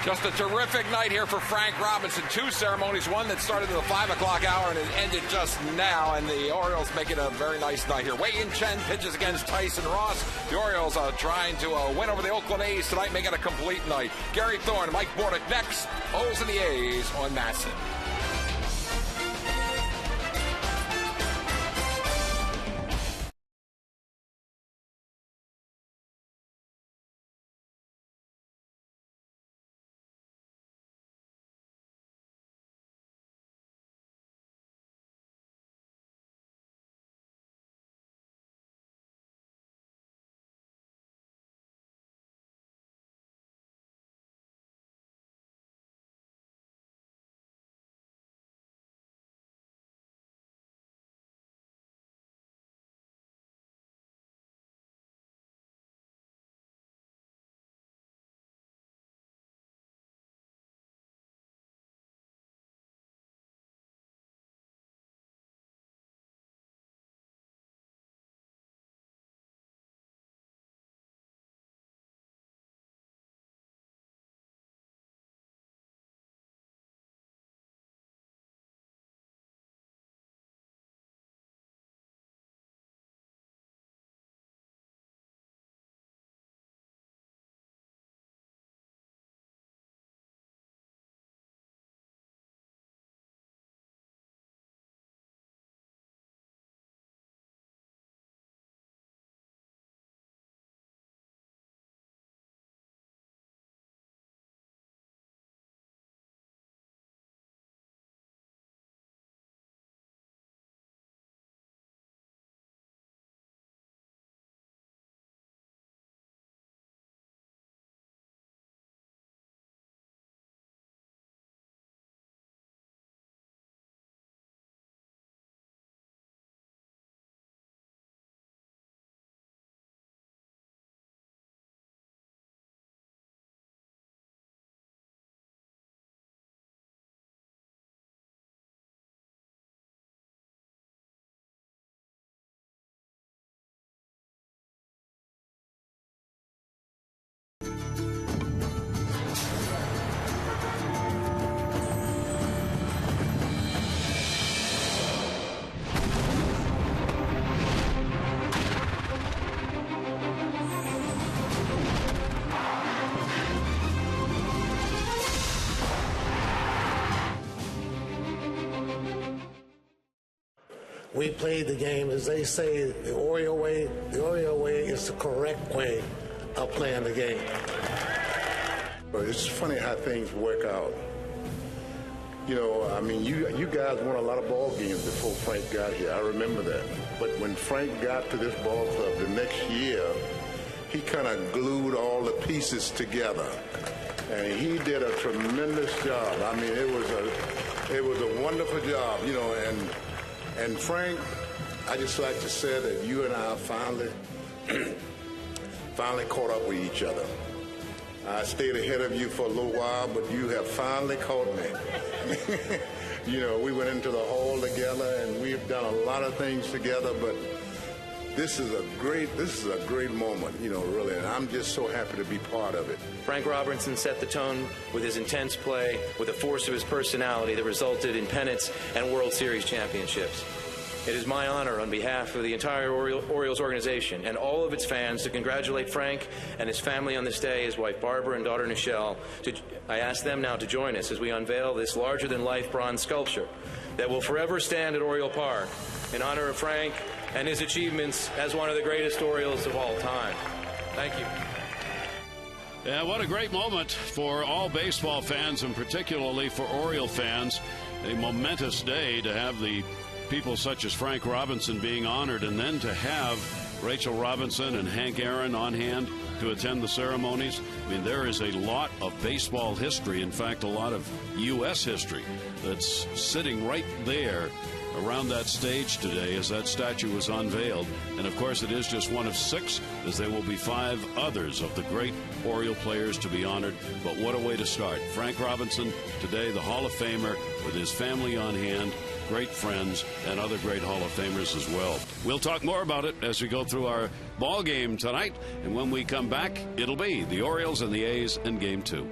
Just a terrific night here for Frank Robinson. Two ceremonies, one that started at the 5 o'clock hour and it ended just now. And the Orioles make it a very nice night here. Wei-Yin Chen pitches against Tyson Ross. The Orioles are trying to win over the Oakland A's tonight, make it a complete night. Gary Thorne, Mike Bordick next. O's and the A's on Masson. We played the game, as they say, the Oriole way. The Oriole way is the correct way of playing the game. It's funny how things work out. You know, I mean, you guys won a lot of ball games before Frank got here. I remember that. But when Frank got to this ball club the next year, he kind of glued all the pieces together. And he did a tremendous job. I mean, it was a wonderful job, you know, and Frank, I just like to say that you and I finally caught up with each other. I stayed ahead of you for a little while, but you have finally caught me. You know, we went into the hall together, and we've done a lot of things together, but this is a great moment, you know, really, and I'm just so happy to be part of it. Frank Robinson set the tone with his intense play, with the force of his personality that resulted in pennants and World Series championships. It is my honor on behalf of the entire Orioles organization and all of its fans to congratulate Frank and his family on this day, his wife Barbara and daughter Nichelle. I ask them now to join us as we unveil this larger-than-life bronze sculpture that will forever stand at Oriole Park in honor of Frank and his achievements as one of the greatest Orioles of all time. Thank you. Yeah, what a great moment for all baseball fans, and particularly for Oriole fans. A momentous day to have the people such as Frank Robinson being honored, and then to have Rachel Robinson and Hank Aaron on hand to attend the ceremonies. I mean, there is a lot of baseball history, in fact, a lot of U.S. history that's sitting right there around that stage today as that statue was unveiled. And, of course, it is just one of 6, as there will be 5 others of the great Oriole players to be honored. But what a way to start. Frank Robinson, today the Hall of Famer, with his family on hand, great friends, and other great Hall of Famers as well. We'll talk more about it as we go through our ball game tonight. And when we come back, it'll be the Orioles and the A's in Game 2.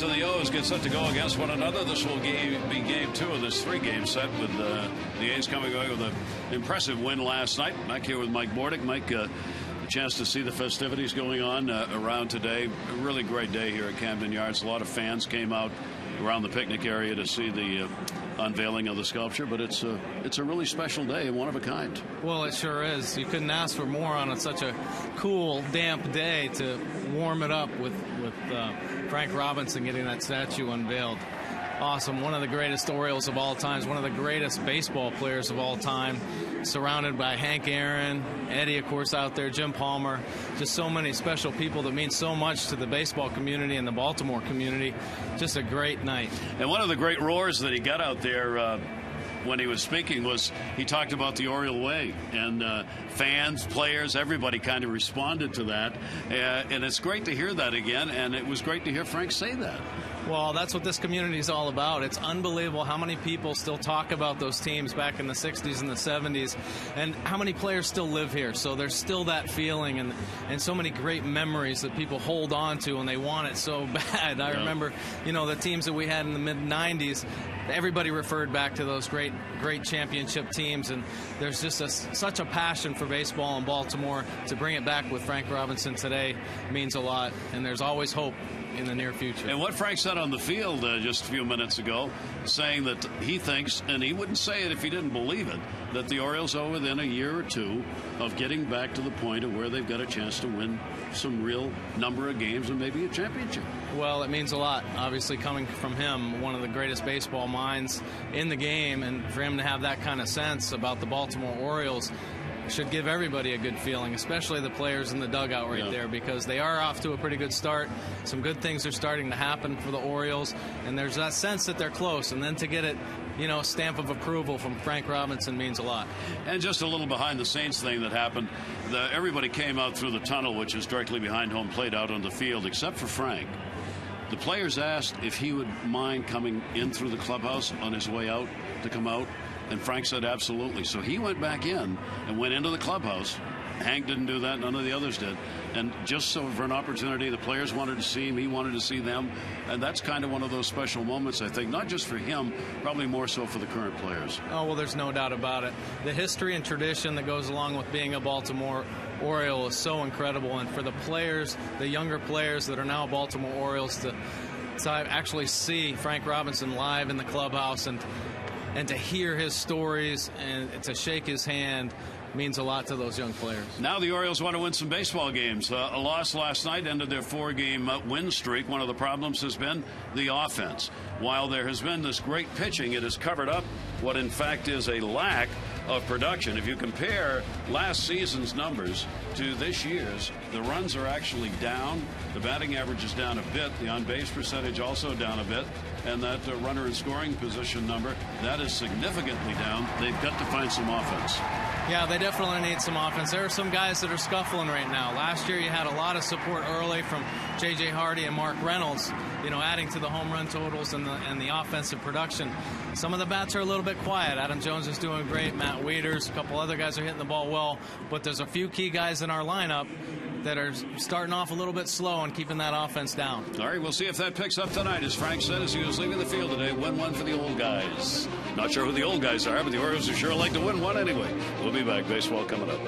So the O's get set to go against one another. This will be game 2 of this 3-game set, with the A's coming away with an impressive win last night. Back here with Mike Bordick. Mike, a chance to see the festivities going on around today. A really great day here at Camden Yards. A lot of fans came out around the picnic area to see the unveiling of the sculpture, but it's a really special day and one of a kind. Well, it sure is. You couldn't ask for more on such a cool, damp day to warm it up with Frank Robinson getting that statue unveiled. Awesome. One of the greatest Orioles of all time, one of the greatest baseball players of all time, surrounded by Hank Aaron, Eddie, of course, out there, Jim Palmer, just so many special people that mean so much to the baseball community and the Baltimore community. Just a great night. And one of the great roars that he got out there when he was speaking was he talked about the Oriole way, and fans, players, everybody kind of responded to that, and it's great to hear that again, and it was great to hear Frank say that. Well, that's what this community is all about. It's unbelievable how many people still talk about those teams back in the 60s and the 70s, and how many players still live here. So there's still that feeling and so many great memories that people hold on to, and they want it so bad. I remember, the teams that we had in the mid-90s, everybody referred back to those great championship teams, and there's just such a passion for baseball in Baltimore. To bring it back with Frank Robinson today means a lot, and there's always hope in the near future. And what Frank said on the field just a few minutes ago, saying that he thinks, and he wouldn't say it if he didn't believe it, that the Orioles are within a year or two of getting back to the point of where they've got a chance to win some real number of games and maybe a championship. Well, it means a lot, obviously, coming from him, one of the greatest baseball minds in the game, and for him to have that kind of sense about the Baltimore Orioles should give everybody a good feeling, especially the players in the dugout right there, because they are off to a pretty good start. Some good things are starting to happen for the Orioles, and there's that sense that they're close, and then to get it, stamp of approval from Frank Robinson means a lot. And just a little behind the scenes thing that happened, everybody came out through the tunnel, which is directly behind home plate out on the field, except for Frank. The players asked if he would mind coming in through the clubhouse on his way out to come out, and Frank said absolutely. So he went back in and went into the clubhouse. Hank didn't do that. None of the others did. And just so for an opportunity, the players wanted to see him. He wanted to see them. And that's kind of one of those special moments, I think, not just for him, probably more so for the current players. Oh, well, there's no doubt about it. The history and tradition that goes along with being a Baltimore Oriole is so incredible. And for the players, the younger players that are now Baltimore Orioles, to actually see Frank Robinson live in the clubhouse and to hear his stories and to shake his hand means a lot to those young players. Now the Orioles want to win some baseball games. A loss last night ended their 4-game win streak. One of the problems has been the offense. While there has been this great pitching, it has covered up what in fact is a lack of production. If you compare last season's numbers to this year's, the runs are actually down. The batting average is down a bit. The on-base percentage also down a bit. And that runner in scoring position number, that is significantly down. They've got to find some offense. Yeah, they definitely need some offense. There are some guys that are scuffling right now. Last year you had a lot of support early from J.J. Hardy and Mark Reynolds, adding to the home run totals and the offensive production. Some of the bats are a little bit quiet. Adam Jones is doing great. Matt Wieters, a couple other guys are hitting the ball well. But there's a few key guys in our lineup that are starting off a little bit slow and keeping that offense down. All right, we'll see if that picks up tonight. As Frank said as he was leaving the field today, win one for the old guys. Not sure who the old guys are, but the Orioles are sure like to win one anyway. We'll be back. Baseball coming up.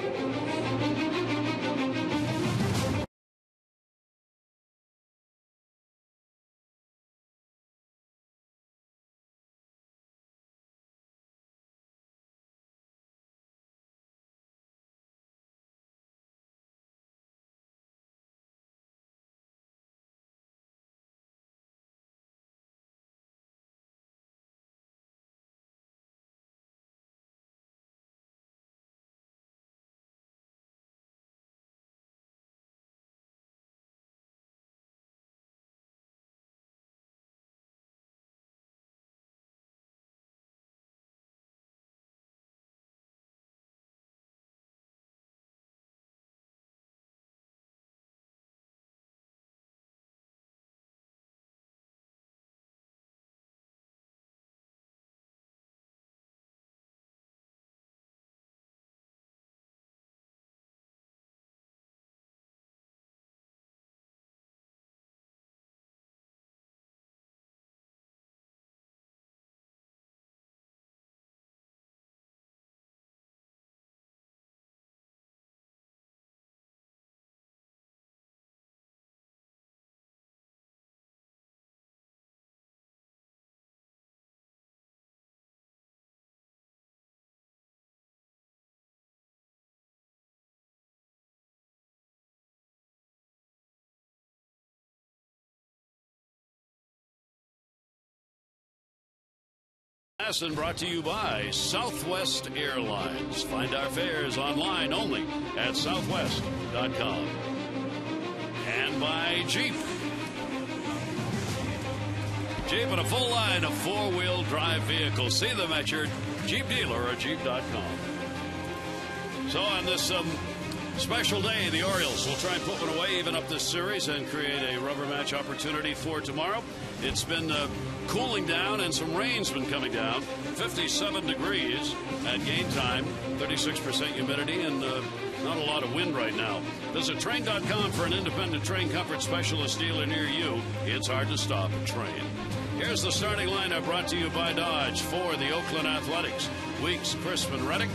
And brought to you by Southwest Airlines. Find our fares online only at southwest.com. And by Jeep. Jeep and a full line of four-wheel drive vehicles. See them at your Jeep dealer or Jeep.com. So on this special day, the Orioles will try and put one away, even up this series, and create a rubber match opportunity for tomorrow. It's been cooling down, and some rain's been coming down. 57 degrees at game time, 36% humidity, and not a lot of wind right now. Visit Train.com for an independent train comfort specialist dealer near you. It's hard to stop a train. Here's the starting lineup brought to you by Dodge for the Oakland Athletics. Weeks, Crispin, Reddick,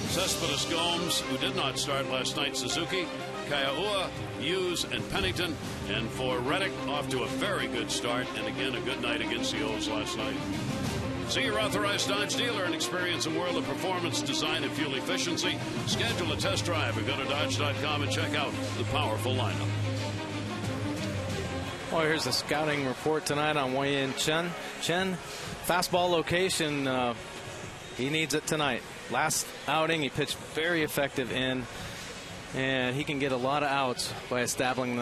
Cespedes, Gomes, who did not start last night, Suzuki, Kaiaua, Hughes, and Pennington. And for Reddick, off to a very good start, and again, a good night against the O's last night. See your authorized Dodge dealer and experience a world of performance, design, and fuel efficiency. Schedule a test drive or go to Dodge.com and check out the powerful lineup. Well, here's the scouting report tonight on Wei-Yin Chen. Chen, fastball location, he needs it tonight. Last outing, he pitched very effective in, and he can get a lot of outs by establishing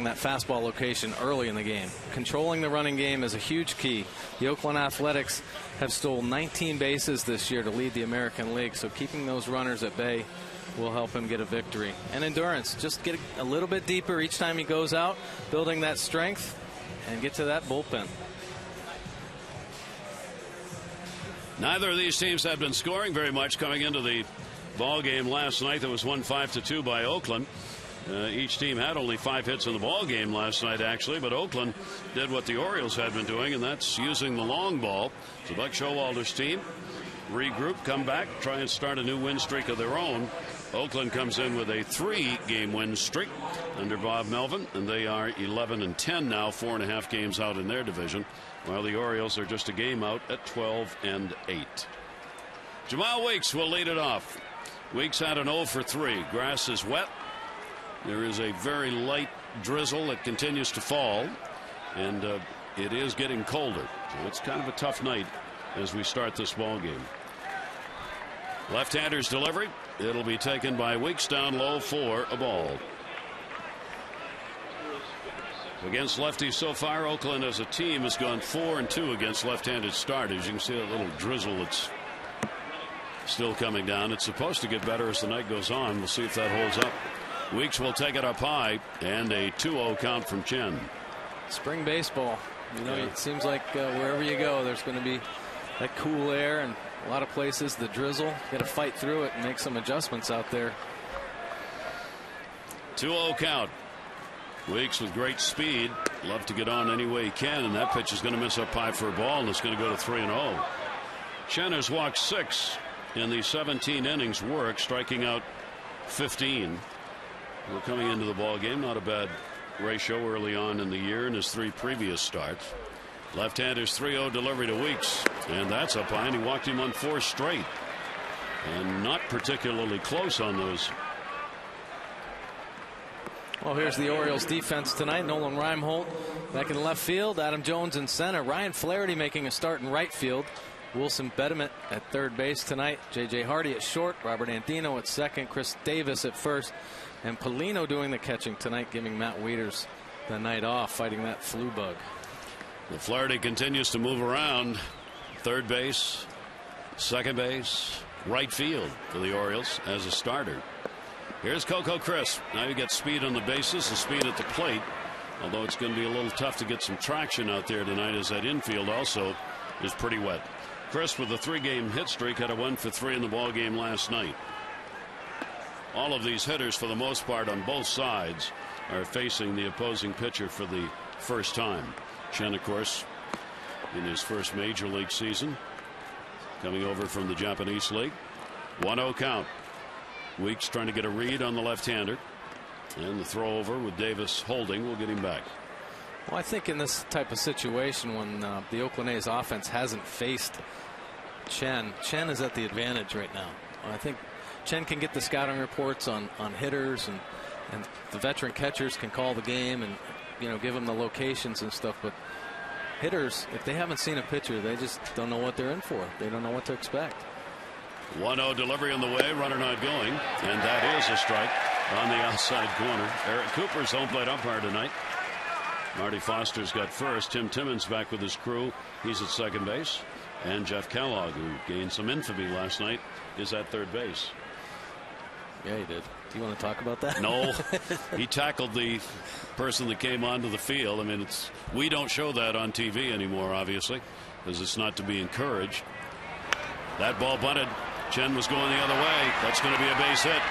that fastball location early in the game. Controlling the running game is a huge key. The Oakland Athletics have stolen 19 bases this year to lead the American League, so keeping those runners at bay will help him get a victory. And endurance, just get a little bit deeper each time he goes out, building that strength, and get to that bullpen. Neither of these teams have been scoring very much coming into the ball game last night. That was won 5-2 by Oakland. Each team had only 5 hits in the ball game last night, actually, but Oakland did what the Orioles had been doing, and that's using the long ball. So Buck Showalter's team regroup, come back, try and start a new win streak of their own. Oakland comes in with a 3-game win streak under Bob Melvin, and they are 11-10 now, 4.5 games out in their division, while the Orioles are just a game out at 12-8. Jamal Weeks will lead it off. Weeks had an 0 for 3. Grass is wet. There is a very light drizzle that continues to fall, and it is getting colder. So it's kind of a tough night as we start this ball game. Left-hander's delivery. It'll be taken by Weeks down low for a ball. Against lefties so far, Oakland as a team has gone 4-2 against left-handed starters. You can see that little drizzle that's still coming down. It's supposed to get better as the night goes on. We'll see if that holds up. Weeks will take it up high, and a 2-0 count from Chen. Spring baseball. You know, it seems like wherever you go, there's going to be that cool air, and a lot of places the drizzle. You got to fight through it and make some adjustments out there. 2-0 count. Weeks with great speed. Love to get on any way he can, and that pitch is going to miss up high for a ball, and it's going to go to 3-0. Chen has walked 6 in the 17 innings work, striking out 15. We're coming into the ball game. Not a bad ratio early on in the year in his 3 previous starts. Left-hander's 3-0 delivery to Weeks, and that's up high, and he walked him on 4 straight, and not particularly close on those. Well, here's the Orioles defense tonight. Nolan Reimholt back in left field. Adam Jones in center. Ryan Flaherty making a start in right field. Wilson Bediment at third base tonight. J.J. Hardy at short. Robert Andino at second. Chris Davis at first. And Polino doing the catching tonight, giving Matt Wieters the night off, fighting that flu bug. Well, Flaherty continues to move around. Third base, second base, right field for the Orioles as a starter. Here's Coco Crisp. Now you get speed on the bases and speed at the plate. Although it's going to be a little tough to get some traction out there tonight, as that infield also is pretty wet. Crisp with a 3-game hit streak had a 1 for 3 in the ball game last night. All of these hitters, for the most part on both sides, are facing the opposing pitcher for the first time. Chen, of course, in his first major league season, coming over from the Japanese league. 1-0 count. Weeks trying to get a read on the left-hander, and the throw over with Davis holding will get him back. Well, I think in this type of situation, when the Oakland A's offense hasn't faced Chen is at the advantage right now. I think Chen can get the scouting reports on hitters, and the veteran catchers can call the game and, you know, give them the locations and stuff. But hitters, if they haven't seen a pitcher, they just don't know what they're in for. They don't know what to expect. 1-0 delivery on the way, runner not going, and that is a strike on the outside corner. Eric Cooper's home plate umpire tonight. Marty Foster's got first. Tim Timmons back with his crew. He's at second base. And Jeff Kellogg, who gained some infamy last night, is at third base. Yeah, he did. Do you want to talk about that? No. He tackled the person that came onto the field. I mean, we don't show that on TV anymore, obviously, because it's not to be encouraged. That ball bunted. Chen was going the other way. That's going to be a base hit.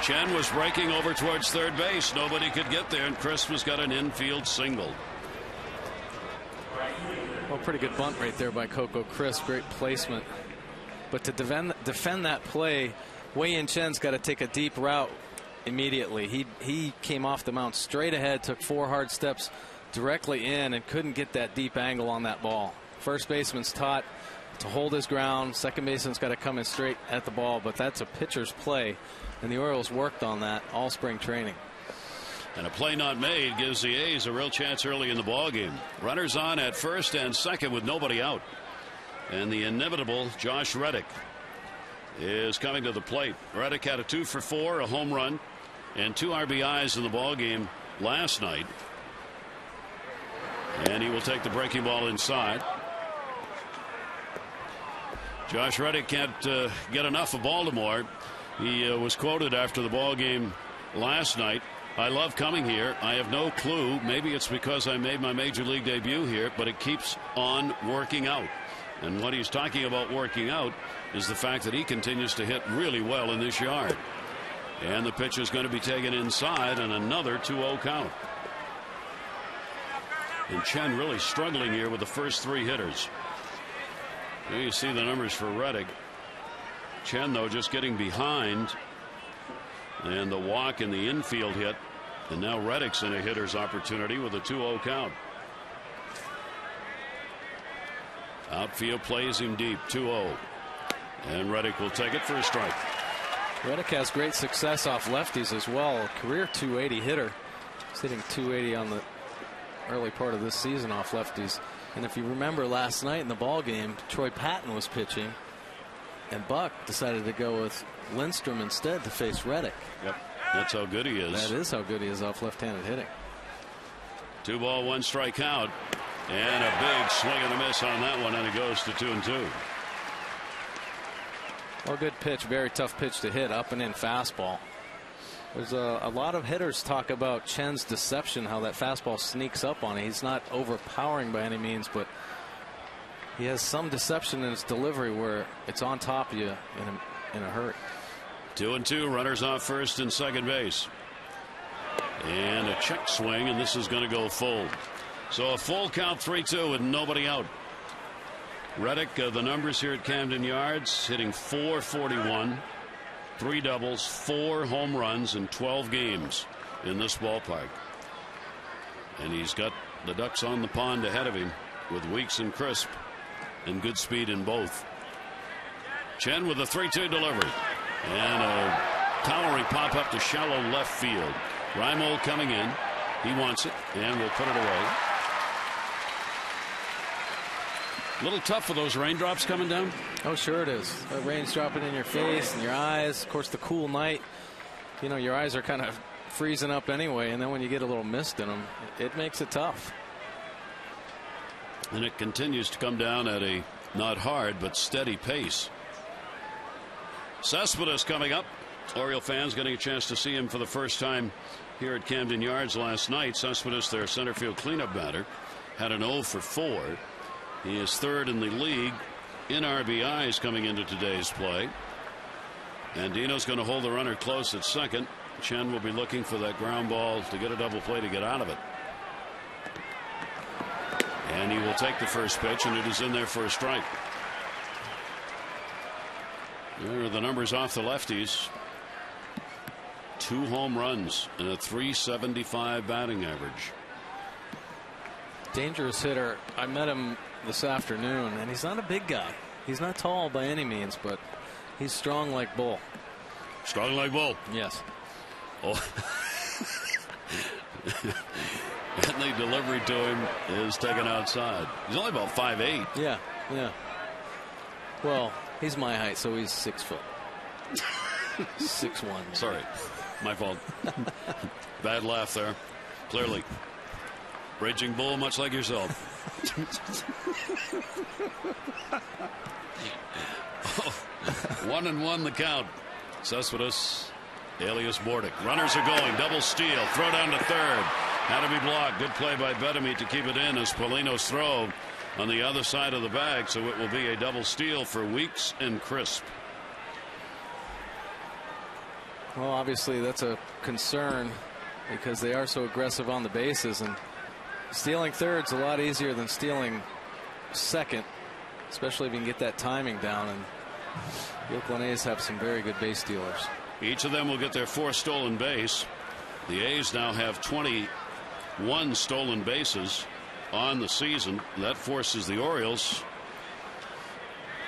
Chen was breaking over towards third base. Nobody could get there, and Christmas got an infield single. Well, pretty good bunt right there by Coco Crisp. Great placement. But to defend that play, Wei-Yin Chen's got to take a deep route immediately. He came off the mound straight ahead, took 4 hard steps directly in, and couldn't get that deep angle on that ball. First baseman's taught to hold his ground. Second baseman's got to come in straight at the ball, but that's a pitcher's play, and the Orioles worked on that all spring training. And a play not made gives the A's a real chance early in the ball game. Runners on at first and second with nobody out. And the inevitable Josh Reddick is coming to the plate. Reddick had a 2 for 4, a home run, and 2 RBIs in the ball game last night. And he will take the breaking ball inside. Josh Reddick can't get enough of Baltimore. He was quoted after the ball game last night. I love coming here. I have no clue. Maybe it's because I made my major league debut here, but it keeps on working out. And what he's talking about working out is the fact that he continues to hit really well in this yard. And the pitch is going to be taken inside, and another 2-0 count. And Chen really struggling here with the first 3 hitters. There you see the numbers for Reddick. Chen, though, just getting behind. And the walk and the infield hit. And now Reddick's in a hitter's opportunity with a 2-0 count. Outfield plays him deep, 2-0. And Reddick will take it for a strike. Reddick has great success off lefties as well. A career 280 hitter. He's hitting 280 on the early part of this season off lefties. And if you remember last night in the ball game, Troy Patton was pitching, and Buck decided to go with Lindstrom instead to face Reddick. Yep, that's how good he is. That is how good he is off left-handed hitting. 2 ball, 1 strike count, and a big swing and a miss on that one, and it goes to 2-2. Well, good pitch, very tough pitch to hit, up and in fastball. There's a lot of hitters talk about Chen's deception, how that fastball sneaks up on it. He's not overpowering by any means, but he has some deception in his delivery where it's on top of you in a hurry. 2-2, runners off first and second base. And a check swing, and this is going to go full. So a full count, 3-2 with nobody out. Reddick, the numbers here at Camden Yards, hitting .441. 3 doubles, 4 home runs in 12 games in this ballpark. And he's got the ducks on the pond ahead of him with Weeks and Crisp and good speed in both. Chen with a 3-2 delivery. And a towering pop up to shallow left field. Reimold coming in. He wants it and will put it away. A little tough for those raindrops coming down. Oh, sure it is. The rain's dropping in your face and your eyes. Of course, the cool night, you know, your eyes are kind of freezing up anyway, and then when you get a little mist in them, it makes it tough. And it continues to come down at a not hard but steady pace. Cespedes coming up. Oriole fans getting a chance to see him for the first time here at Camden Yards last night. Cespedes, their center field cleanup batter, had an 0 for 4. He is third in the league in RBIs coming into today's play. And Dino's going to hold the runner close at second. Chen will be looking for that ground ball to get a double play to get out of it. And he will take the first pitch, and it is in there for a strike. There are the numbers off the lefties. 2 home runs and a .375 batting average. Dangerous hitter. I met him this afternoon, and he's not a big guy. He's not tall by any means, but he's strong like bull. Strong like bull? Yes. Oh. and the delivery to him is taken outside. He's only about 5'8". Yeah. Well, he's my height, so he's 6 foot. 6'1". Sorry, my fault. Bad laugh there. Clearly, raging bull, much like yourself. 1-1 the count. Cespedes, alias Bordick. Runners are going. Double steal. Throw down to third. Had to be blocked. Good play by Bettamy to keep it in as Polino's throw on the other side of the bag. So it will be a double steal for Weeks and Crisp. Well, obviously that's a concern because they are so aggressive on the bases, and stealing third's a lot easier than stealing second, especially if you can get that timing down. And the Oakland A's have some very good base stealers. Each of them will get their 4th stolen base. The A's now have 21 stolen bases on the season. That forces the Orioles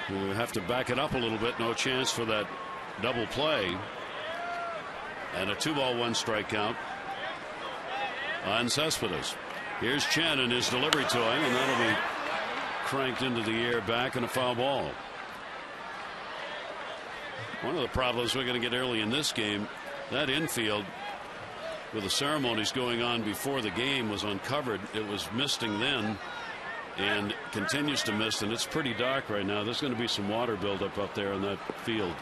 who have to back it up a little bit. No chance for that double play. And a 2-1 count on Cespedes. Here's Chen and his delivery to him, and that'll be cranked into the air back and a foul ball. One of the problems we're going to get early in this game, that infield with the ceremonies going on before the game was uncovered. It was misting then and continues to mist, and it's pretty dark right now. There's going to be some water buildup up there in that field.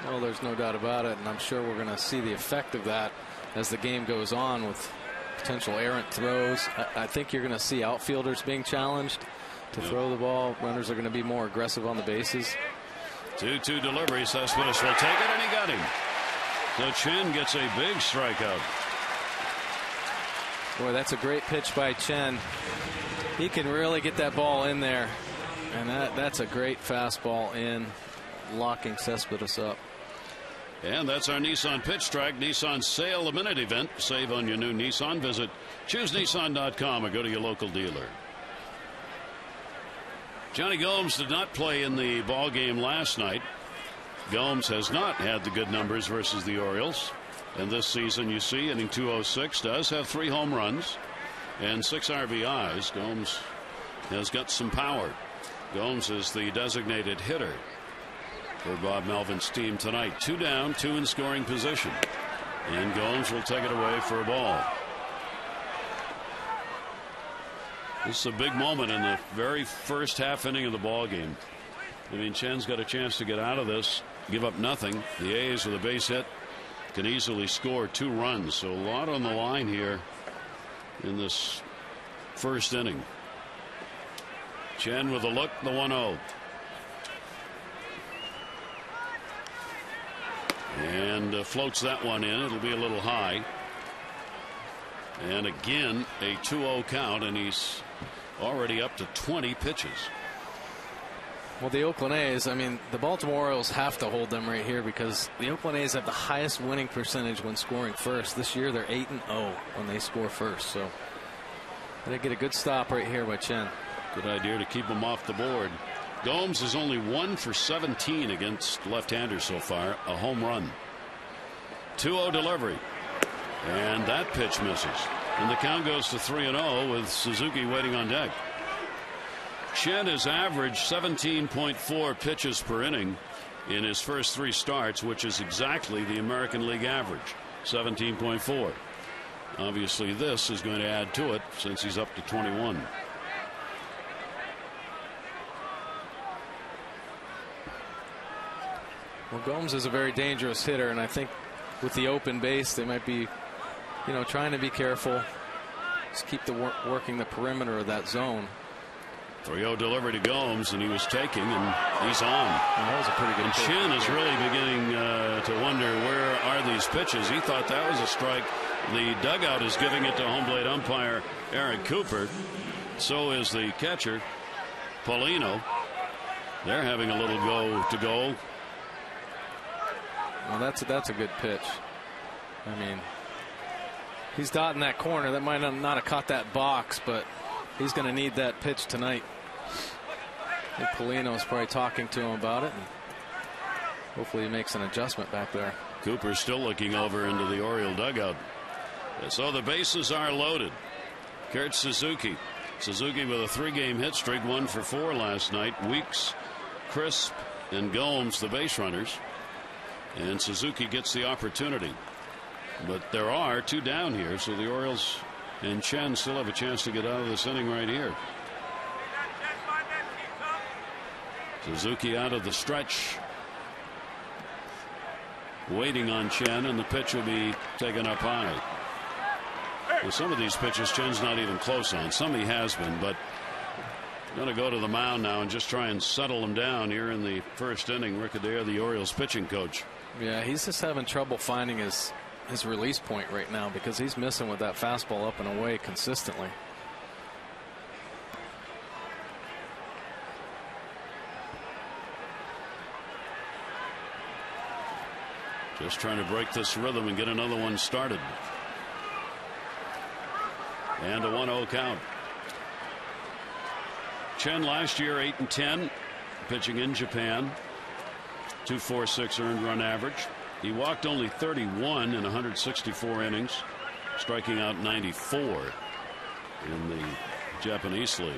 Well, there's no doubt about it, and I'm sure we're going to see the effect of that as the game goes on with potential errant throws. I think you're going to see outfielders being challenged to throw the ball. Runners are going to be more aggressive on the bases. 2-2 delivery. Cespedes will take it, and he got him. So Chen gets a big strikeout. Boy, that's a great pitch by Chen. He can really get that ball in there, and that's a great fastball in, locking Cespedes up. And that's our Nissan Pitch Strike Nissan Sale Minute event. Save on your new Nissan. Visit ChooseNissan.com or go to your local dealer. Johnny Gomes did not play in the ball game last night. Gomes has not had the good numbers versus the Orioles. And this season, you see, inning 206 does have 3 home runs and 6 RBIs. Gomes has got some power. Gomes is the designated hitter for Bob Melvin's team tonight. 2 down, 2 in scoring position. And Gomes will take it away for a ball. This is a big moment in the very first half inning of the ball game. I mean, Chen's got a chance to get out of this, give up nothing. The A's with a base hit can easily score 2 runs. So a lot on the line here in this first inning. Chen with a look, the 1-0. And floats that one in. It'll be a little high. And again, a 2-0 count, and he's already up to 20 pitches. Well, the Oakland A's, I mean, the Baltimore Orioles have to hold them right here because the Oakland A's have the highest winning percentage when scoring first. This year, they're 8-0 when they score first. So they get a good stop right here by Chen. Good idea to keep him off the board. Gomes is only 1 for 17 against left-handers so far. A home run. 2-0 delivery. And that pitch misses. And the count goes to 3-0 with Suzuki waiting on deck. Chen has averaged 17.4 pitches per inning in his first 3 starts, which is exactly the American League average, 17.4. Obviously, this is going to add to it since he's up to 21. Well, Gomes is a very dangerous hitter, and I think with the open base, they might be, trying to be careful. Just keep working the perimeter of that zone. 3-0 delivery to Gomes, and he was taking, and he's on. That was a pretty good pitch. Chen is really beginning to wonder where are these pitches. He thought that was a strike. The dugout is giving it to home plate umpire Eric Cooper. So is the catcher Polino. They're having a little go. Well, that's a good pitch. I mean, he's dotting that corner. That might not have caught that box, but he's going to need that pitch tonight. I think Polino's probably talking to him about it, and hopefully he makes an adjustment back there. Cooper's still looking over into the Oriole dugout. So the bases are loaded. Kurt Suzuki. Suzuki with a 3-game hit streak, 1 for 4 last night. Weeks, Crisp, and Gomes, the base runners. And Suzuki gets the opportunity. But there are 2 down here, so the Orioles and Chen still have a chance to get out of this inning right here. Suzuki out of the stretch, waiting on Chen, and the pitch will be taken up high. Well, some of these pitches Chen's not even close on. Some he has been, but going to go to the mound now and just try and settle him down here in the first inning. Rick Adair, the Orioles pitching coach. Yeah, he's just having trouble finding his release point right now because he's missing with that fastball up and away consistently. Just trying to break this rhythm and get another one started. And a 1-0 count. Chen last year 8-10, pitching in Japan. 2.46 earned run average. He walked only 31 in 164 innings, striking out 94 in the Japanese league.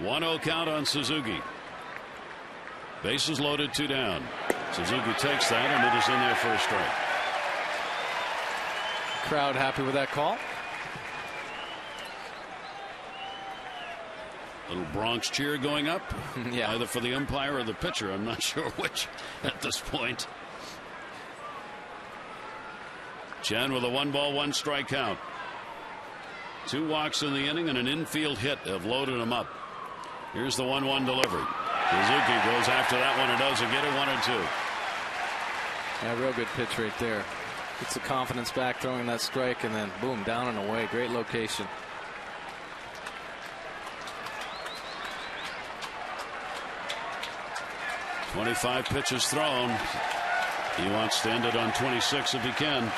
1-0 count on Suzuki. Bases loaded, 2 down. Suzuki takes that, and it is in there for a strike. Crowd happy with that call. Little Bronx cheer going up. Yeah. Either for the umpire or the pitcher. I'm not sure which at this point. Chen with a 1-ball, 1-strike count. 2 walks in the inning and an infield hit have loaded him up. Here's the 1-1 delivery. Suzuki goes after that one and doesn't get it. 1-2. Yeah, real good pitch right there. Gets the confidence back, throwing that strike, and then boom, down and away. Great location. .25 pitches thrown. He wants to end it on 26 if he can.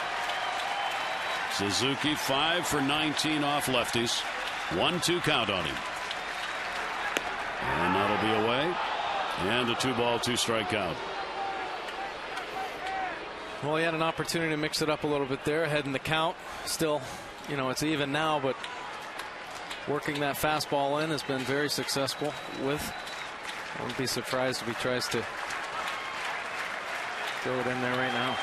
Suzuki 5 for 19 off lefties. 1-2 count on him. And that'll be away. And a 2-ball, 2-strike count. Well, he had an opportunity to mix it up a little bit there, ahead in the count. Still, you know, it's even now, but working that fastball in has been very successful with. I wouldn't be surprised if he tries to throw it in there right now.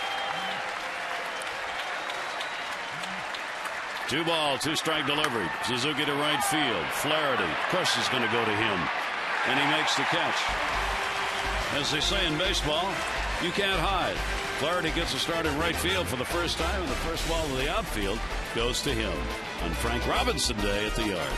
2-ball, 2-strike delivery. Suzuki to right field. Flaherty, of course, is going to go to him. And he makes the catch. As they say in baseball, you can't hide. Flaherty gets a start in right field for the first time, and the first ball to the outfield goes to him on Frank Robinson Day at the Yard.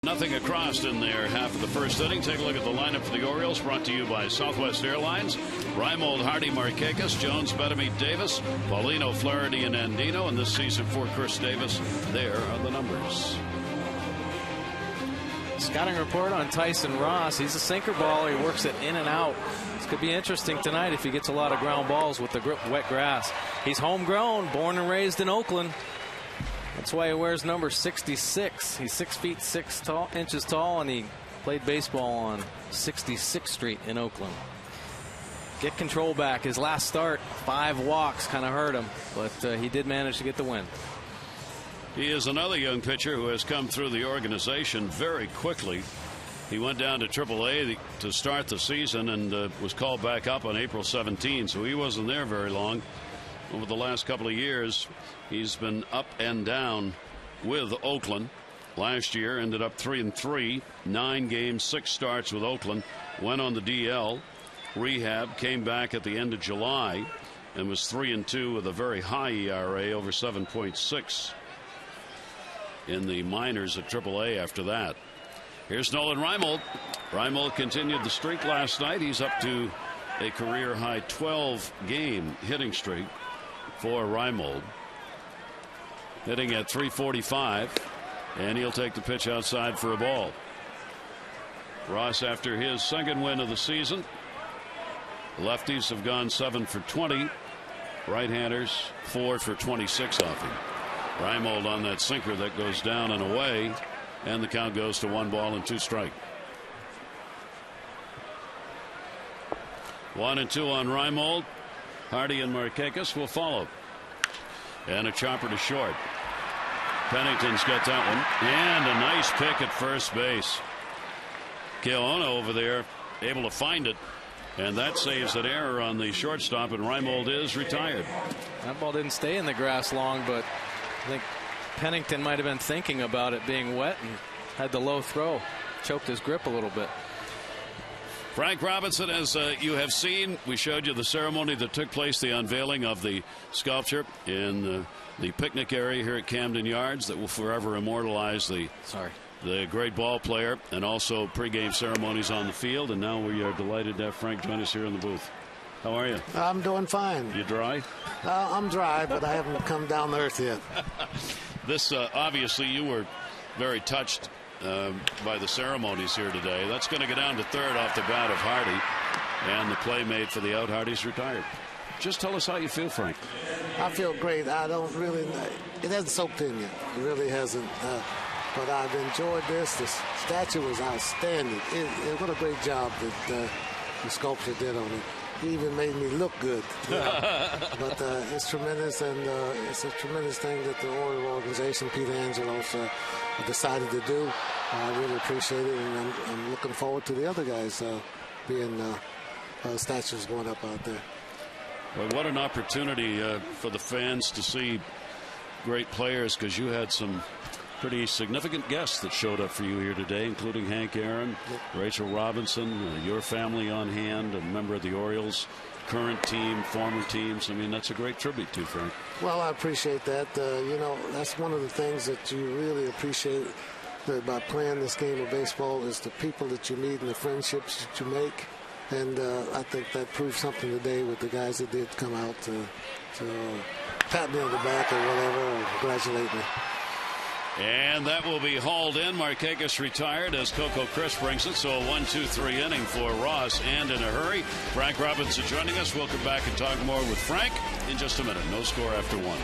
Nothing across in their half of the first inning. Take a look at the lineup for the Orioles, brought to you by Southwest Airlines. Reimold, Hardy, Markakis, Jones, Bettamy, Davis, Paulino, Flaherty, and Andino. And this season for Chris Davis, there are the numbers. Scouting report on Tyson Ross. He's a sinker baller. He works it in and out. This could be interesting tonight if he gets a lot of ground balls with the wet grass. He's homegrown, born and raised in Oakland. That's why he wears number 66. He's 6 feet 6 inches tall, and he played baseball on 66th Street in Oakland. Get control back. His last start, 5 walks, kind of hurt him, but he did manage to get the win. He is another young pitcher who has come through the organization very quickly. He went down to AAA to start the season and was called back up on April 17, so he wasn't there very long. Over the last couple of years, he's been up and down with Oakland. Last year ended up 3-3, 9 games, 6 starts with Oakland. Went on the DL, rehab, came back at the end of July, and was 3-2 with a very high ERA, over 7.6 in the minors at AAA after that. Here's Nolan Reimold. Reimold continued the streak last night. He's up to a career high 12-game hitting streak for Reimold. Hitting at .345, and he'll take the pitch outside for a ball. Ross, after his second win of the season, lefties have gone 7 for 20. Right-handers 4 for 26 off him. Reimold on that sinker that goes down and away, and the count goes to 1 ball and 2 strike. 1-2 on Reimold. Hardy and Markakis will follow. And a chopper to short. Pennington's got that one. And a nice pick at first base. Keono over there able to find it. And that saves an error on the shortstop, and Reimold is retired. That ball didn't stay in the grass long, but I think Pennington might have been thinking about it being wet and had the low throw. Choked his grip a little bit. Frank Robinson, as you have seen, we showed you the ceremony that took place, the unveiling of the sculpture in the picnic area here at Camden Yards that will forever immortalize the great ball player, and also pregame ceremonies on the field. And now we are delighted to have Frank join us here in the booth. How are you? I'm doing fine. You dry? I'm dry, but I haven't come down to earth yet. This obviously you were very touched by the ceremonies here today. That's going to go down to third off the bat of Hardy, and the play made for the out. Hardy's retired. Just tell us how you feel, Frank. I feel great. I don't really. It hasn't soaked in yet. It really hasn't. But I've enjoyed this. The statue was outstanding. What a great job that the sculpture did on it. He even made me look good. But it's tremendous, and it's a tremendous thing that the Orioles organization, Peter Angelos, decided to do. I really appreciate it, and I'm looking forward to the other guys being statues going up out there. Well, what an opportunity for the fans to see great players, because you had some pretty significant guests that showed up for you here today, including Hank Aaron, Rachel Robinson, your family on hand, a member of the Orioles current team, former teams. I mean, that's a great tribute to Frank. Well, I appreciate that. You know, that's one of the things that you really appreciate about playing this game of baseball is the people that you meet and the friendships that you make. And I think that proved something today with the guys that did come out to pat me on the back or whatever, or congratulate me. And that will be hauled in. Markakis retired as Coco Chris brings it. So a 1-2-3 inning for Ross, and in a hurry. Frank Robinson joining us. We'll come back and talk more with Frank in just a minute. No score after 1.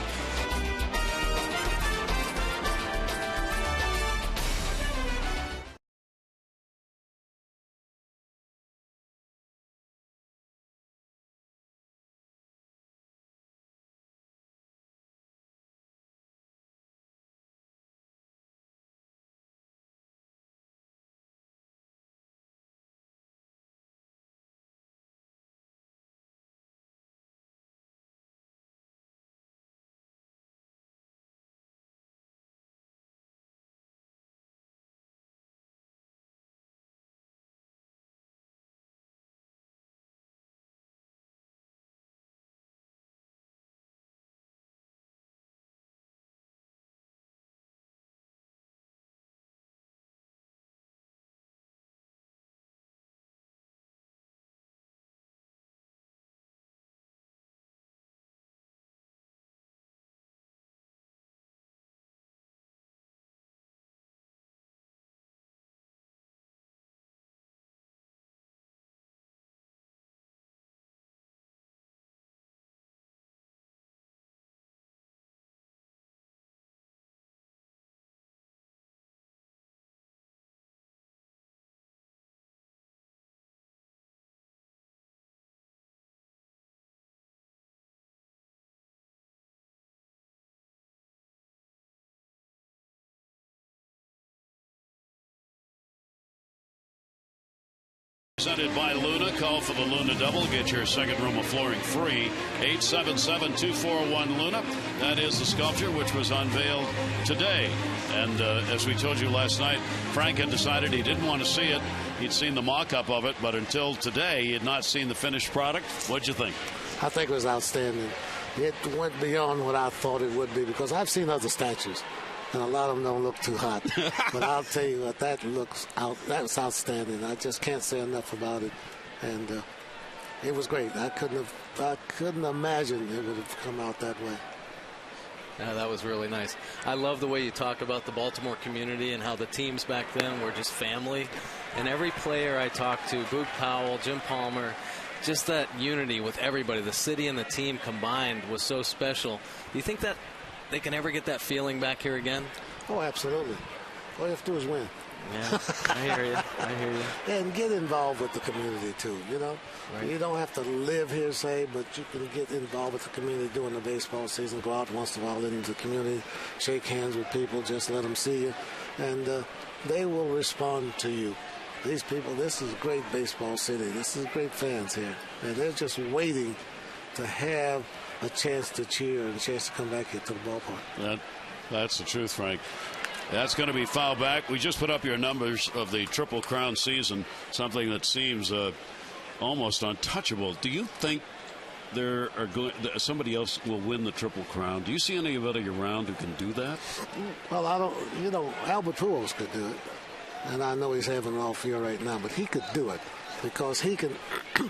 presented by Luna. Call for the Luna Double. Get your second room of flooring free. 877-241-LUNA. That is the sculpture which was unveiled today. And as we told you last night, Frank had decided he didn't want to see it. He'd seen the mock-up of it, but until today, he had not seen the finished product. What'd you think? I think it was outstanding. It went beyond what I thought it would be, because I've seen other statues, and a lot of them don't look too hot. But I'll tell you what, that was outstanding. I just can't say enough about it. And it was great. I couldn't imagine it would have come out that way. Yeah, that was really nice. I love the way you talk about the Baltimore community and how the teams back then were just family. And every player I talked to, Boog Powell, Jim Palmer, just that unity with everybody, the city and the team combined, was so special. Do you think that they can ever get that feeling back here again? Oh, absolutely. All you have to do is win. Yeah, I hear you. I hear you. And get involved with the community, too, you know. Right. You don't have to live here, say, but you can get involved with the community during the baseball season. Go out once in a while into the community, shake hands with people, just let them see you. And they will respond to you. These people, this is a great baseball city. This is great fans here. And they're just waiting to have a chance to cheer and a chance to come back here to the ballpark. That's the truth, Frank. That's going to be fouled back. We just put up your numbers of the Triple Crown season, something that seems almost untouchable. Do you think somebody else will win the Triple Crown? Do you see anybody around who can do that? Well, I don't. You know, Albert Pujols could do it, and I know he's having an off year right now, but he could do it because he can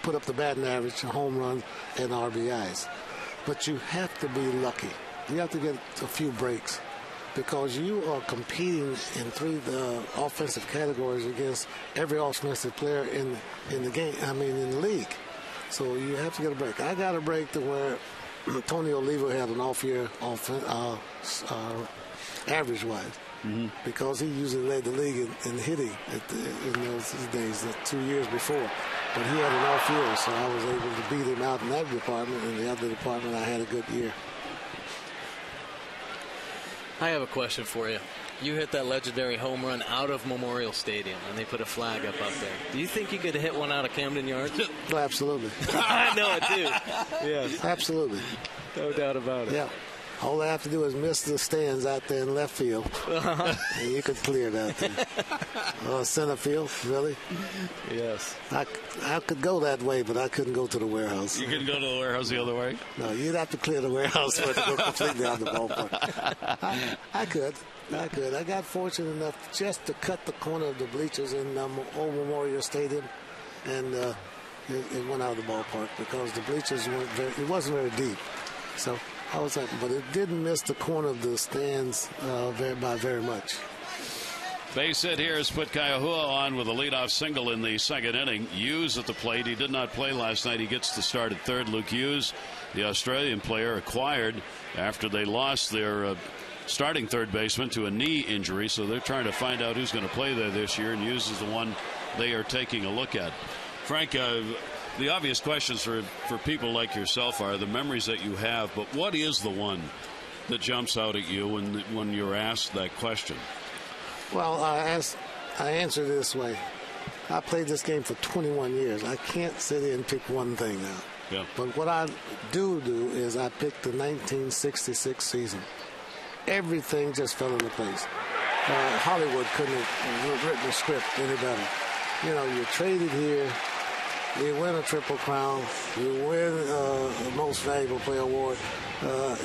put up the batting average, home runs, and RBIs. But you have to be lucky. You have to get a few breaks, because you are competing in three offensive categories against every offensive player in the game. I mean, in the league. So you have to get a break. I got a break to where Tony Oliva had an off year average-wise, because he usually led the league in hitting in those days, 2 years before. But he had an off year, so I was able to beat him out in that department. In the other department, I had a good year. I have a question for you. You hit that legendary home run out of Memorial Stadium, and they put a flag up there. Do you think you could hit one out of Camden Yards? Oh, absolutely. I know it, too. Yes. Absolutely. No doubt about it. Yeah. All I have to do is miss the stands out there in left field, and you could clear that thing. Center field, really? Yes. I could go that way, but I couldn't go to the warehouse. You couldn't go to the warehouse the other way? No, you'd have to clear the warehouse for it to go completely out of the ballpark. I could. I got fortunate enough just to cut the corner of the bleachers in Old Memorial Stadium, and it went out of the ballpark because the bleachers it wasn't very deep. So I was like, but it didn't miss the corner of the stands by very much. Base hit here is put Kaiahua on with a leadoff single in the second inning. Hughes at the plate. He did not play last night. He gets the start at third. Luke Hughes, the Australian player, acquired after they lost their starting third baseman to a knee injury. So they're trying to find out who's going to play there this year, and Hughes is the one they are taking a look at. Frank, the obvious questions for people like yourself are the memories that you have, but what is the one that jumps out at you when you're asked that question? Well, I answer this way. I played this game for 21 years. I can't sit here and pick one thing out. Yeah. But what I do is I picked the 1966 season. Everything just fell into place. Hollywood couldn't have written the script any better. You know, you're traded here. You win a Triple Crown. You win the Most Valuable Player Award.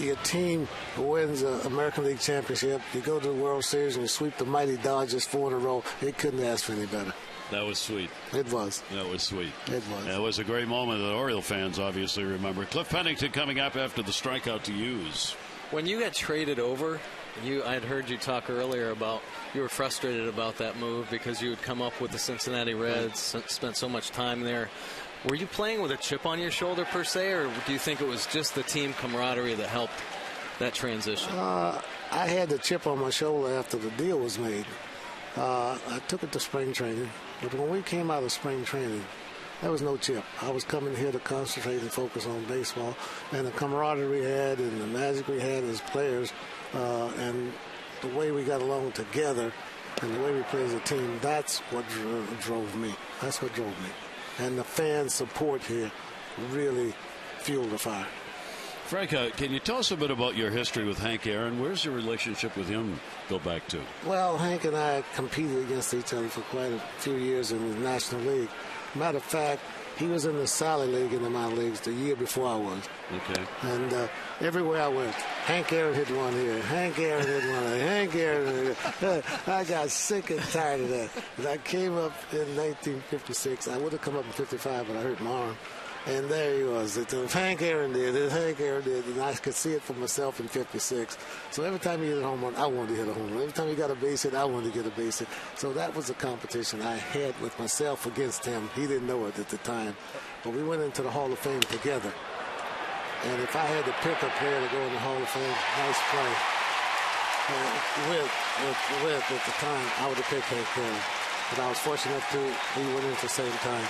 Your team wins the American League Championship. You go to the World Series and you sweep the mighty Dodgers 4 in a row. It couldn't ask for any better. That was sweet. It was. That was sweet. It was. It was a great moment that Oriole fans obviously remember. Cliff Pennington coming up after the strikeout to Hughes. When you got traded over, I had heard you talk earlier about you were frustrated about that move because you had come up with the Cincinnati Reds, spent so much time there. Were you playing with a chip on your shoulder per se, or do you think it was just the team camaraderie that helped that transition? I had the chip on my shoulder after the deal was made. I took it to spring training, but when we came out of spring training, there was no chip. I was coming here to concentrate and focus on baseball, and the camaraderie we had and the magic we had as players, and the way we got along together and the way we played as a team, that's what drove me. That's what drove me. and the fan support here really fueled the fire. Frank, can you tell us a bit about your history with Hank Aaron? Where's your relationship with him go back to? Well, Hank and I competed against each other for quite a few years in the National League. Matter of fact, he was in the Sally League in the minor leagues the year before I was. Okay. And everywhere I went, Hank Aaron hit one here, Hank Aaron hit one here, Hank Aaron. I got sick and tired of that. And I came up in 1956. I would have come up in 55, but I hurt my arm. And there he was. Hank Aaron did it. Hank Aaron did it. And I could see it for myself in 56. So every time he hit a home run, I wanted to hit a home run. Every time he got a base hit, I wanted to get a base hit. So that was a competition I had with myself against him. He didn't know it at the time. But we went into the Hall of Fame together. And if I had to pick a player to go in the Hall of Fame, nice play. With at the time, I would have picked Hank Aaron. But I was fortunate we went in at the same time.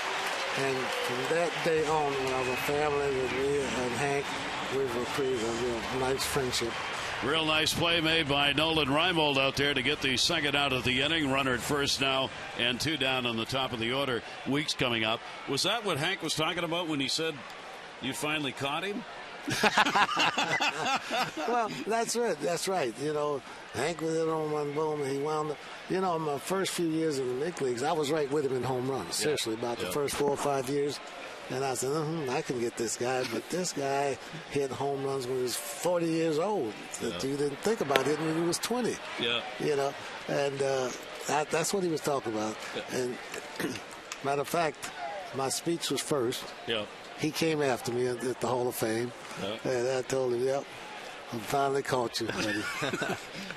And from that day on, when I was a family with me and Hank, we were creating a real nice friendship. Real nice play made by Nolan Reimold out there to get the second out of the inning. Runner at first now, and 2 down on the top of the order. Weeks coming up. Was that what Hank was talking about when he said you finally caught him? Well, that's it. That's right. You know, Hank was in on one boom, and he wound up. You know, in my first few years in the big leagues, I was right with him in home runs. Seriously, about the first 4 or 5 years. And I said, I can get this guy. But this guy hit home runs when he was 40 years old. That you didn't think about it when he was 20. Yeah. You know, and that's what he was talking about. Yeah. And matter of fact, my speech was first. Yeah. He came after me at the Hall of Fame, and I told him, "Yep, I finally caught you, buddy."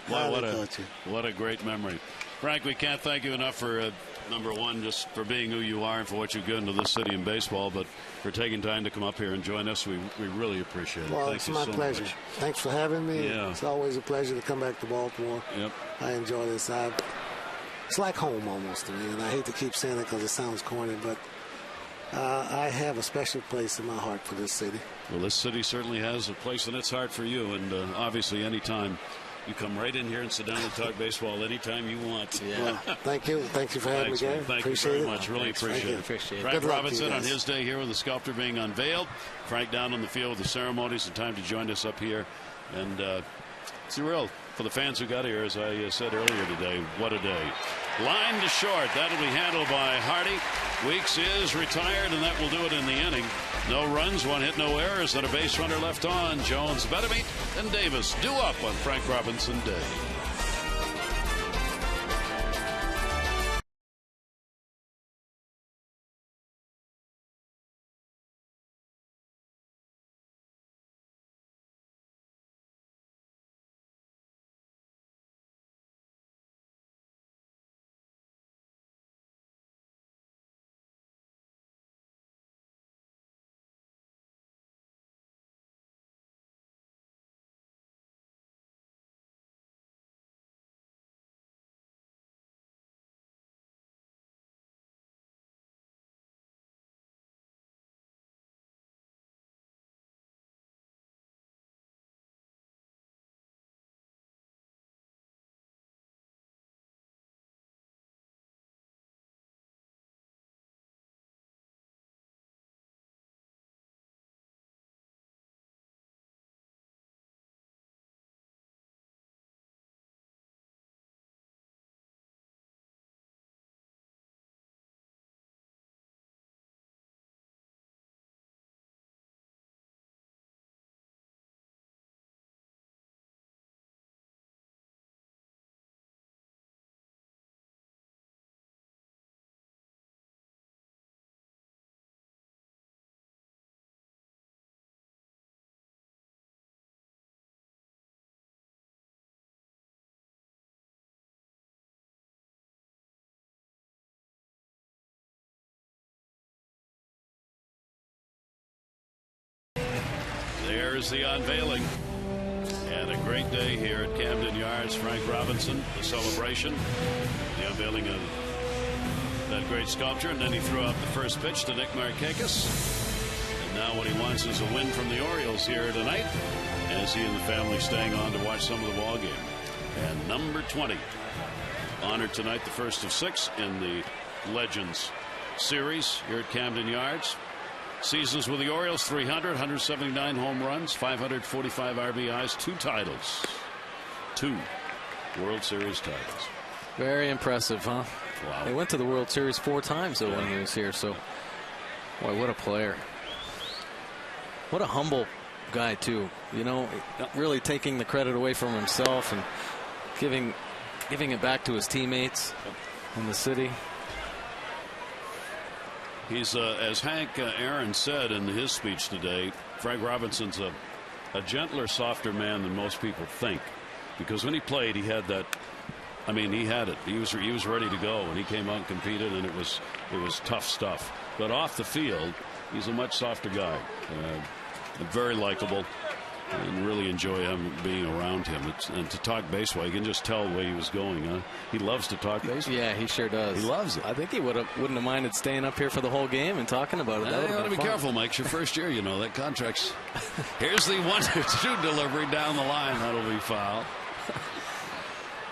Well, what a great memory, Frank. We can't thank you enough for number one, just for being who you are and for what you've given to this city in baseball, but for taking time to come up here and join us. We really appreciate it. Well, Thank it's you my so pleasure. much. Thanks for having me. Yeah. It's always a pleasure to come back to Baltimore. Yep. I enjoy this. It's like home almost to me, and I hate to keep saying it because it sounds corny, but I have a special place in my heart for this city. Well, this city certainly has a place in its heart for you, and obviously anytime you come right in here and sit down and talk baseball anytime you want. Yeah. Well, thank you. Thank you for having me, Gary. Thank you very much. Really appreciate it. Frank Good luck Robinson to you on his day here with the sculpture being unveiled. Frank down on the field with the ceremonies and time to join us up here. And it's real for the fans who got here, as I said earlier today. What a day. Line to short. That'll be handled by Hardy. Weeks is retired, and that will do it in the inning. No runs, 1 hit, no errors, and a base runner left on. Jones, Bettamy, and Davis due up on Frank Robinson Day. There's the unveiling. And a great day here at Camden Yards. Frank Robinson, the celebration, the unveiling of that great sculpture. And then he threw out the first pitch to Nick Markakis. And now what he wants is a win from the Orioles here tonight, as he and the family staying on to watch some of the ball game. And number 20 honored tonight, the first of 6 in the Legends Series here at Camden Yards. Seasons with the Orioles: 300, 179 home runs, 545 RBIs, 2 titles, 2 World Series titles. Very impressive, huh? Wow. They went to the World Series 4 times though when he was here. So, boy, what a player! What a humble guy too. You know, really taking the credit away from himself and giving it back to his teammates in the city. He's as Hank Aaron said in his speech today, Frank Robinson's a gentler, softer man than most people think, because when he played, he had that. I mean, he had it. He was ready to go, and he came out and competed, and it was tough stuff. But off the field, he's a much softer guy, very likable, and really enjoy him being around him. And to talk baseball, you can just tell the way he was going. Huh? He loves to talk baseball. Yeah, he sure does. He loves it. I think he wouldn't have minded staying up here for the whole game and talking about it. You got to be careful, Mike. It's your first year, you know. That contract's. Here's the 1-2 delivery down the line. That'll be foul.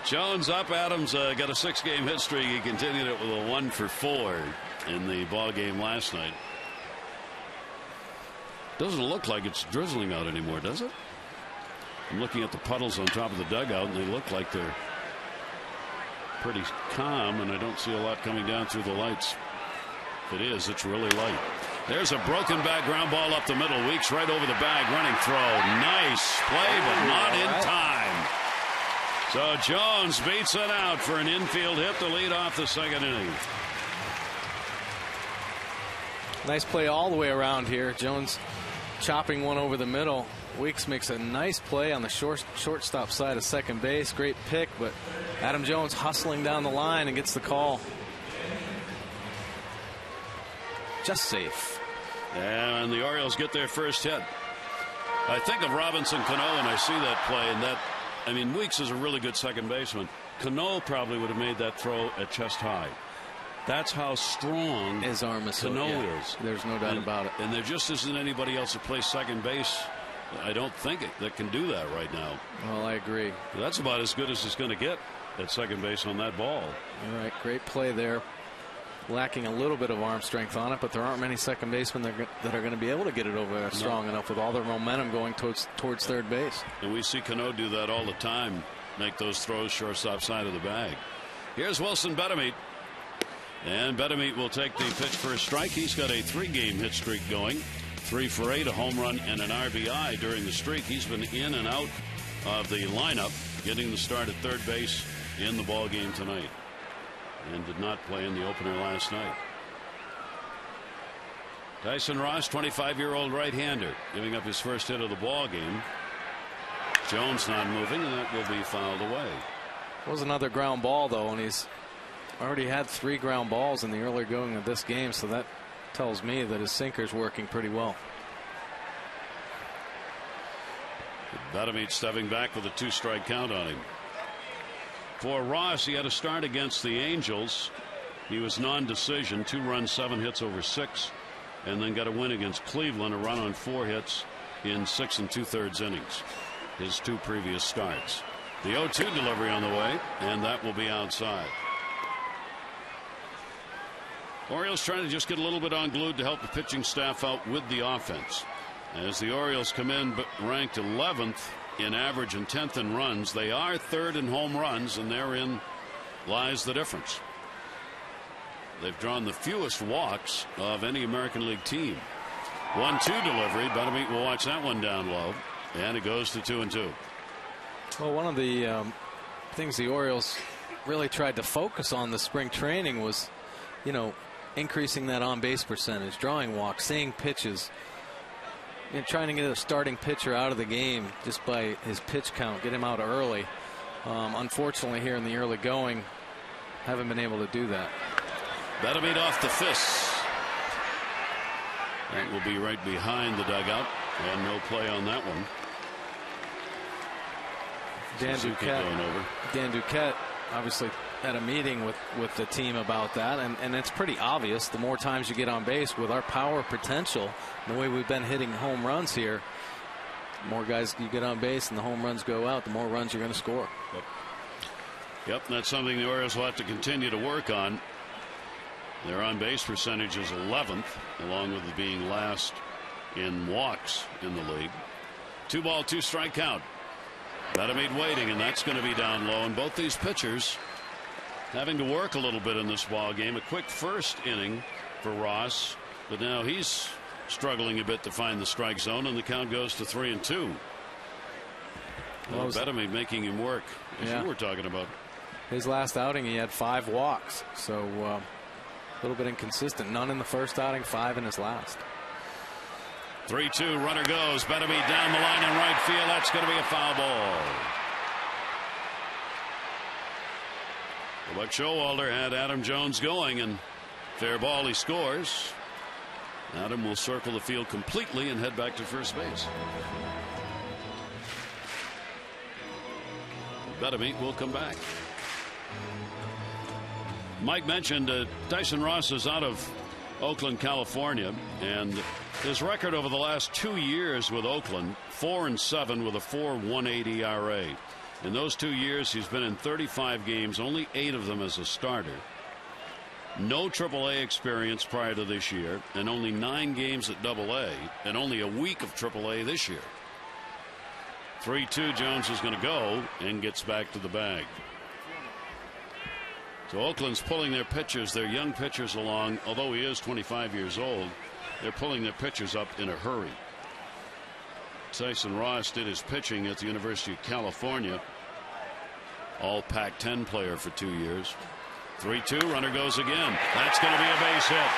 Jones up. Adams got a 6-game hit streak. He continued it with a 1-for-4 in the ball game last night. Doesn't look like it's drizzling out anymore, does it? I'm looking at the puddles on top of the dugout, and they look like they're pretty calm, and I don't see a lot coming down through the lights. If it is, it's really light. There's a broken back ground ball up the middle. Weeks right over the bag. Running throw. Nice play, but not in time. So Jones beats it out for an infield hit to lead off the second inning. Nice play all the way around here. Jones chopping one over the middle. Weeks makes a nice play on the shortstop side of second base. Great pick, but Adam Jones hustling down the line and gets the call. Just safe. And the Orioles get their first hit. I think of Robinson Cano when I see that play, and that, I mean, Weeks is a really good second baseman. Cano probably would have made that throw at chest high. That's how strong his arm is. Cano is. There's no doubt about it. And there just isn't anybody else that plays second base, I don't think, that can do that right now. Well, I agree. That's about as good as it's going to get at second base on that ball. All right, great play there. Lacking a little bit of arm strength on it, but there aren't many second basemen that are going to be able to get it over there strong enough with all their momentum going towards third base. And we see Cano do that all the time, make those throws shortstop side of the bag. Here's Wilson Betemeet. And Betemeet will take the pitch for a strike. He's got a 3-game hit streak going. 3 for 8, a home run and an RBI during the streak. He's been in and out of the lineup, getting the start at third base in the ball game tonight, and did not play in the opener last night. Tyson Ross, 25-year-old right-hander, giving up his first hit of the ball game. Jones not moving, and that will be fouled away. It was another ground ball, though, and he's already had 3 ground balls in the early going of this game, so that tells me that his sinker's working pretty well. Betemeet stepping back with a 2-strike count on him. For Ross, he had a start against the Angels. He was non-decision, 2 runs, 7 hits over 6, and then got a win against Cleveland, a run on 4 hits in 6 2/3 innings. His 2 previous starts. The 0-2 delivery on the way, and that will be outside. Orioles trying to just get a little bit unglued to help the pitching staff out with the offense. As the Orioles come in ranked 11th in average and 10th in runs, they are 3rd in home runs, and therein lies the difference. They've drawn the fewest walks of any American League team. 1-2 delivery. Betemeet will watch that one down low, and it goes to 2-2. Well, one of the things the Orioles really tried to focus on this spring training was, increasing that on-base percentage, drawing walks, seeing pitches, trying to get a starting pitcher out of the game just by his pitch count, get him out early. Unfortunately, here in the early going, haven't been able to do that. Betemeet off the fists. That will be right behind the dugout, and no play on that one. Dan Duquette obviously had a meeting with the team about that, and it's pretty obvious. The more times you get on base with our power potential, the way we've been hitting home runs here, the more guys you get on base and the home runs go out, the more runs you're going to score. Yep, that's something the Orioles will have to continue to work on. Their on-base percentage is 11th, along with being last in walks in the league. 2-ball, 2-strike count. Betemit waiting, and that's going to be down low. And both these pitchers having to work a little bit in this ball game. A quick first inning for Ross, but now he's struggling a bit to find the strike zone, and the count goes to 3-2. Well, Betemit making him work, as you were talking about. His last outing, he had 5 walks, so a little bit inconsistent. None in the first outing, 5 in his last. 3-2, runner goes. Betemit down the line in right field. That's going to be a foul ball. But Showalter had Adam Jones going, and fair ball, he scores. Adam will circle the field completely and head back to first base. Betemit will come back. Mike mentioned Tyson Ross is out of Oakland, California, and his record over the last 2 years with Oakland, 4-7 with a 4.18 ERA. In those 2 years, he's been in 35 games, only 8 of them as a starter. No AAA experience prior to this year, and only 9 games at AA, and only a week of AAA this year. 3-2, Jones is going to go and gets back to the bag. So Oakland's pulling their pitchers, their young pitchers along. Although he is 25 years old, they're pulling their pitchers up in a hurry. Tyson Ross did his pitching at the University of California. All Pac-10 player for 2 years. 3-2, runner goes again. That's going to be a base hit.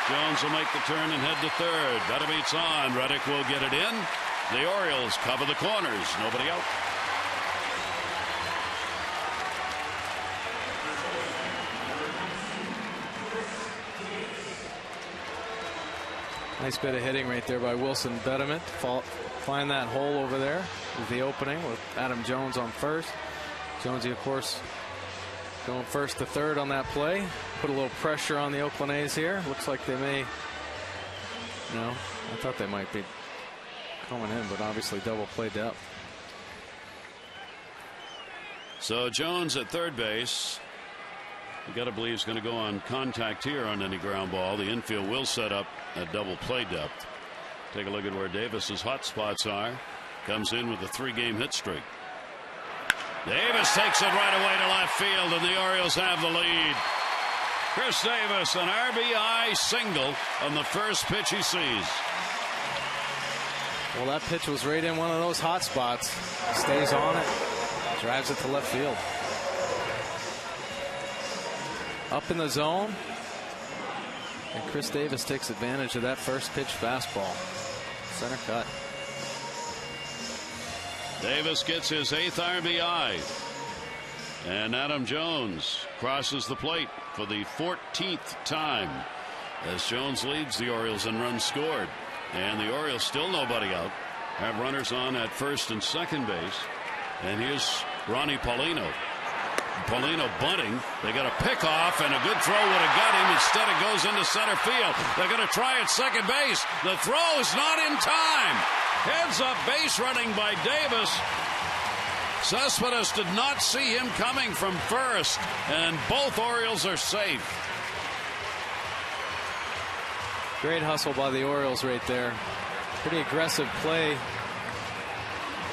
Jones will make the turn and head to third. Betemit's on. Reddick will get it in. The Orioles cover the corners. Nobody out. Nice bit of hitting right there by Wilson Betemit. Find that hole over there with the opening with Adam Jones on first. Jonesy, of course, going first to third on that play. Put a little pressure on the Oakland A's here. Looks like they may, I thought they might be coming in, but obviously double play depth. So Jones at third base. You got to believe he's going to go on contact here on any ground ball. The infield will set up at double play depth. Take a look at where Davis's hot spots are. Comes in with a 3-game hit streak. Davis takes it right away to left field, and the Orioles have the lead. Chris Davis, an RBI single on the first pitch he sees. Well, that pitch was right in one of those hot spots. Stays on it, drives it to left field. Up in the zone, and Chris Davis takes advantage of that first pitch fastball. Center cut. Davis gets his 8th RBI, and Adam Jones crosses the plate for the 14th time as Jones leads the Orioles in runs scored. And the Orioles, still nobody out, have runners on at first and second base. And here's Ronnie Paulino. Paulino bunting. They got a pickoff, and a good throw would have got him. Instead, it goes into center field. They're going to try at second base. The throw is not in time. Heads up base running by Davis. Cespedes did not see him coming from first, and both Orioles are safe. Great hustle by the Orioles right there. Pretty aggressive play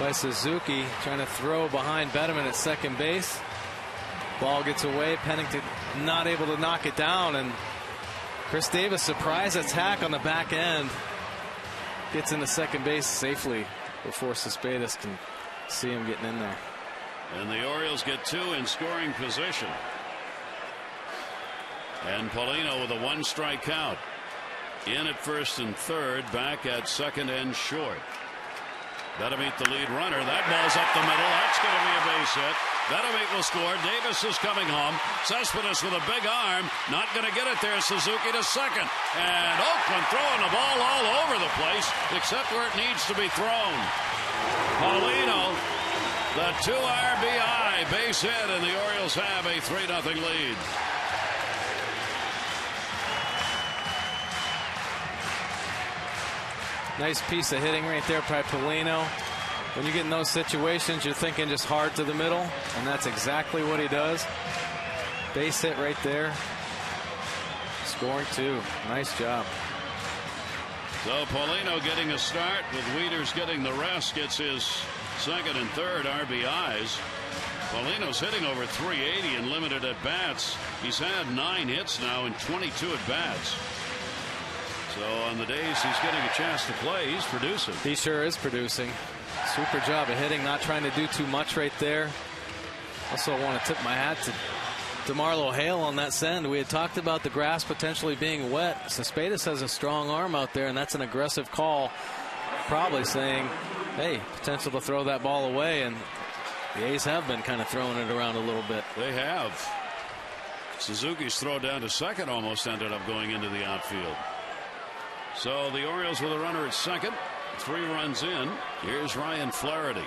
by Suzuki, trying to throw behind Betemit at second base. Ball gets away. Pennington not able to knock it down, and Chris Davis, surprise attack on the back end, gets into second base safely before Cespedes can see him getting in there. And the Orioles get 2 in scoring position. And Paulino with a 1-strike count. In at first and third, back at second and short. Betemit the lead runner. That ball's up the middle. That's going to be a base hit. Betemit will score. Davis is coming home. Cespedes with a big arm. Not going to get it there. Suzuki to second. And Oakland throwing the ball all over the place, except where it needs to be thrown. Paulino, the 2 RBI base hit, and the Orioles have a 3-0 lead. Nice piece of hitting right there by Paulino. When you get in those situations, you're thinking just hard to the middle, and that's exactly what he does. Base hit right there. Scoring 2. Nice job. So Paulino getting a start with Wieters getting the rest, gets his second and third RBIs. Paulino's hitting over 380 in limited at bats. He's had 9 hits now and 22 at bats. So on the days he's getting a chance to play, he's producing. He sure is producing. Super job of hitting, not trying to do too much right there. Also want to tip my hat to DeMarlo Hale on that send. We had talked about the grass potentially being wet. Cespedes has a strong arm out there, and that's an aggressive call. Probably saying, hey, potential to throw that ball away, and the A's have been kind of throwing it around a little bit. They have. Suzuki's throw down to second almost ended up going into the outfield. So the Orioles with a runner at second. 3 runs in. Here's Ryan Flaherty.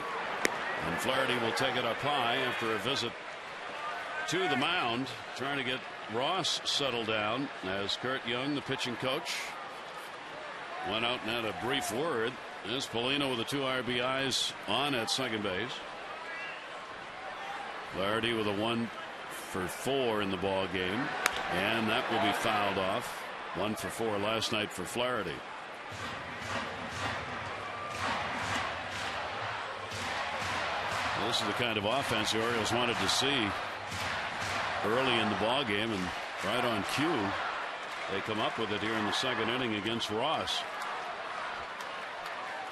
And Flaherty will take it up high after a visit to the mound, trying to get Ross settled down as Kurt Young, the pitching coach, went out and had a brief word. There's Paulino with the 2 RBIs on at second base. Flaherty with a 1 for 4 in the ball game, and that will be fouled off. 1 for 4 last night for Flaherty. Well, this is the kind of offense the Orioles wanted to see early in the ball game, and right on cue they come up with it here in the second inning against Ross.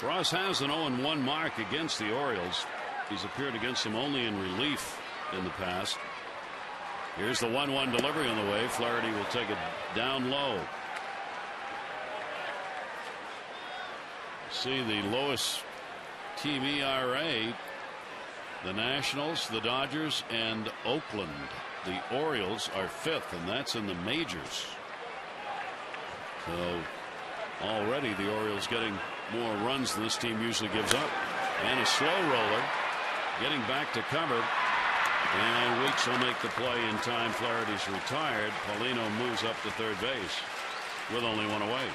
Ross has an 0-1 mark against the Orioles. He's appeared against them only in relief in the past. Here's the 1-1 delivery on the way. Flaherty will take it down low. See the lowest team ERA. The Nationals, the Dodgers, and Oakland. The Orioles are 5th, and that's in the majors. So already the Orioles getting more runs than this team usually gives up. And a slow roller getting back to cover. And Weeks will make the play in time. Flaherty's retired. Paulino moves up to third base with only 1 away.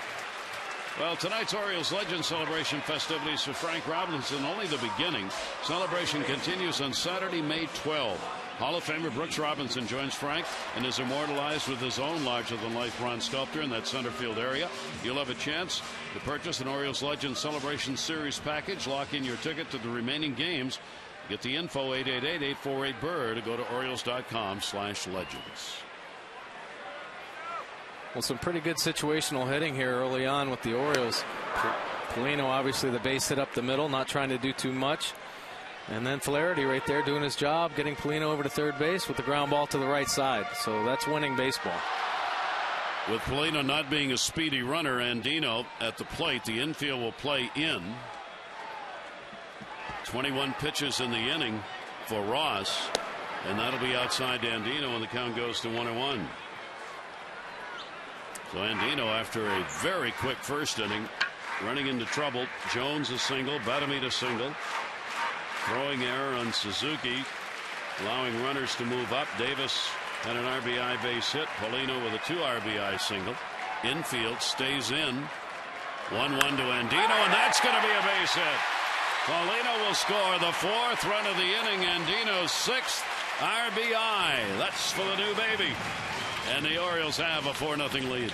Well, tonight's Orioles Legend Celebration festivities for Frank Robinson only the beginning. Celebration continues on Saturday, May 12. Hall of Famer Brooks Robinson joins Frank and is immortalized with his own larger-than-life bronze sculpture in that center field area. You'll have a chance to purchase an Orioles Legend Celebration Series package. Lock in your ticket to the remaining games. Get the info 888-848-BIRD. Go to Orioles.com/legends. Well, some pretty good situational hitting here early on with the Orioles. Paulino, obviously, the base hit up the middle, not trying to do too much. And then Flaherty right there doing his job, getting Paulino over to third base with the ground ball to the right side. So that's winning baseball. With Paulino not being a speedy runner, Andino at the plate, the infield will play in. 21 pitches in the inning for Ross, and that'll be outside Andino, and the count goes to 1-1. So Andino, after a very quick first inning, running into trouble. Jones a single, Batamita a single. Throwing error on Suzuki, allowing runners to move up. Davis had an RBI base hit. Paulino with a 2 RBI single. Infield stays in. 1-1 to Andino, and that's going to be a base hit. Paulino will score the 4th run of the inning. Andino's 6th RBI. That's for the new baby. And the Orioles have a 4-0 lead.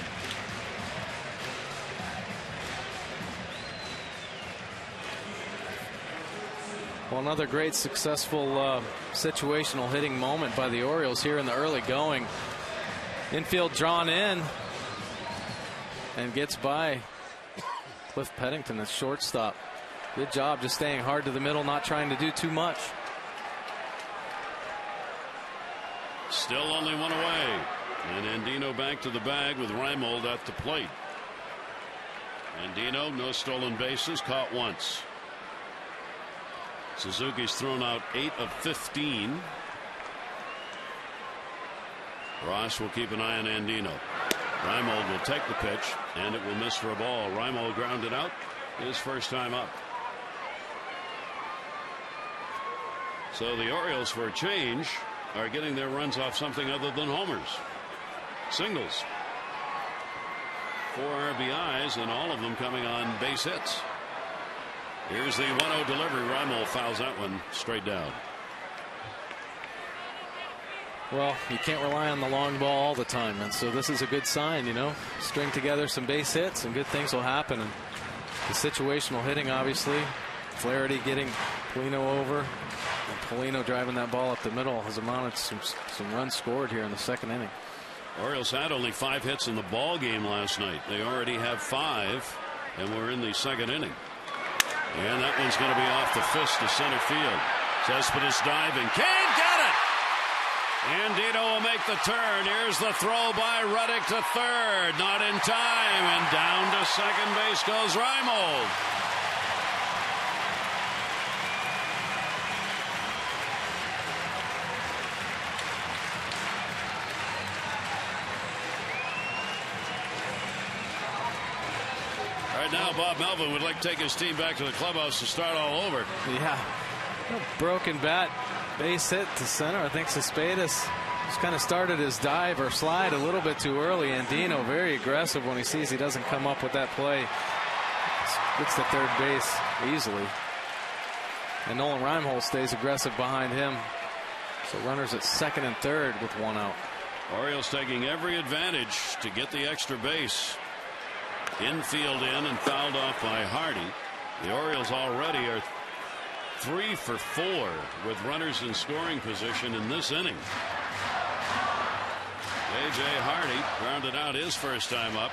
Well, another great successful situational hitting moment by the Orioles here in the early going. Infield drawn in and gets by Cliff Peddington at shortstop. Good job just staying hard to the middle, not trying to do too much. Still only 1 away. And Andino back to the bag with Reimold at the plate. Andino, no stolen bases, caught once. Suzuki's thrown out 8 of 15. Ross will keep an eye on Andino. Reimold will take the pitch, and it will miss for a ball. Reimold grounded out his first time up. So the Orioles, for a change, are getting their runs off something other than homers. Singles. 4 RBIs, and all of them coming on base hits. Here's the 1-0 delivery. Reimold fouls that one straight down. Well, you can't rely on the long ball all the time, and so this is a good sign, you know. String together some base hits and good things will happen. And the situational hitting, obviously. Flaherty getting Polino over, and Polino driving that ball up the middle has amounted to some runs scored here in the second inning. Orioles had only 5 hits in the ball game last night. They already have 5, and we're in the second inning. And that one's going to be off the fist to center field. Cespedes diving, can't get it. Andino will make the turn. Here's the throw by Ruddick to third. Not in time. And down to second base goes Reimold. Right now, Bob Melvin would like to take his team back to the clubhouse to start all over. Yeah. A broken bat. Base hit to center. I think Cespedes just kind of started his dive or slide a little bit too early. Andino very aggressive when he sees he doesn't come up with that play. Gets to third base easily. And Nolan Reimold stays aggressive behind him. So runners at second and third with 1 out. Orioles taking every advantage to get the extra base. Infield in and fouled off by Hardy. The Orioles already are 3 for 4 with runners in scoring position in this inning. A.J. Hardy grounded out his first time up.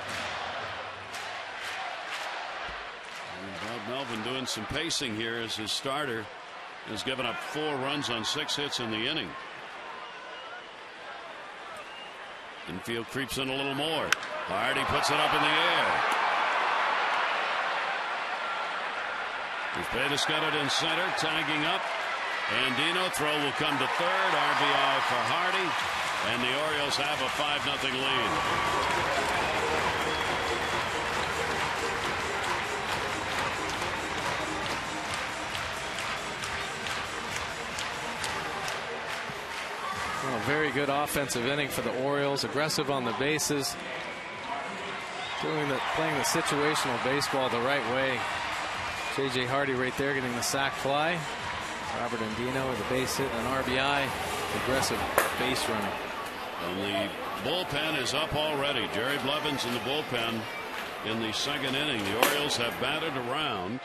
And Bob Melvin doing some pacing here as his starter has given up 4 runs on 6 hits in the inning. Infield creeps in a little more. Hardy puts it up in the air. Cespedes got it in center, tagging up. Andino throw will come to third. RBI for Hardy. And the Orioles have a 5-0 lead. Well, a very good offensive inning for the Orioles. Aggressive on the bases. Playing the situational baseball the right way. J.J. Hardy right there getting the sac fly. Robert Andino with a base hit and an RBI. Aggressive base running. And the bullpen is up already. Jerry Blevins in the bullpen in the second inning. The Orioles have batted around.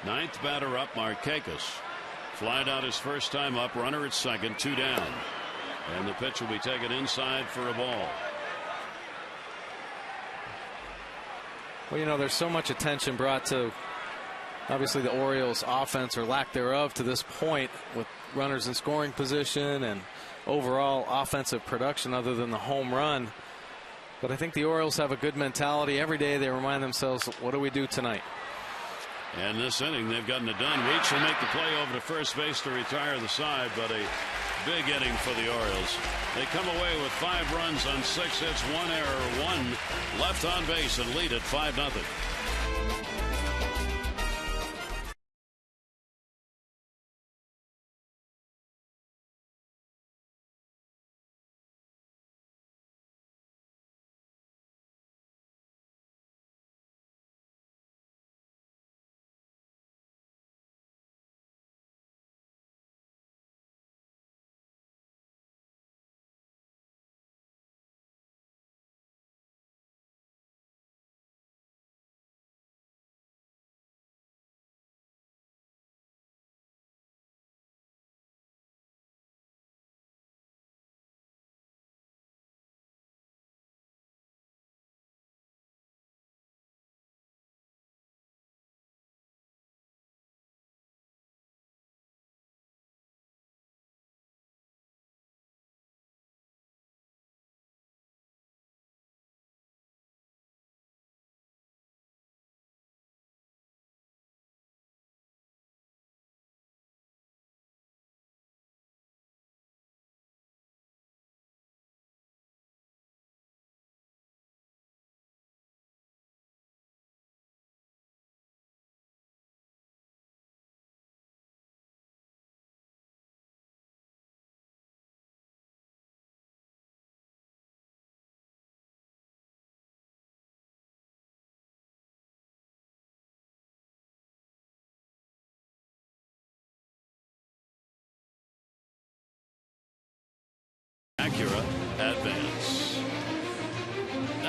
9th batter up, Markakis. Flied out his first time up. Runner at second, 2 down. And the pitch will be taken inside for a ball. Well, you know, there's so much attention brought to obviously the Orioles offense or lack thereof to this point with runners in scoring position and overall offensive production other than the home run. But I think the Orioles have a good mentality. Every day they remind themselves, what do we do tonight? And this inning they've gotten it done. Weeks will make the play over to first base to retire the side, but a big inning for the Orioles. They come away with 5 runs on 6 hits, 1 error, 1 left on base and lead at 5-0.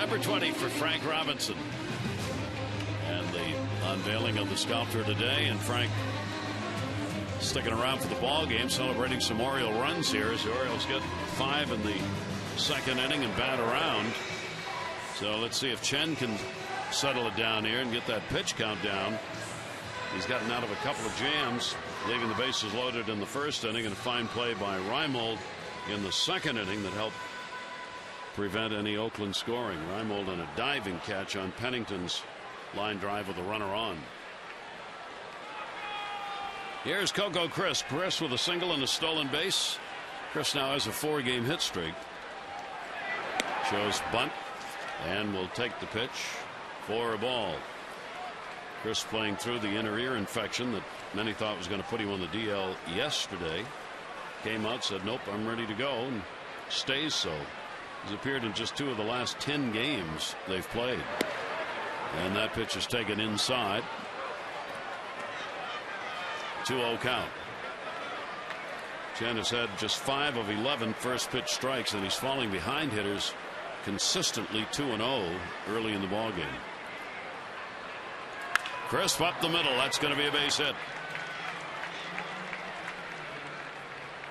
Number 20 for Frank Robinson. And the unveiling of the sculpture today, and Frank sticking around for the ball game, celebrating some Oriole runs here as the Orioles get 5 in the second inning and bat around. So let's see if Chen can settle it down here and get that pitch count down. He's gotten out of a couple of jams, leaving the bases loaded in the first inning, and a fine play by Reimold in the second inning that helped prevent any Oakland scoring. Reimold on a diving catch on Pennington's line drive with a runner on. Here's Coco Crisp. Chris with a single and a stolen base. Chris now has a 4-game hit streak. Shows bunt and will take the pitch for a ball. Chris playing through the inner ear infection that many thought was going to put him on the DL yesterday. Came out, said nope, I'm ready to go, and stays so. He's appeared in just 2 of the last 10 games they've played. And that pitch is taken inside. 2-0 count. Chen has had just 5 of 11 first pitch strikes, and he's falling behind hitters consistently 2-0 early in the ball game. Crisp up the middle. That's going to be a base hit.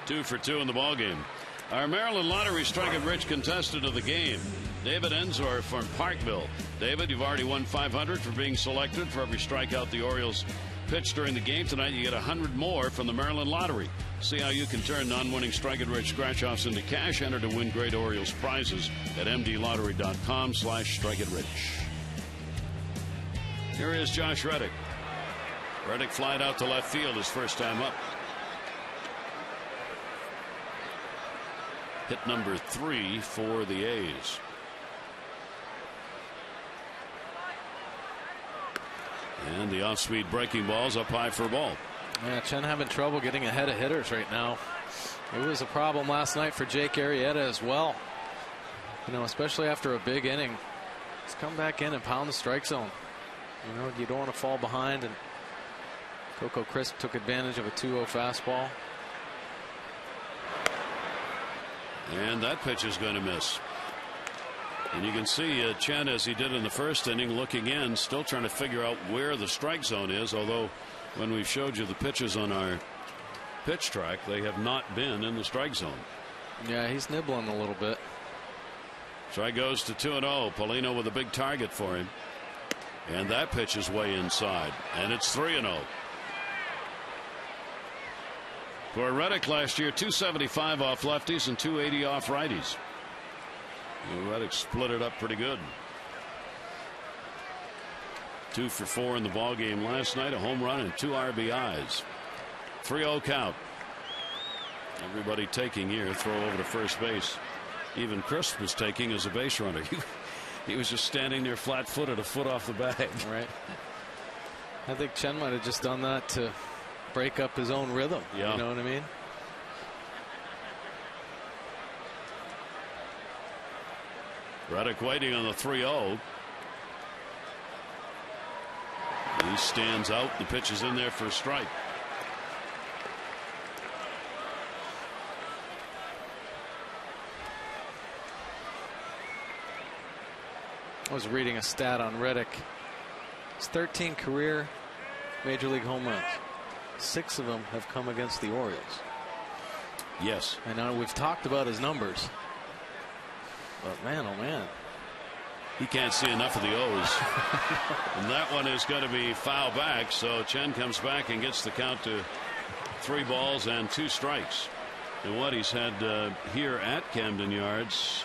2 for 2 in the ball game. Our Maryland Lottery Strike It Rich contestant of the game, David Ensor from Parkville. David, you've already won $500 for being selected. For every strikeout the Orioles pitch during the game tonight, you get 100 more from the Maryland Lottery. See how you can turn non-winning Strike It Rich scratch-offs into cash. Enter to win great Orioles prizes at mdlottery.com/strikeItRich. Here is Josh Reddick. Reddick flied out to left field his first time up. Hit number 3 for the A's. And the off-speed breaking ball's up high for a ball. Yeah, Chen having trouble getting ahead of hitters right now. It was a problem last night for Jake Arrieta as well. You know, especially after a big inning. Just come back in and pound the strike zone. You know, you don't want to fall behind, and Coco Crisp took advantage of a 2-0 fastball. And that pitch is going to miss. And you can see Chen, as he did in the first inning, looking in, still trying to figure out where the strike zone is, although when we showed you the pitches on our pitch track, they have not been in the strike zone. Yeah, he's nibbling a little bit. Strike goes to 2-0. Paulino with a big target for him. And that pitch is way inside. And it's 3-0. For Reddick last year, 275 off lefties and 280 off righties. Reddick split it up pretty good. 2 for 4 in the ball game last night, a home run and 2 RBIs. 3-0 count. Everybody taking here. Throw over to first base. Even Crisp was taking as a base runner. He was just standing there flat-footed, a foot off the bag. Right. I think Chen might have just done that to break up his own rhythm. Yeah. You know what I mean? Reddick waiting on the 3-0. He stands out. The pitch is in there for a strike. I was reading a stat on Reddick. His 13 career Major League home runs. 6 of them have come against the Orioles. Yes. I know we've talked about his numbers. But man, oh man. He can't see enough of the O's. And that one is going to be foul back. So Chen comes back and gets the count to 3 balls and 2 strikes. And what he's had here at Camden Yards,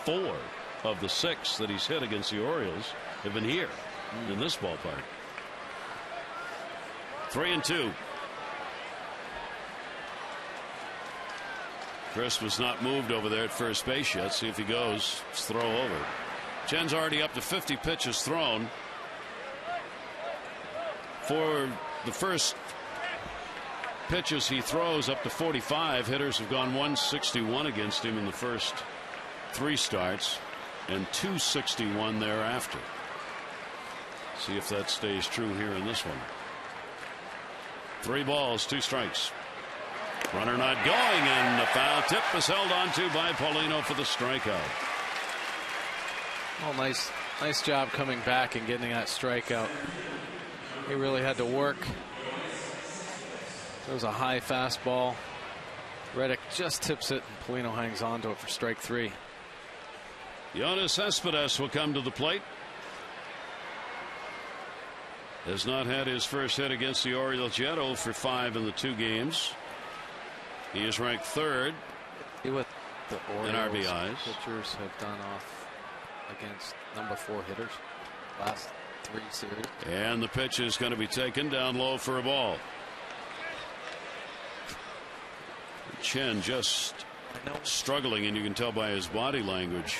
4 of the 6 that he's hit against the Orioles have been here in this ballpark. 3-2. Crisp was not moved over there at first base yet. See if he goes. Let's throw over. Chen's already up to 50 pitches thrown. For the first pitches he throws up to 45, hitters have gone 161 against him in the first 3 starts and 261 thereafter. See if that stays true here in this one. 3 balls, 2 strikes. Runner not going, and the foul tip is held on to by Paulino for the strikeout. Oh, nice job coming back and getting that strikeout. He really had to work. There was a high fastball. Reddick just tips it, and Polino hangs on to it for strike 3. Yoenis Cespedes will come to the plate. Has not had his first hit against the Orioles yet. 0 for 5 in the 2 games. He is ranked 3rd With the Orioles, in RBIs. Pitchers have done off against number 4 hitters last 3 series. And the pitch is going to be taken down low for a ball. Chen just struggling, and you can tell by his body language.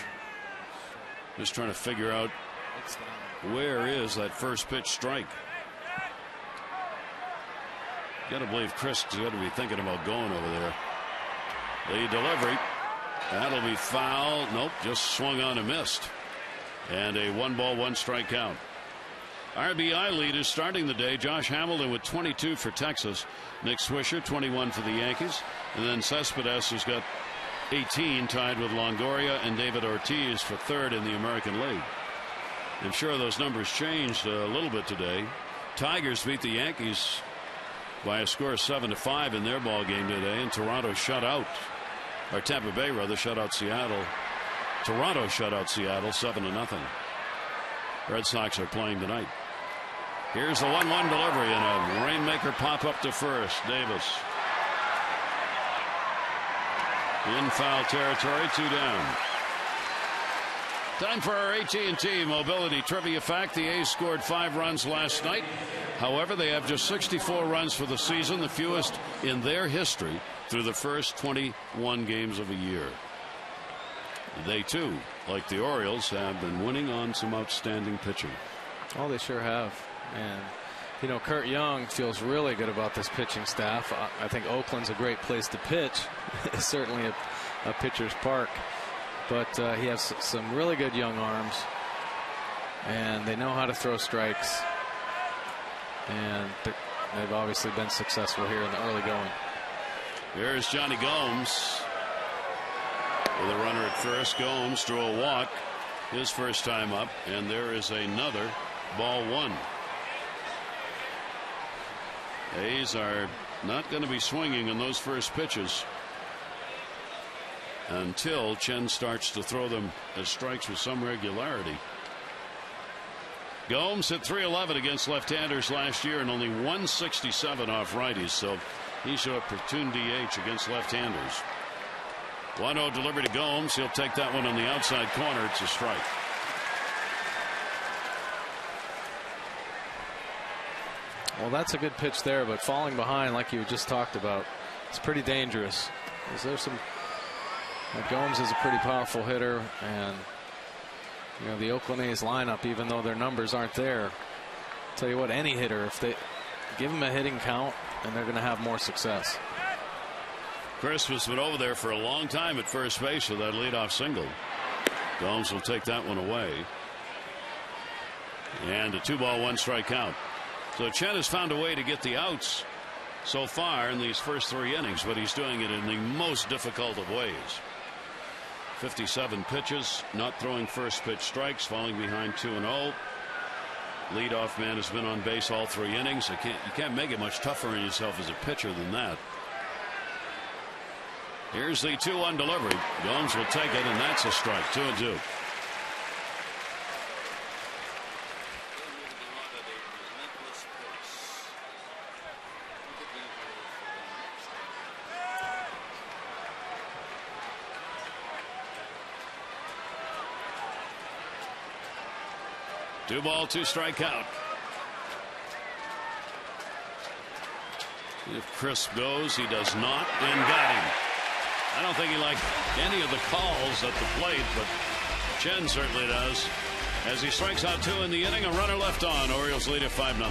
Just trying to figure out where is that first pitch strike. Got to believe Chris is going to be thinking about going over there. The delivery. That'll be foul. Nope, just swung on and missed. And a 1-ball-1-strike count. RBI leaders starting the day. Josh Hamilton with 22 for Texas. Nick Swisher 21 for the Yankees. And then Cespedes has got 18, tied with Longoria and David Ortiz for 3rd in the American League. I'm sure those numbers changed a little bit today. Tigers beat the Yankees by a score of 7-5 in their ball game today, and Toronto shut out, or Tampa Bay rather, shut out Seattle. Toronto shut out Seattle 7-0. Red Sox are playing tonight. Here's the 1-1 delivery and a rainmaker pop up to first. Davis in foul territory, 2 down. Time for our AT&T Mobility Trivia Fact. The A's scored 5 runs last night. However, they have just 64 runs for the season, the fewest in their history through the first 21 games of a year. They too, like the Orioles, have been winning on some outstanding pitching. Oh, they sure have. And you know, Kurt Young feels really good about this pitching staff. I think Oakland's a great place to pitch. It's certainly a pitcher's park. But he has some really good young arms, and they know how to throw strikes. And they've obviously been successful here in the early going. Here's Johnny Gomes with a runner at first. Gomes drew a walk his first time up, and there is another ball 1. A's are not going to be swinging in those first pitches until Chen starts to throw them as strikes with some regularity. Gomes hit .311 against left-handers last year and only .167 off righties, so he should have platoon DH against left-handers. 1-0 delivery to Gomes. He'll take that one on the outside corner. It's a strike. Well, that's a good pitch there, but falling behind, like you just talked about, it's pretty dangerous. Is there some? Gomes is a pretty powerful hitter, and you know the Oakland A's lineup, even though their numbers aren't there, tell you what, any hitter, if they give them a hitting count, and they're going to have more success. Chris has been over there for a long time at first base with that leadoff single. Gomes will take that one away, and a 2-ball-1-strike count. So Chen has found a way to get the outs so far in these first 3 innings, but he's doing it in the most difficult of ways. 57 pitches, not throwing first pitch strikes, falling behind 2-0. Leadoff man has been on base all 3 innings. You can't make it much tougher on yourself as a pitcher than that. Here's the 2-1 delivery. Gomes will take it, and that's a strike. 2-2. Two ball, 2-strike count. If Chris goes, he does not, and got him. I don't think he liked any of the calls at the plate, but Chen certainly does. As he strikes out 2 in the inning, a runner left on. Orioles lead at 5-0.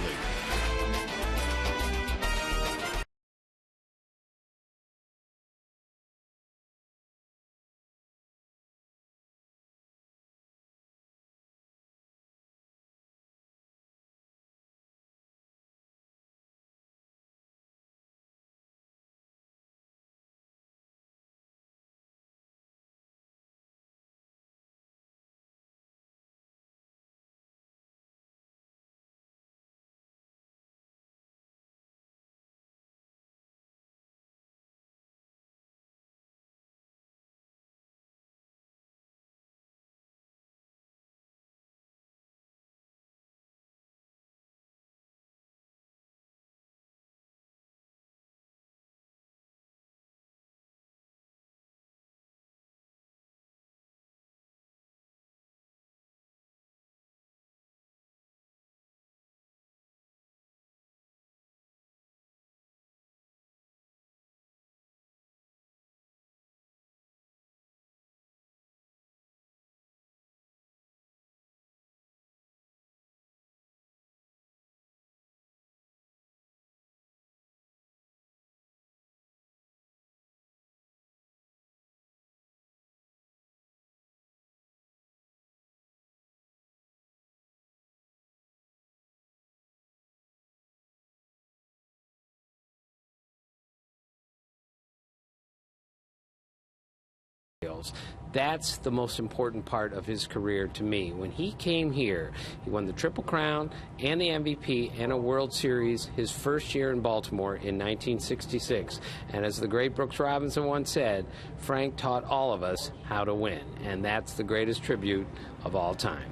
Orioles. That's the most important part of his career to me. When he came here, he won the Triple Crown and the MVP and a World Series his first year in Baltimore in 1966. And as the great Brooks Robinson once said, Frank taught all of us how to win. And that's the greatest tribute of all time.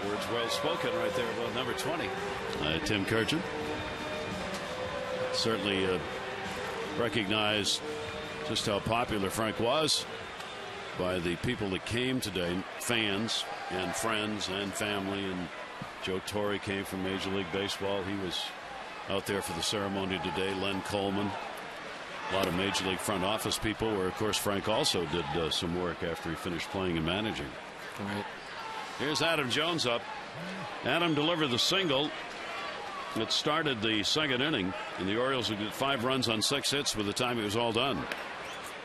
Words well spoken right there about number 20. Tim Kurchin. Certainly recognized just how popular Frank was by the people that came today, fans and friends and family. And Joe Torre came from Major League Baseball. He was out there for the ceremony today. Len Coleman, a lot of Major League front office people, where of course Frank also did some work after he finished playing and managing. All right. Here's Adam Jones up. Adam delivered the single. It started the second inning, and the Orioles would get 5 runs on 6 hits by the time it was all done.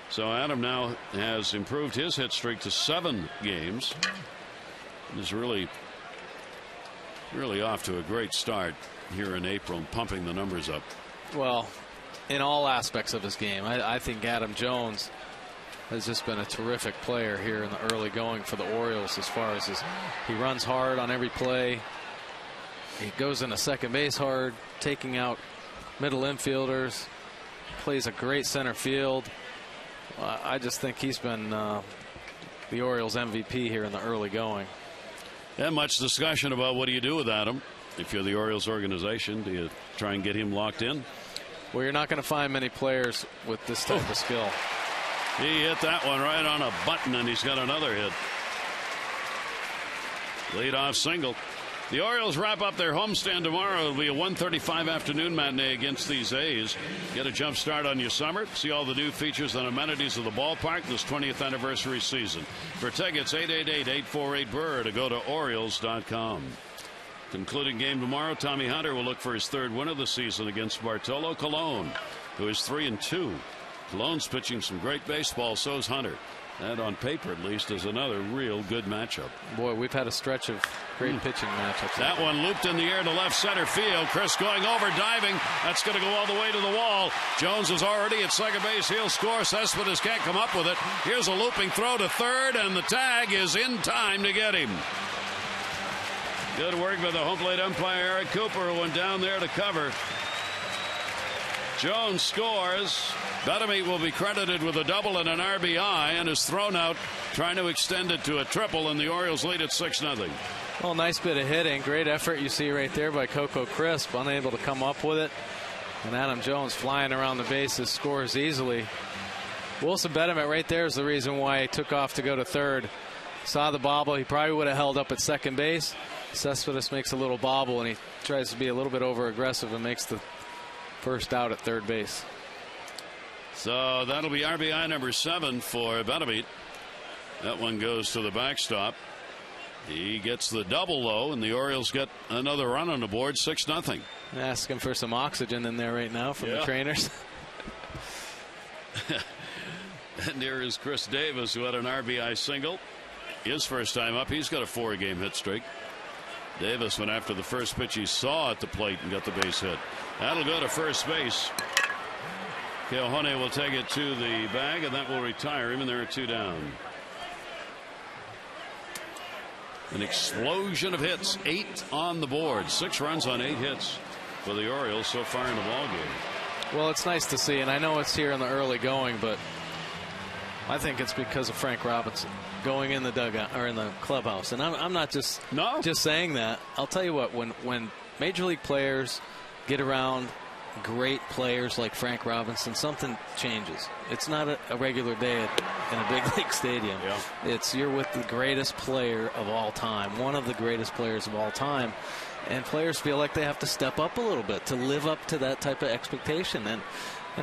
So Adam now has improved his hit streak to 7 games. And is really off to a great start here in April, pumping the numbers up. Well, in all aspects of his game, I think Adam Jones has just been a terrific player here in the early going for the Orioles. As far as he runs hard on every play. He goes into second base hard, taking out middle infielders, plays a great center field. I just think he's been the Orioles MVP here in the early going. And much discussion about what do you do with Adam if you're the Orioles organization. Do you try and get him locked in? Well, you're not going to find many players with this type of skill. He hit that one right on a button, and he's got another hit. Leadoff single. The Orioles wrap up their homestand tomorrow. It'll be a 1:35 afternoon matinee against these A's. Get a jump start on your summer. See all the new features and amenities of the ballpark this 20th anniversary season. For tickets, 888-848-BURR to go to Orioles.com. Concluding game tomorrow, Tommy Hunter will look for his 3rd win of the season against Bartolo Colon, who is 3-2. Colon's pitching some great baseball, so's Hunter. That, on paper at least, is another real good matchup. Boy, we've had a stretch of great pitching matchups. That one looped in the air to left center field. Chris going over, diving. That's going to go all the way to the wall. Jones is already at second base. He'll score. Cespedes can't come up with it. Here's a looping throw to third, and the tag is in time to get him. Good work by the home plate umpire, Eric Cooper, who went down there to cover. Jones scores. Betamit will be credited with a double and an RBI, and is thrown out trying to extend it to a triple, and the Orioles lead at 6-0. Well, nice bit of hitting. Great effort you see right there by Coco Crisp, unable to come up with it. And Adam Jones flying around the bases, scores easily. Wilson Betamit right there is the reason why he took off to go to third. Saw the bobble. He probably would have held up at second base. Cespedes makes a little bobble, and he tries to be a little bit over aggressive and makes the first out at third base. So that'll be RBI number 7 for Betamit. That one goes to the backstop. He gets the double, though, and the Orioles get another run on the board, 6-0. Asking for some oxygen in there right now from the trainers. And there is Chris Davis, who had an RBI single. His first time up, he's got a 4-game hit streak. Davis went after the first pitch he saw at the plate and got the base hit. That'll go to first base. Keohane will take it to the bag, and that will retire him, and there are 2 down. An explosion of hits, 8 on the board, 6 runs on 8 hits for the Orioles so far in the ballgame. Well, it's nice to see, and I know it's here in the early going, but I think it's because of Frank Robinson going in the dugout or in the clubhouse. And I'm not just saying that. I'll tell you what, when major league players get around great players like Frank Robinson, something changes. It's not a regular day in a big league stadium. Yeah. You're with the greatest player of all time, one of the greatest players of all time, and players feel like they have to step up a little bit to live up to that type of expectation. And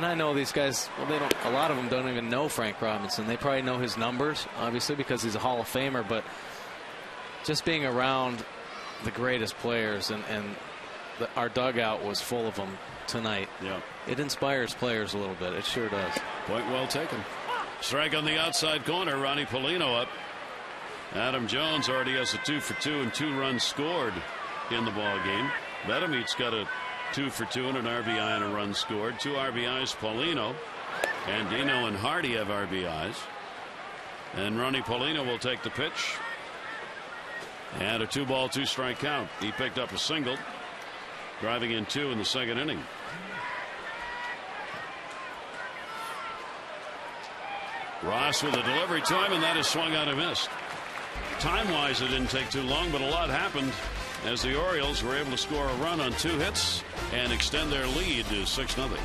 I know these guys, well, a lot of them don't even know Frank Robinson. They probably know his numbers, obviously, because he's a Hall of Famer, but just being around the greatest players, and our dugout was full of them tonight. Yeah, it inspires players a little bit. It sure does. Point well taken. Strike on the outside corner. Ronnie Polino up. Adam Jones already has a 2 for 2 and 2 runs scored in the ball game. Betamit's got a 2 for 2 and an RBI and a run scored. 2 RBIs. Polino. And Dino and Hardy have RBIs. And Ronnie Paulino will take the pitch. And a 2-ball, 2-strike count. He picked up a single, driving in 2 in the second inning. Ross with a delivery to him, and that is swung out and missed. Time-wise, it didn't take too long, but a lot happened as the Orioles were able to score a run on 2 hits and extend their lead to 6-0.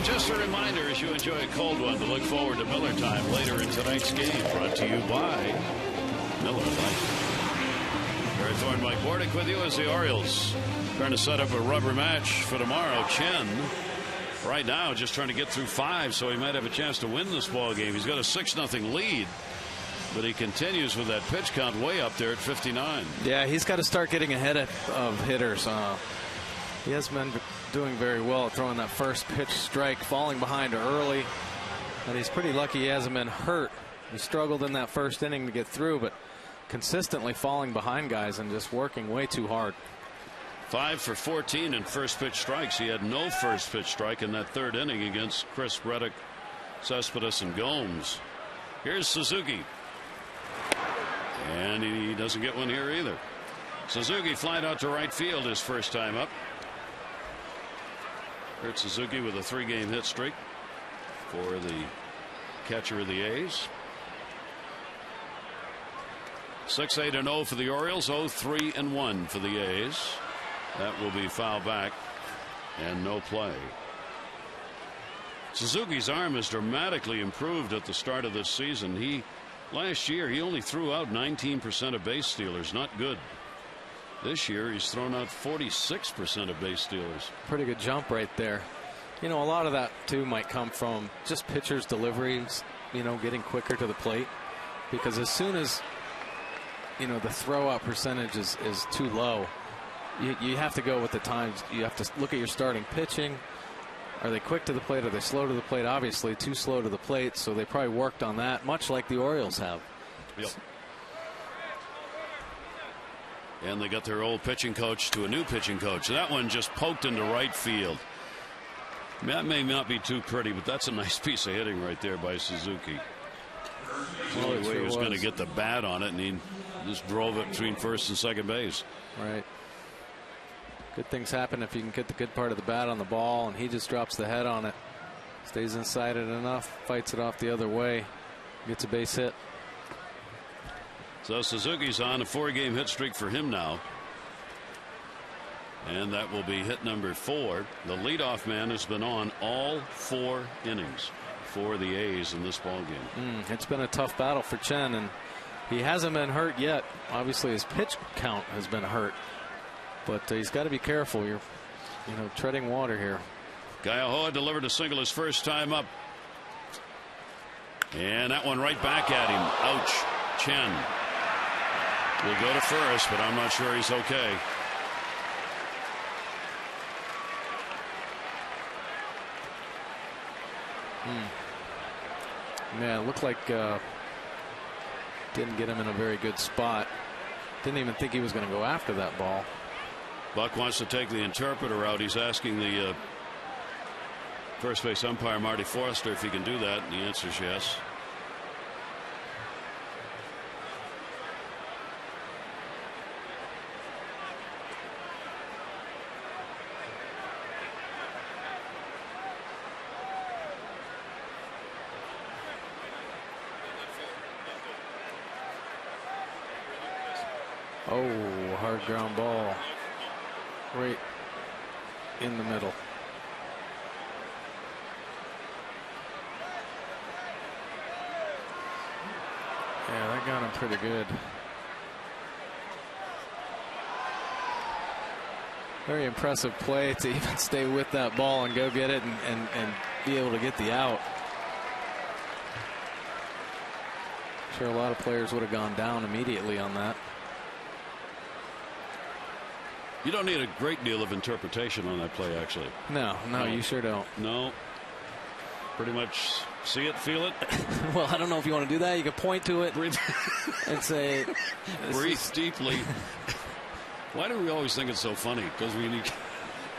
Just a reminder, as you enjoy a cold one, to look forward to Miller Time later in tonight's game, brought to you by Miller Lite. Barry Thorne, Mike Bordick with you as the Orioles trying to set up a rubber match for tomorrow. Chen, right now, just trying to get through 5, so he might have a chance to win this ball game. He's got a 6-0 lead, but he continues with that pitch count way up there at 59. Yeah, he's got to start getting ahead of hitters. He has been doing very well at throwing that first pitch strike, falling behind early, and he's pretty lucky he hasn't been hurt. He struggled in that first inning to get through, but consistently falling behind guys and just working way too hard. 5 for 14 in first pitch strikes. He had no first pitch strike in that third inning against Chris Reddick, Cespedes, and Gomes. Here's Suzuki, and he doesn't get one here either. Suzuki flied out to right field his first time up. Kurt Suzuki with a 3-game hit streak for the catcher of the A's. 6-8-0 for the Orioles, 0-3-1 for the A's. That will be foul back and no play. Suzuki's arm has dramatically improved at the start of this season. Last year he only threw out 19% of base stealers. Not good. This year he's thrown out 46% of base stealers. Pretty good jump right there. You know, a lot of that too might come from just pitchers' deliveries, you know, getting quicker to the plate, because as soon as, you know, the throw out percentage is too low, you have to go with the times. You have to look at your starting pitching. Are they quick to the plate? Are they slow to the plate? Obviously too slow to the plate, so they probably worked on that, much like the Orioles have. Yep. And they got their old pitching coach to a new pitching coach. That one just poked into right field. That may not be too pretty, but that's a nice piece of hitting right there by Suzuki. The only way he was going to get the bat on it, and he just drove it between first and second base. Right. Good things happen if you can get the good part of the bat on the ball, and he just drops the head on it. Stays inside it enough, fights it off the other way, gets a base hit. So Suzuki's on a 4-game hit streak for him now. And that will be hit number 4. The leadoff man has been on all 4 innings for the A's in this ball game. It's been a tough battle for Chen, and he hasn't been hurt yet. Obviously his pitch count has been hurt, but he's got to be careful. You're, you know, treading water here. Gayahoa delivered a single his first time up, and that one right back at him. Ouch. Chen will go to first, but I'm not sure he's okay. Yeah, it looked like didn't get him in a very good spot. Didn't even think he was going to go after that ball. Buck wants to take the interpreter out. He's asking the first base umpire, Marty Forrester, if he can do that, and the answer is yes. Oh, hard ground ball right in the middle. Yeah, that got him pretty good. Very impressive play to even stay with that ball and go get it and be able to get the out. Sure, a lot of players would have gone down immediately on that. You don't need a great deal of interpretation on that play, actually. No, you sure don't. No. Pretty much see it, feel it. Well, I don't know if you want to do that. You can point to it and say, breathe deeply. Why do we always think it's so funny? Because we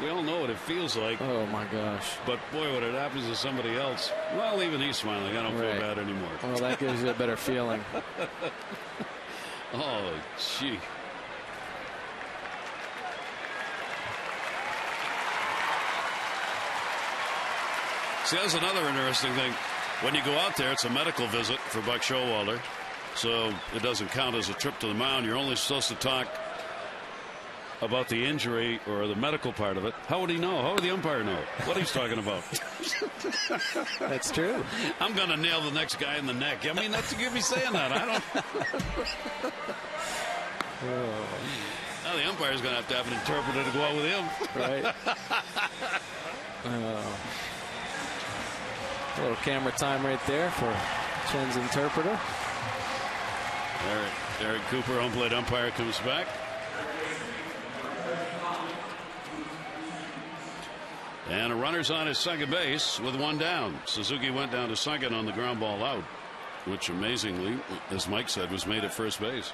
all know what it feels like. Oh, my gosh. But, boy, when it happens to somebody else, well, even he's smiling. I don't feel bad anymore. Well, that gives you a better feeling. Oh, gee. See, that's another interesting thing. When you go out there, it's a medical visit for Buck Showalter, so it doesn't count as a trip to the mound. You're only supposed to talk about the injury or the medical part of it. How would he know? How would the umpire know what he's talking about? That's true. I'm going to nail the next guy in the neck. I mean, that's to give me saying that. I don't. Now the umpire's going to have an interpreter to go out with him. Right. A little camera time right there for Chen's interpreter. Eric Cooper, home plate umpire, comes back. And a runner's on his second base with one down. Suzuki went down to second on the ground ball out, which amazingly, as Mike said, was made at first base.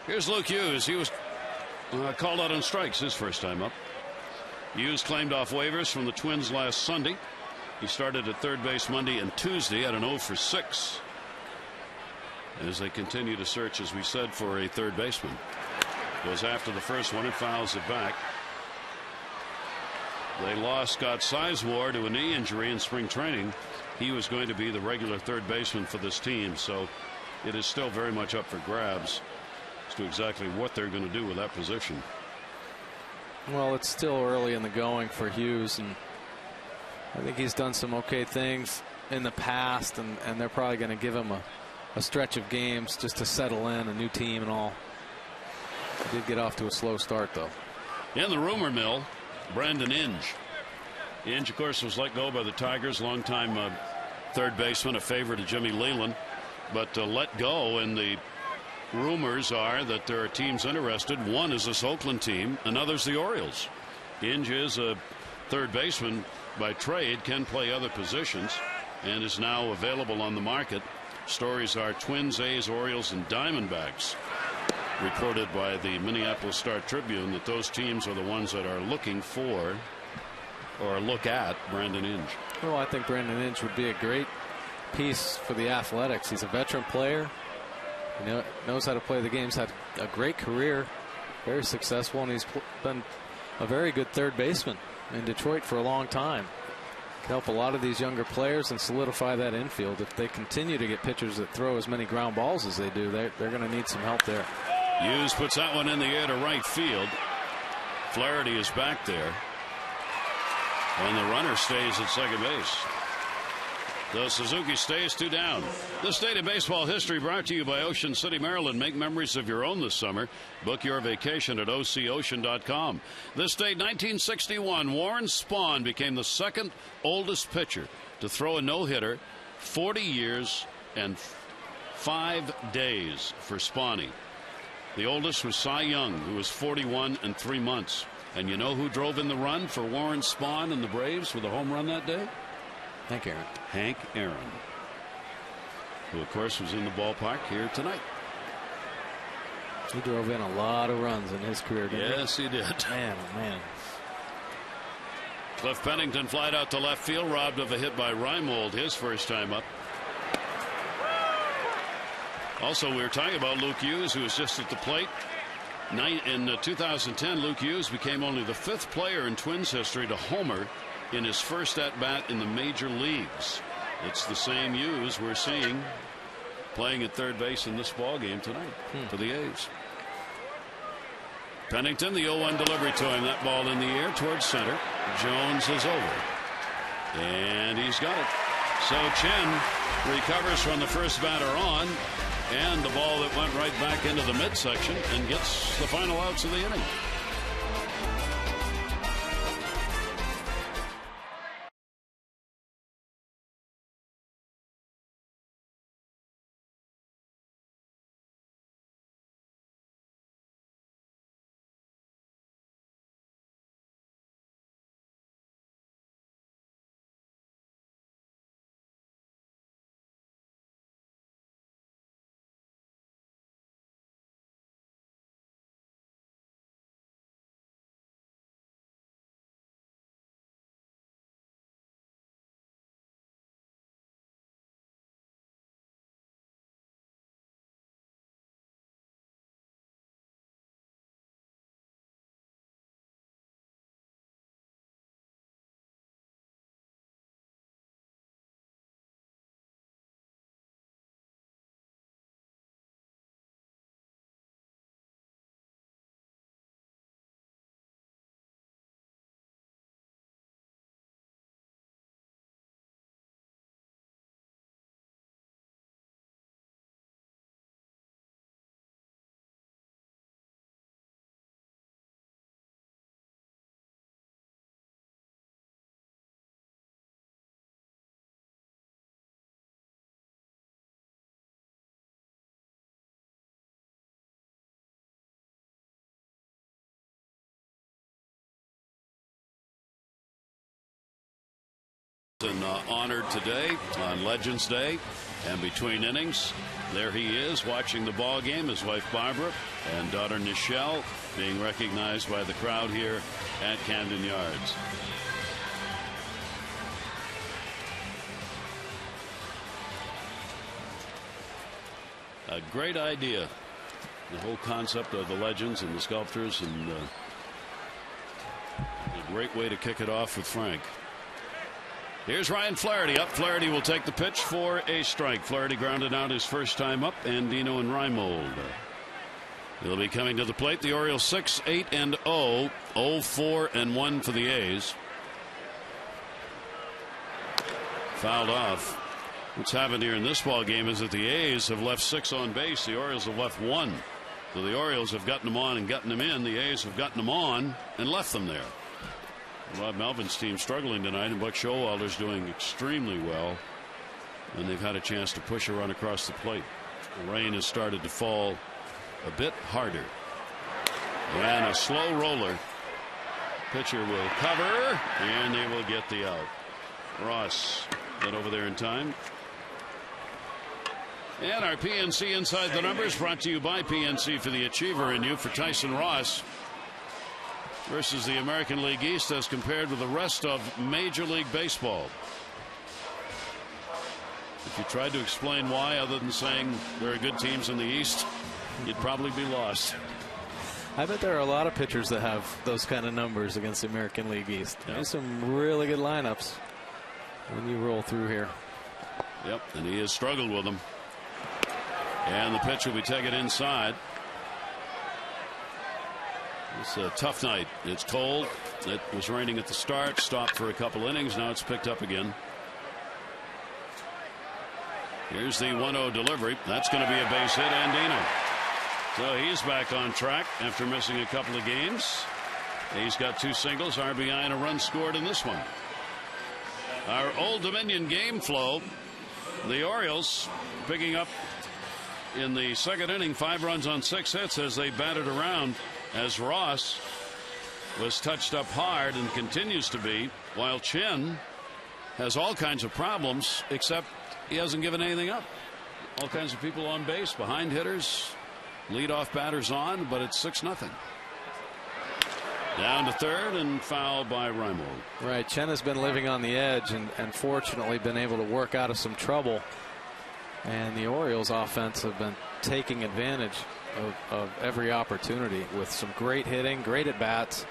Here's Luke Hughes. He was called out on strikes his first time up. Hughes claimed off waivers from the Twins last Sunday. He started at third base Monday and Tuesday at an 0 for 6. As they continue to search, as we said, for a third baseman. Goes after the first one and fouls it back. They lost Scott Sizemore to a knee injury in spring training. He was going to be the regular third baseman for this team, so it is still very much up for grabs as to exactly what they're going to do with that position. Well, it's still early in the going for Hughes, and I think he's done some okay things in the past, and they're probably going to give him a stretch of games just to settle in, a new team and all. He did get off to a slow start, though. In the rumor mill, Brandon Inge. Inge, of course, was let go by the Tigers, longtime third baseman, a favorite of Jimmy Leland, but let go, and the rumors are that there are teams interested. One is this Oakland team, another's the Orioles. Inge is a third baseman by trade, can play other positions, and is now available on the market. Stories are Twins, A's, Orioles, and Diamondbacks. Reported by the Minneapolis Star-Tribune that those teams are the ones that are looking for or look at Brandon Inge. Well, I think Brandon Inge would be a great piece for the Athletics. He's a veteran player. He knows how to play the game. He's had a great career, very successful, and he's been a very good third baseman in Detroit for a long time. Can help a lot of these younger players and solidify that infield. If they continue to get pitchers that throw as many ground balls as they do, they're going to need some help there. Hughes puts that one in the air to right field. Flaherty is back there, and the runner stays at second base. So Suzuki stays 2 down. This Day in Baseball History brought to you by Ocean City, Maryland. Make memories of your own this summer. Book your vacation at OCOcean.com. This date, 1961, Warren Spahn became the second oldest pitcher to throw a no-hitter, 40 years and 5 days for Spahny. The oldest was Cy Young, who was 41 and 3 months. And you know who drove in the run for Warren Spahn and the Braves with a home run that day? Hank Aaron. Hank Aaron, who of course was in the ballpark here tonight. He drove in a lot of runs in his career. Yes, he did. Man, oh man. Cliff Pennington flied out to left field, robbed of a hit by Reimold, his first time up. Also, we were talking about Luke Hughes, who was just at the plate. In 2010, Luke Hughes became only the 5th player in Twins history to homer in his first at-bat in the major leagues. It's the same Hughes we're seeing playing at third base in this ball game tonight for the A's. Pennington, the 0-1 delivery to him. That ball in the air towards center. Jones is over. And he's got it. So Chen recovers from the first batter on. And the ball that went right back into the midsection and gets the final outs of the inning. And honored today on Legends Day, and between innings, there he is watching the ball game. His wife Barbara and daughter Nichelle being recognized by the crowd here at Camden Yards. A great idea, the whole concept of the legends and the sculptors, and a great way to kick it off with Frank. Here's Ryan Flaherty up. Flaherty will take the pitch for a strike. Flaherty grounded out his first time up. Andino and Reimold. He'll be coming to the plate. The Orioles 6-8-0, 0-4-1 for the A's. Fouled off. What's happened here in this ball game is that the A's have left 6 on base. The Orioles have left 1. So the Orioles have gotten them on and gotten them in. The A's have gotten them on and left them there. Rob Melvin's team struggling tonight, and Buck Showalter's doing extremely well, and they've had a chance to push a run across the plate. The rain has started to fall a bit harder, and a slow roller. Pitcher will cover, and they will get the out. Ross got over there in time. And our PNC Inside the Numbers brought to you by PNC for the Achiever in you for Tyson Ross versus the American League East as compared with the rest of Major League Baseball. If you tried to explain why, other than saying there are good teams in the East, you'd probably be lost. I bet there are a lot of pitchers that have those kind of numbers against the American League East. Yep. There's some really good lineups when you roll through here. Yep, and he has struggled with them. And the pitch will be taken inside. It's a tough night. It's cold. It was raining at the start, stopped for a couple innings. Now it's picked up again. Here's the 1-0 delivery. That's going to be a base hit, Andino. So he's back on track after missing a couple of games. He's got 2 singles, RBI, and a run scored in this one. Our Old Dominion game flow. The Orioles picking up in the second inning 5 runs on 6 hits as they batted around, as Ross was touched up hard and continues to be, while Chen has all kinds of problems, except he hasn't given anything up. All kinds of people on base, behind hitters, leadoff batters on, but it's 6-0. Down to third and fouled by Reimold. Right. Chen has been living on the edge and fortunately been able to work out of some trouble. And the Orioles offense have been taking advantage of every opportunity with some great hitting, great at bats.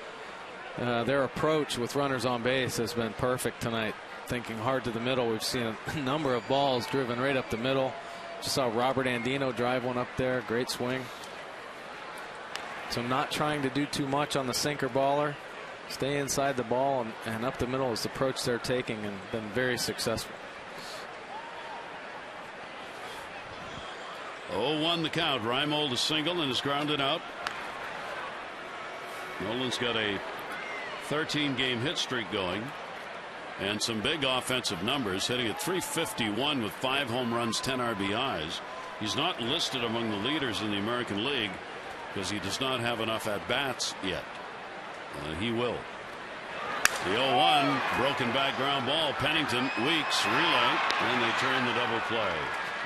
Their approach with runners on base has been perfect tonight. Thinking hard to the middle. We've seen a number of balls driven right up the middle. Just saw Robert Andino drive one up there. Great swing. So not trying to do too much on the sinker baller. Stay inside the ball and up the middle is the approach they're taking, and been very successful. 0-1 the count. Reimold is single and is grounded out. Nolan's got a 13-game hit streak going and some big offensive numbers, hitting at .351 with 5 home runs, 10 RBIs. He's not listed among the leaders in the American League because he does not have enough at-bats yet. He will. The 0-1 broken back ground ball. Pennington, Weeks, relay, and they turn the double play.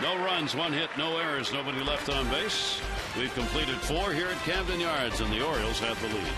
No runs, 1 hit, no errors, nobody left on base. We've completed 4 here at Camden Yards, and the Orioles have the lead.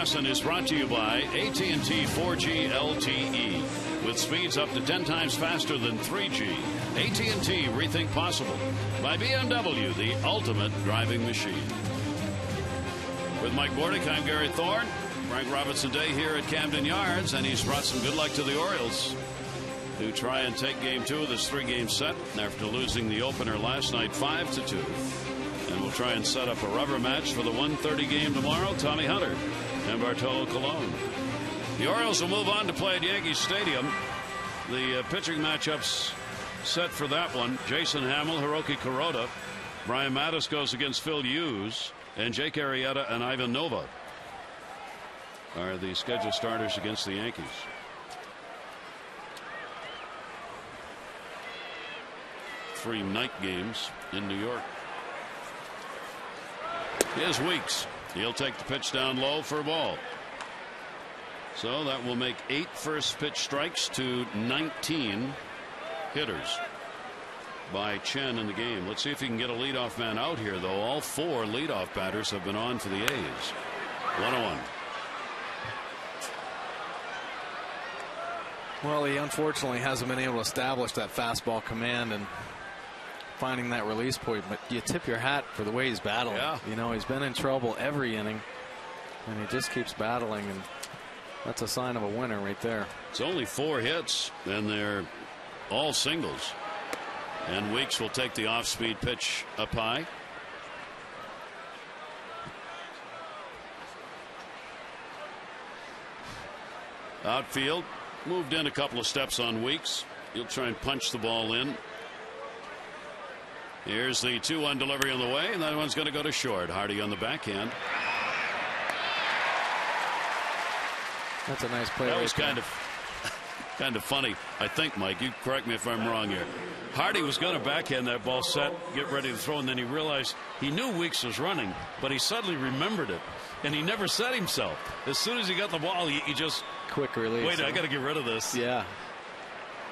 Is brought to you by AT&T 4G LTE with speeds up to 10 times faster than 3G. AT&T Rethink Possible by BMW, the ultimate driving machine. With Mike Bordick, I'm Gary Thorne. Frank Robinson Day here at Camden Yards, and he's brought some good luck to the Orioles, who try and take game 2 of this 3-game set after losing the opener last night 5-2. And we'll try and set up a rubber match for the 1:30 game tomorrow. Tommy Hunter and Bartolo Colon. The Orioles will move on to play at Yankee Stadium. The pitching matchups set for that one. Jason Hamill, Hiroki Kuroda. Brian Mattis goes against Phil Hughes, and Jake Arrieta and Ivan Nova are the scheduled starters against the Yankees. Three night games in New York. Here's Weeks. He'll take the pitch down low for a ball. So that will make 8 first pitch strikes to 19 hitters by Chen in the game. Let's see if he can get a leadoff man out here, though. All 4 leadoff batters have been on for the A's. 1-1. Well, he unfortunately hasn't been able to establish that fastball command and finding that release point, but you tip your hat for the way he's battling. Yeah. You know, he's been in trouble every inning, and he just keeps battling, and that's a sign of a winner right there. It's only 4 hits, and they're all singles. And Weeks will take the off-speed pitch up high. Outfield moved in a couple of steps on Weeks. He'll try and punch the ball in. Here's the 2-1 delivery on the way, and that one's going to go to short. Hardy on the backhand. That's a nice play. That was kind of funny. I think, Mike, you correct me if I'm wrong here. Hardy was going to backhand that ball, set, get ready to throw, and then he realized he knew Weeks was running, but he suddenly remembered it, and he never set himself. As soon as he got the ball, he just quick release. Wait, I got to get rid of this. Yeah.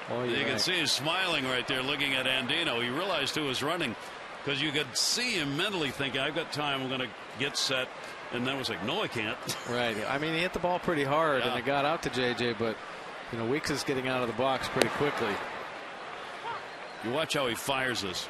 Oh, you can see him smiling right there, looking at Andino. He realized who was running, because you could see him mentally thinking, "I've got time. I'm going to get set." And then was like, "No, I can't." Right. I mean, he hit the ball pretty hard, and it got out to JJ, but Weeks is getting out of the box pretty quickly. You watch how he fires this.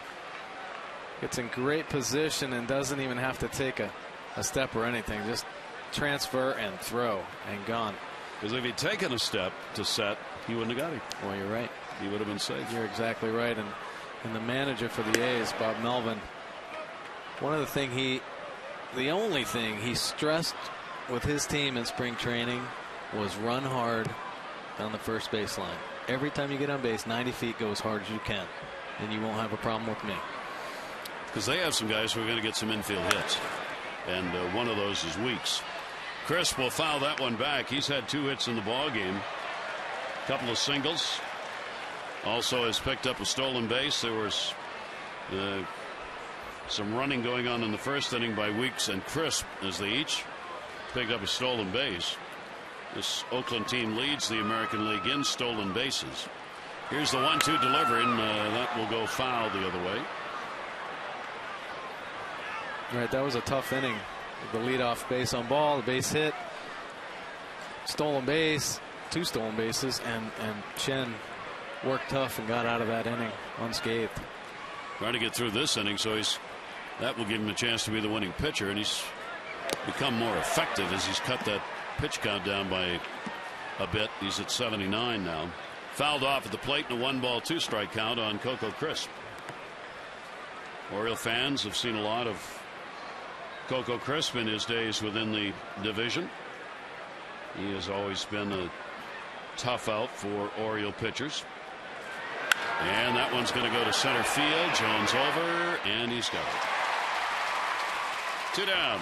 Gets in great position and doesn't even have to take a step or anything. Just transfer and throw and gone. Because if he'd taken a step to set, he wouldn't have got him. Well, you're right. He would have been safe. You're exactly right. And the manager for the A's, Bob Melvin, the only thing he stressed with his team in spring training was run hard on the first base line. Every time you get on base, 90 feet, go as hard as you can, and you won't have a problem with me. Because they have some guys who are going to get some infield hits, and one of those is Weeks. Crisp will foul that one back. He's had 2 hits in the ball game, a couple of singles. Also has picked up a stolen base. There was some running going on in the first inning by Weeks and Crisp as they each picked up a stolen base. This Oakland team leads the American League in stolen bases. Here's the 1-2 delivery, and that will go foul the other way. Right, that was a tough inning. The leadoff base on ball, the base hit, stolen base, 2 stolen bases, and Chen worked tough and got out of that inning unscathed. Trying to get through this inning, so that will give him a chance to be the winning pitcher, and he's become more effective as he's cut that pitch count down by a bit. He's at 79 now. Fouled off at the plate in a 1-ball-2-strike count on Coco Crisp. Oriole fans have seen a lot of Coco Crisp in his days within the division. He has always been a tough out for Oriole pitchers. And that one's going to go to center field. Jones over, and he's got it. 2 down.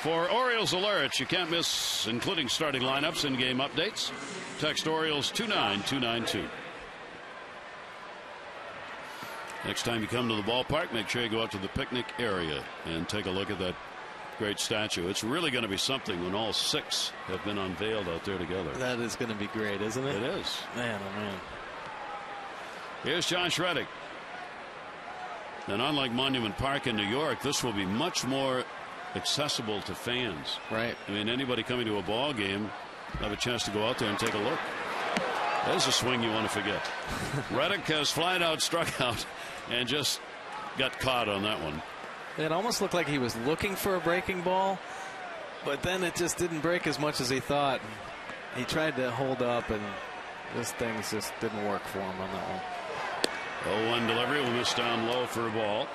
For Orioles alerts you can't miss, including starting lineups and game updates, text Orioles 29292. Next time you come to the ballpark, make sure you go out to the picnic area and take a look at that great statue. It's really going to be something when all 6 have been unveiled out there together. That is going to be great, isn't it? It is. Man, oh man. Here's John Shreddick. And unlike Monument Park in New York, this will be much more accessible to fans. Right. I mean, anybody coming to a ball game have a chance to go out there and take a look. There's a swing you want to forget. Reddick has flat out struck out and just got caught on that one. It almost looked like he was looking for a breaking ball, but then it just didn't break as much as he thought. He tried to hold up, and this thing just didn't work for him on that one. 0-1 delivery will miss down low for a ball.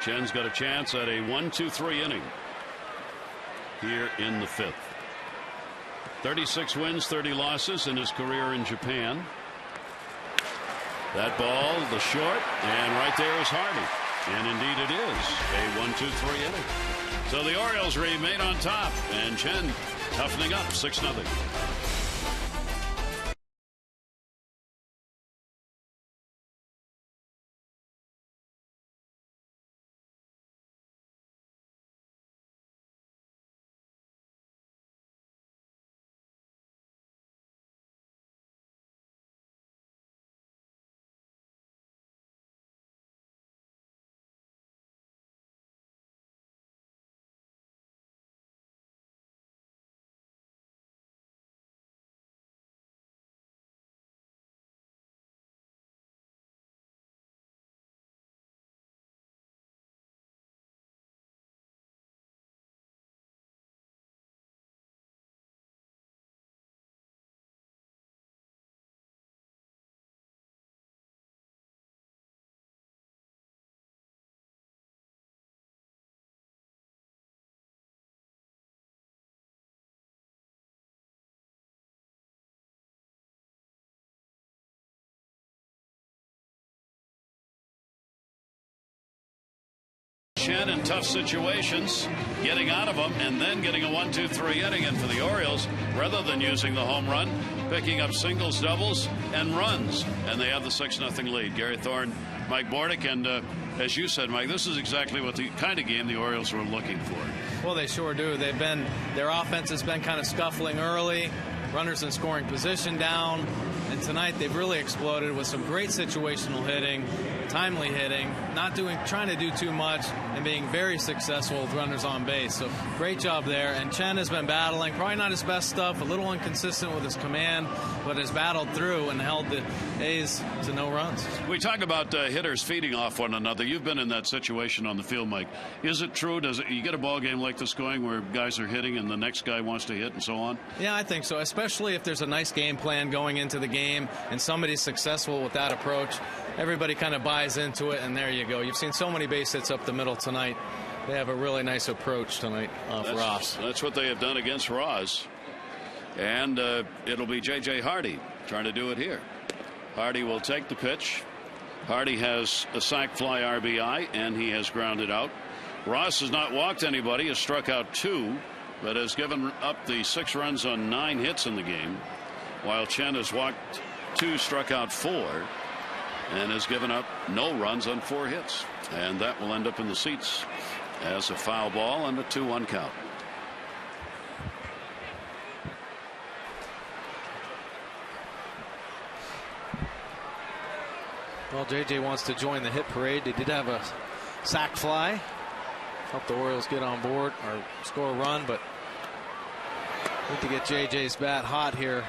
Chen's got a chance at a 1-2-3 inning here in the 5th. 36 wins, 30 losses in his career in Japan. That ball, the short, and right there is Hardy. And indeed it is a 1-2-3 inning. So the Orioles remain on top, and Chen toughening up 6-0. Chen in tough situations, getting out of them, and then getting a 1-2-3 inning. And for the Orioles, rather than using the home run, picking up singles, doubles, and runs. And they have the 6-0 lead. Gary Thorne, Mike Bordick, and as you said, Mike, this is exactly what the kind of game the Orioles were looking for. Well, they sure do. Their offense has been kind of scuffling early, runners in scoring position down, and tonight they've really exploded with some great situational hitting, timely hitting, trying to do too much, and being very successful with runners on base. So great job there. And Chen has been battling, probably not his best stuff, a little inconsistent with his command, but has battled through and held the A's to no runs. We talk about hitters feeding off one another. You've been in that situation on the field, Mike. Is it true? You get a ball game like this going where guys are hitting and the next guy wants to hit and so on? Yeah, I think so, especially if there's a nice game plan going into the game and somebody's successful with that approach. Everybody kind of buys into it, and there you go. You've seen so many base hits up the middle tonight. They have a really nice approach tonight off Ross. That's what they have done against Ross. And it'll be J.J. Hardy trying to do it here. Hardy will take the pitch. Hardy has a sac fly RBI, and he has grounded out. Ross has not walked anybody, has struck out 2, but has given up the 6 runs on 9 hits in the game, while Chen has walked 2, struck out 4, and has given up no runs on 4 hits. And that will end up in the seats as a foul ball and a 2-1 count. Well, JJ wants to join the hit parade. They did have a sac fly, help the Orioles get on board or score a run, but need to get JJ's bat hot here,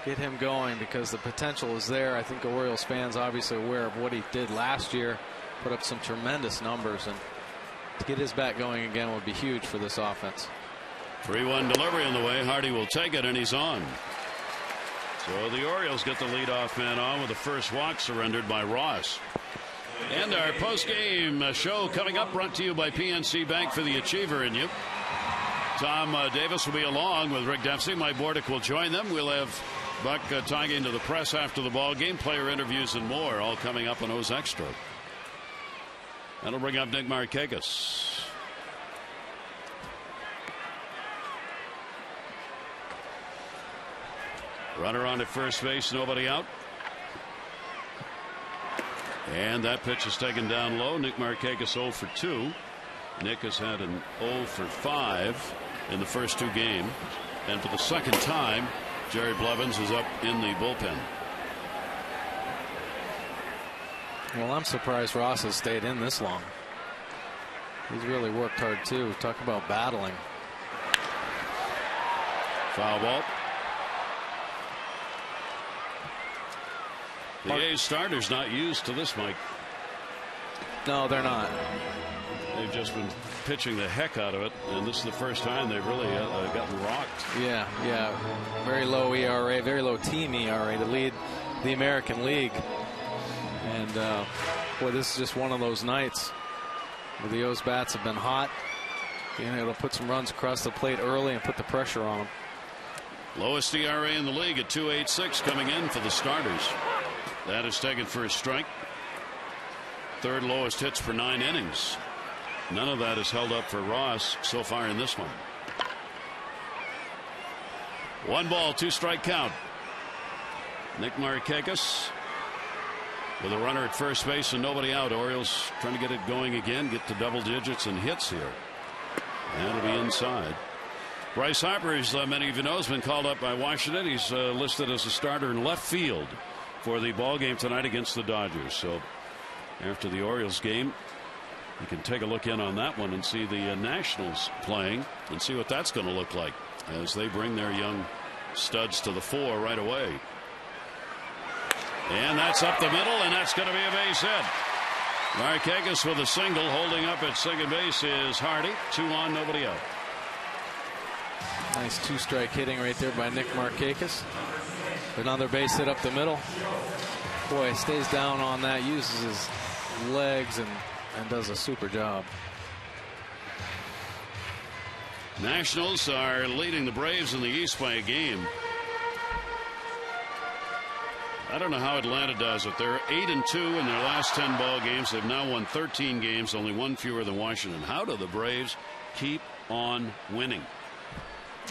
get him going, because the potential is there. I think the Orioles fans obviously aware of what he did last year, put up some tremendous numbers, and to get his bat going again would be huge for this offense. 3-1 delivery on the way. Hardy will take it, and he's on. So the Orioles get the leadoff man on with the first walk surrendered by Ross. And our post-game show coming up, brought to you by PNC Bank for the Achiever in you. Tom Davis will be along with Rick Dempsey. Mike Bordick will join them. We'll have Buck talking to the press after the ball game, player interviews and more, all coming up on O's Extra. That'll bring up Nick Markakis. Runner on at first base, nobody out. And that pitch is taken down low. Nick Markakis 0 for 2. Nick has had an 0 for 5 in the first 2 games. And for the second time, Jerry Blevins is up in the bullpen. Well, I'm surprised Ross has stayed in this long. He's really worked hard too. Talk about battling. Foul ball. The A's starter's not used to this, Mike. No, they're not. They've just been pitching the heck out of it, and this is the first time they've really gotten rocked. Yeah. Very low ERA, very low team ERA to lead the American League. And boy, this is just one of those nights where the O's bats have been hot. Being able to put some runs across the plate early and put the pressure on them. Lowest ERA in the league at 2.86 coming in for the starters. That is taken for a strike. Third lowest hits per 9 innings. None of that is held up for Ross so far in this one. 1 ball, 2 strike count. Nick Markakis with a runner at first base and nobody out. Orioles trying to get it going again, get to double digits and hits here. And it'll be inside. Bryce Harper, as many of you know, has been called up by Washington. He's listed as a starter in left field for the ball game tonight against the Dodgers. So after the Orioles game, you can take a look in on that one and see the Nationals playing and see what that's going to look like as they bring their young studs to the fore right away. And that's up the middle, and that's going to be a base hit. Markakis with a single. Holding up at second base is Hardy. 2 on, nobody out. Nice 2-strike hitting right there by Nick Markakis. Another base hit up the middle. Boy, stays down on that, uses his legs and does a super job. Nationals are leading the Braves in the East by a game. I don't know how Atlanta does it. They're 8-2 in their last 10 ball games. They've now won 13 games, only one fewer than Washington. How do the Braves keep on winning?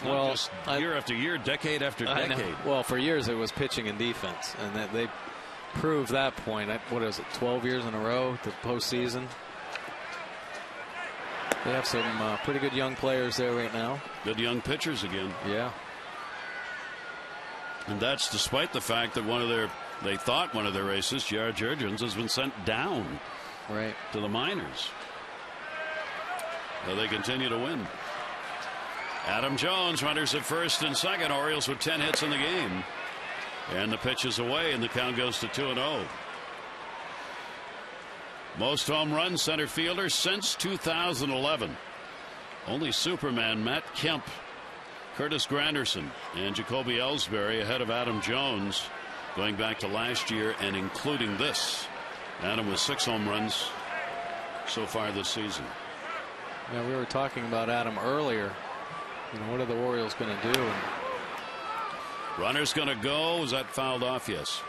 Well, just year after year, decade after decade. Well, for years it was pitching and defense, and they proved that point. What is it, 12 years in a row, the postseason? They have some pretty good young players there right now. Good young pitchers again. Yeah. And that's despite the fact that they thought one of their aces, J.R. Jurgens, has been sent down to the minors. So they continue to win. Adam Jones, runners at first and second. Orioles with 10 hits in the game. And the pitch is away, and the count goes to 2-0. Most home runs center fielder since 2011. Only Superman Matt Kemp, Curtis Granderson, and Jacoby Ellsbury ahead of Adam Jones going back to last year and including this. Adam with 6 home runs so far this season. Yeah, we were talking about Adam earlier. You know, what are the Orioles going to do? And runner's going to go. Is that fouled off? Yes.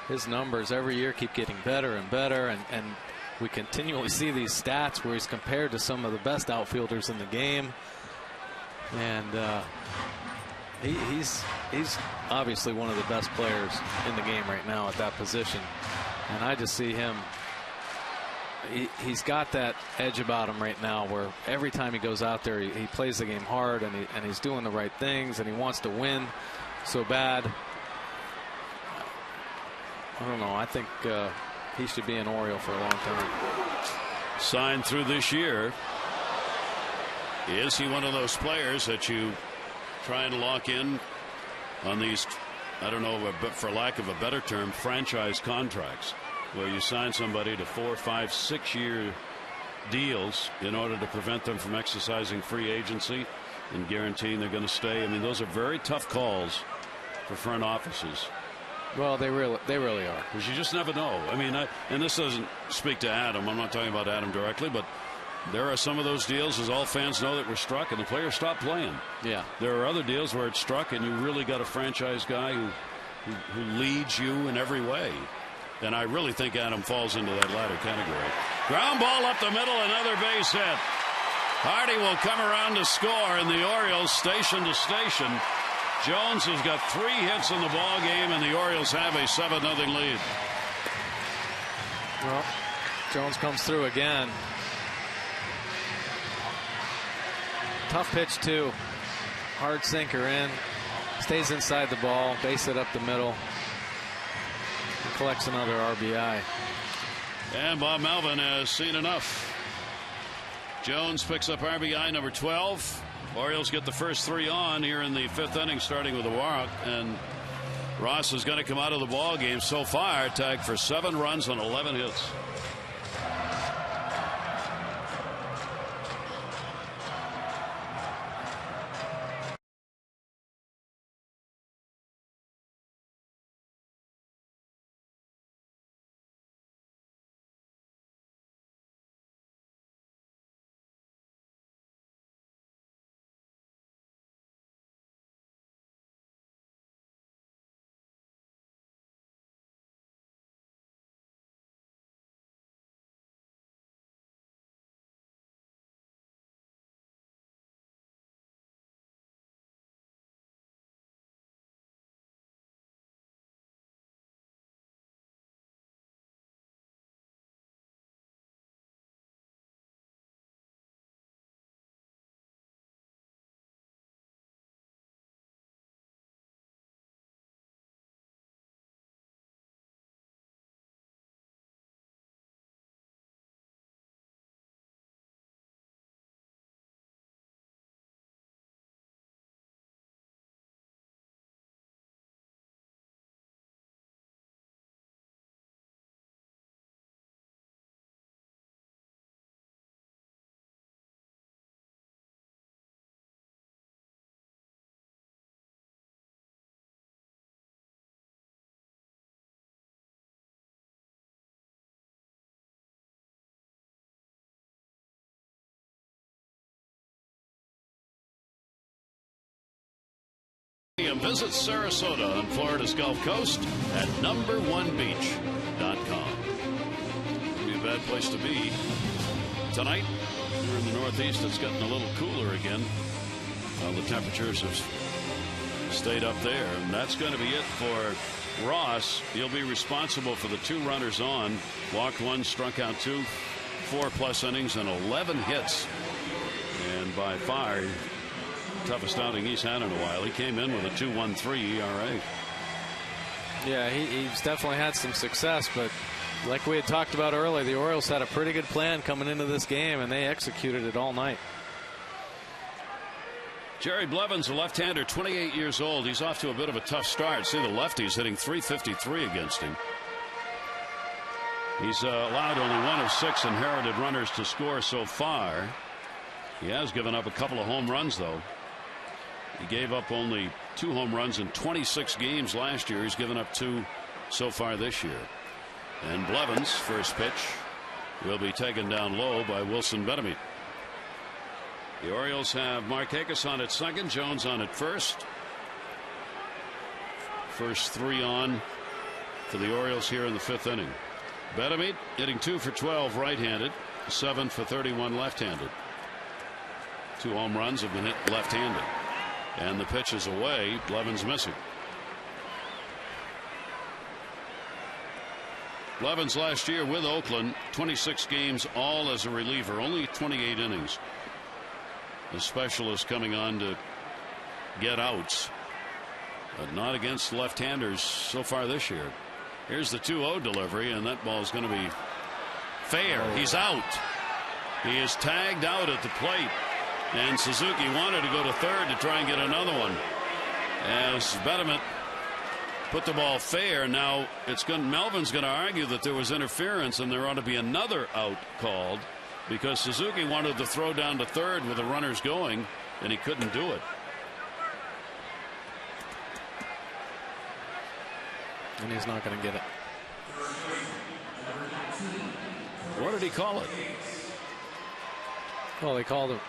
His numbers every year keep getting better and better, and we continually see these stats where he's compared to some of the best outfielders in the game. And he's obviously one of the best players in the game right now at that position. And I just see him. He's got that edge about him right now where every time he goes out there, he plays the game hard, and he's doing the right things, and he wants to win so bad. I don't know. I think he should be an Oriole for a long time. Signed through this year. Is he one of those players that you try and lock in on these, I don't know, but for lack of a better term, franchise contracts, where you sign somebody to 4, 5, 6 year deals in order to prevent them from exercising free agency and guaranteeing they're going to stay? I mean, those are very tough calls for front offices. Well, they really are. Because you just never know. I mean, and this doesn't speak to Adam. I'm not talking about Adam directly, but there are some of those deals, as all fans know, that were struck and the player stopped playing. Yeah. There are other deals where it's struck and you really got a franchise guy who leads you in every way. And I really think Adam falls into that latter category. Ground ball up the middle, another base hit. Hardy will come around to score, and the Orioles station to station. Jones has got 3 hits in the ball game, and the Orioles have a 7-0 lead. Well, Jones comes through again. Tough pitch too. Hard sinker in. Stays inside the ball. Base it up the middle. And collects another RBI. And Bob Melvin has seen enough. Jones picks up RBI number 12. Orioles get the first 3 on here in the 5th inning, starting with a walk, and Ross is going to come out of the ball game so far tagged for 7 runs on 11 hits. visit Sarasota on Florida's Gulf Coast at number1beach.com. It'd be a bad place to be tonight. Here in the Northeast, it's getting a little cooler again. Well, the temperatures have stayed up there, and that's going to be it for Ross. He'll be responsible for the 2 runners on. Walked 1, struck out 2, 4+ innings, and 11 hits. And by far, toughest outing he's had in a while. He came in with a 2.13 ERA. Yeah, he's definitely had some success, but like we had talked about earlier, the Orioles had a pretty good plan coming into this game, and they executed it all night. Jerry Blevins, a left-hander, 28 years old. He's off to a bit of a tough start. See the lefties hitting .353 against him. He's allowed only 1 of 6 inherited runners to score so far. He has given up a couple of home runs, though. He gave up only 2 home runs in 26 games last year. He's given up 2 so far this year. And Blevins' first pitch will be taken down low by Wilson Betemit. The Orioles have Markakis on at second, Jones on at first. First 3 on for the Orioles here in the 5th inning. Betemit hitting 2 for 12 right-handed, 7 for 31 left-handed. 2 home runs have been hit left-handed. And the pitch is away. Blevins missing. Blevins last year with Oakland, 26 games all as a reliever, only 28 innings. The specialist coming on to get outs, but not against left-handers so far this year. Here's the 2-0 delivery, and that ball is going to be fair. He's out. He is tagged out at the plate, and Suzuki wanted to go to third to try and get another one. As Betemit put the ball fair. Now Melvin's going to argue that there was interference and there ought to be another out called, because Suzuki wanted to throw down to third with the runners going, and he couldn't do it. And he's not going to get it. What did he call it? Well, they called it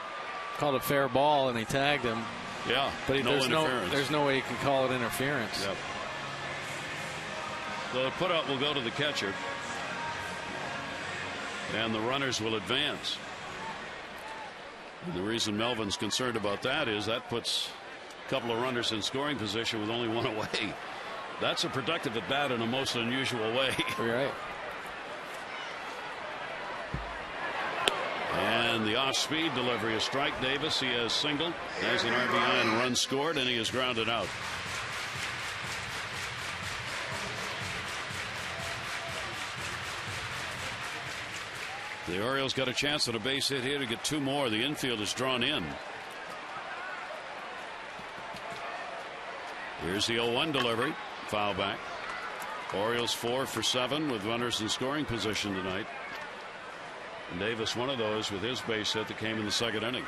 fair ball, and he tagged him. Yeah, but no interference. There's no way you can call it interference. Yep. The putout will go to the catcher, and the runners will advance. And the reason Melvin's concerned about that is that puts a couple of runners in scoring position with only 1 away. That's a productive at bat in a most unusual way. You're right. And the off-speed delivery, a strike. Davis, he has singled, has an RBI and a run scored, and he is grounded out. The Orioles got a chance at a base hit here to get 2 more. The infield is drawn in. Here's the 0-1 delivery. Foul back. Orioles 4 for 7 with runners in scoring position tonight. And Davis, one of those with his base hit that came in the 2nd inning.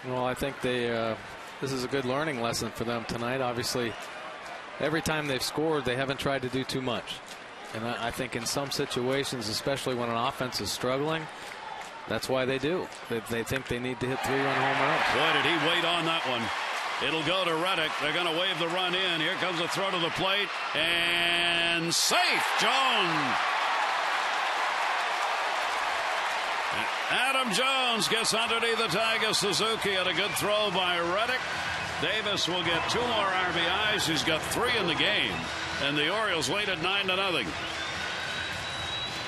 Well, I think this is a good learning lesson for them tonight. Obviously, every time they've scored, they haven't tried to do too much. And I think in some situations, especially when an offense is struggling, that's why they do. They think they need to hit 3-run home runs. Boy, did he wait on that one. It'll go to Reddick. They're going to wave the run in. Here comes a throw to the plate. And safe. Jones. Adam Jones gets underneath the tag of Suzuki, and a good throw by Reddick. Davis will get 2 more RBIs. He's got 3 in the game, and the Orioles lead at 9-0.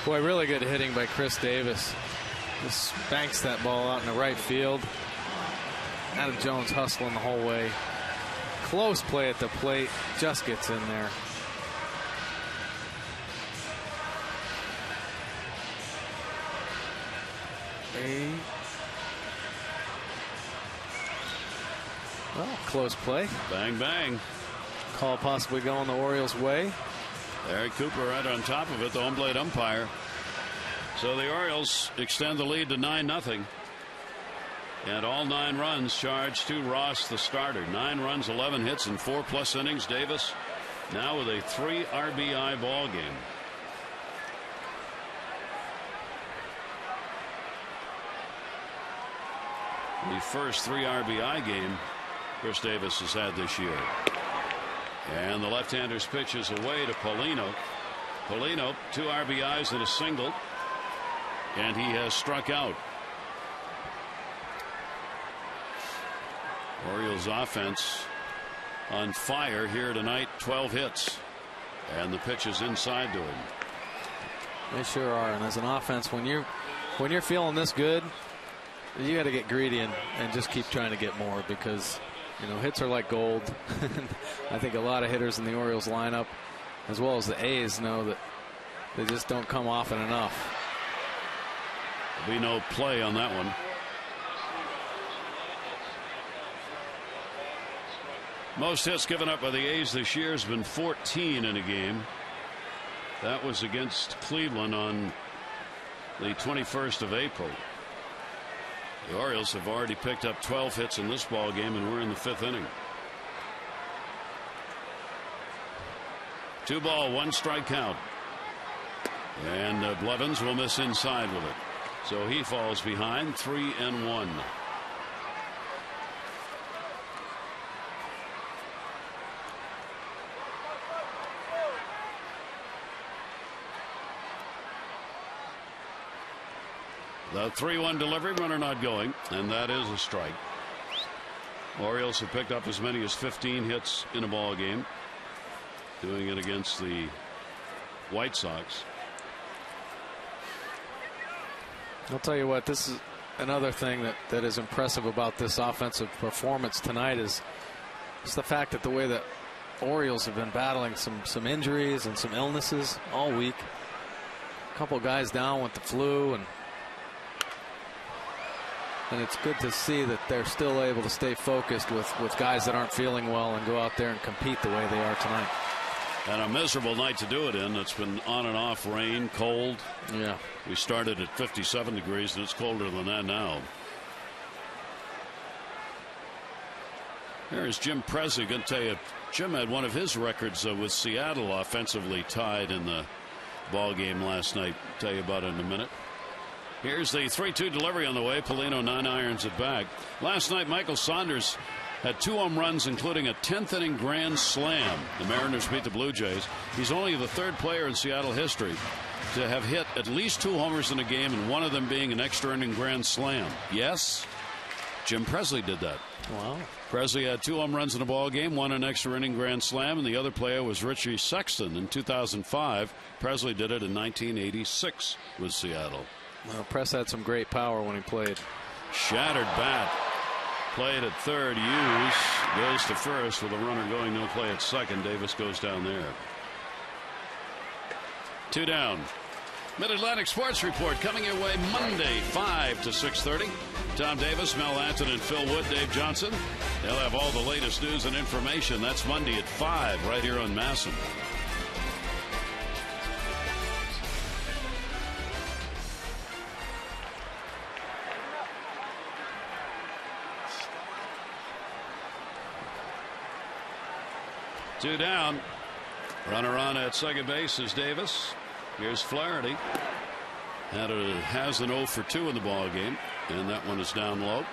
Boy, really good hitting by Chris Davis. Just banks that ball out in the right field. Adam Jones hustling the whole way. Close play at the plate, just gets in there. Well, close play. Bang, bang. Call possibly going the Orioles' way. Eric Cooper right on top of it, the home plate umpire. So the Orioles extend the lead to 9-0. And all 9 runs charged to Ross, the starter. 9 runs, 11 hits, and 4+ innings. Davis now with a 3 RBI ball game. The first 3 RBI game Chris Davis has had this year. And the left-hander's pitch is away to Paulino. Paulino, 2 RBIs and a single, and he has struck out. Orioles offense on fire here tonight. 12 hits, and the pitch is inside to him. They sure are. And as an offense, when you're feeling this good, you got to get greedy and just keep trying to get more, because hits are like gold. I think a lot of hitters in the Orioles lineup, as well as the A's, know that they just don't come often enough. There'll be no play on that one. Most hits given up by the A's this year has been 14 in a game. That was against Cleveland on the 21st of April. The Orioles have already picked up 12 hits in this ball game, and we're in the 5th inning. 2 ball, 1 strike count. And Blevins will miss inside with it. So he falls behind, 3-1. The 3-1 delivery, runner not going, and that is a strike. Orioles have picked up as many as 15 hits in a ball game, doing it against the White Sox. I'll tell you what, this is another thing that is impressive about this offensive performance tonight is the fact that the way that Orioles have been battling some injuries and some illnesses all week. A couple guys down with the flu, and it's good to see that they're still able to stay focused with guys that aren't feeling well and go out there and compete the way they are tonight. And a miserable night to do it in. It's been on and off, rain, cold. Yeah. We started at 57 degrees, and it's colder than that now. Here's Jim Presley. Going to tell you, Jim had one of his records with Seattle offensively tied in the ball game last night. Tell you about it in a minute. Here's the 3-2 delivery on the way. Paulino 9 irons it back. Last night, Michael Saunders had 2 home runs, including a 10th inning grand slam. The Mariners beat the Blue Jays. He's only the 3rd player in Seattle history to have hit at least 2 homers in a game, and one of them being an extra inning grand slam. Yes, Jim Presley did that. Wow. Presley had 2 home runs in a ball game, 1 an extra inning grand slam, and the other player was Richie Sexton in 2005. Presley did it in 1986 with Seattle. Well, Press had some great power when he played. Shattered bat. Played at third. Hughes goes to first with a runner going. No play at second. Davis goes down there. 2 down. Mid-Atlantic Sports Report coming your way Monday 5 to 6:30. Tom Davis, Mel Anton, and Phil Wood, Dave Johnson. They'll have all the latest news and information. That's Monday at 5 right here on Masson. Two down. Runner on at second base is Davis. Here's Flaherty. Has an 0 for 2 in the ball game, and that one is down low.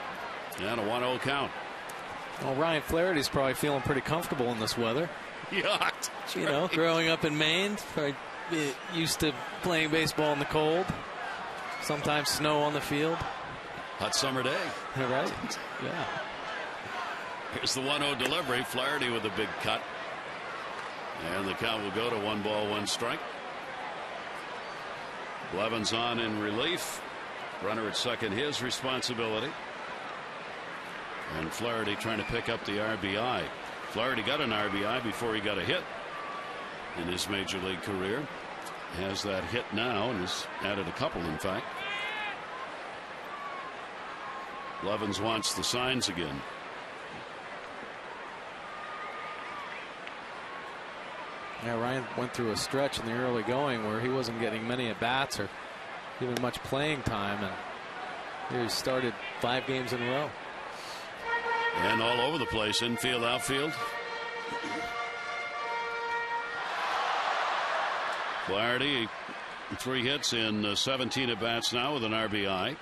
And a 1-0 count. Well, Ryan Flaherty's probably feeling pretty comfortable in this weather. Yacht. You know, growing up in Maine, probably used to playing baseball in the cold. Sometimes snow on the field. Hot summer day. Right? Yeah. Here's the 1-0 delivery. Flaherty with a big cut. And the count will go to 1 ball, 1 strike. Blevins on in relief. Runner at second, his responsibility. And Flaherty trying to pick up the RBI. Flaherty got an RBI before he got a hit in his major league career. Has that hit now and has added a couple, in fact. Blevins wants the signs again. Yeah, Ryan went through a stretch in the early going where he wasn't getting many at bats or even much playing time, and here he started 5 games in a row. And all over the place, infield, outfield. Flaherty, 3 hits in 17 at bats now with an RBI.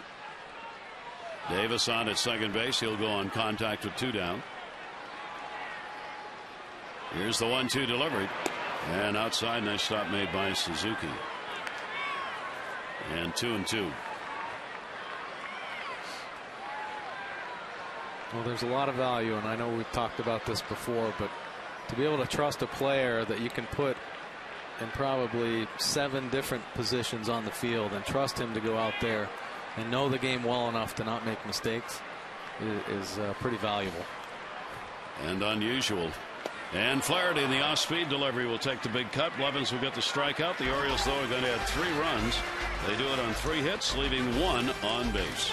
Davis on at second base. He'll go on contact with 2 down. Here's the 1-2 delivery. And outside, nice stop made by Suzuki. And 2-2. Well, there's a lot of value, and I know we've talked about this before, but to be able to trust a player that you can put in probably 7 different positions on the field and trust him to go out there and know the game well enough to not make mistakes is pretty valuable. And unusual. And Flaherty in the off-speed delivery will take the big cut. Blevins will get the strikeout. The Orioles, though, are going to add 3 runs. They do it on 3 hits, leaving 1 on base.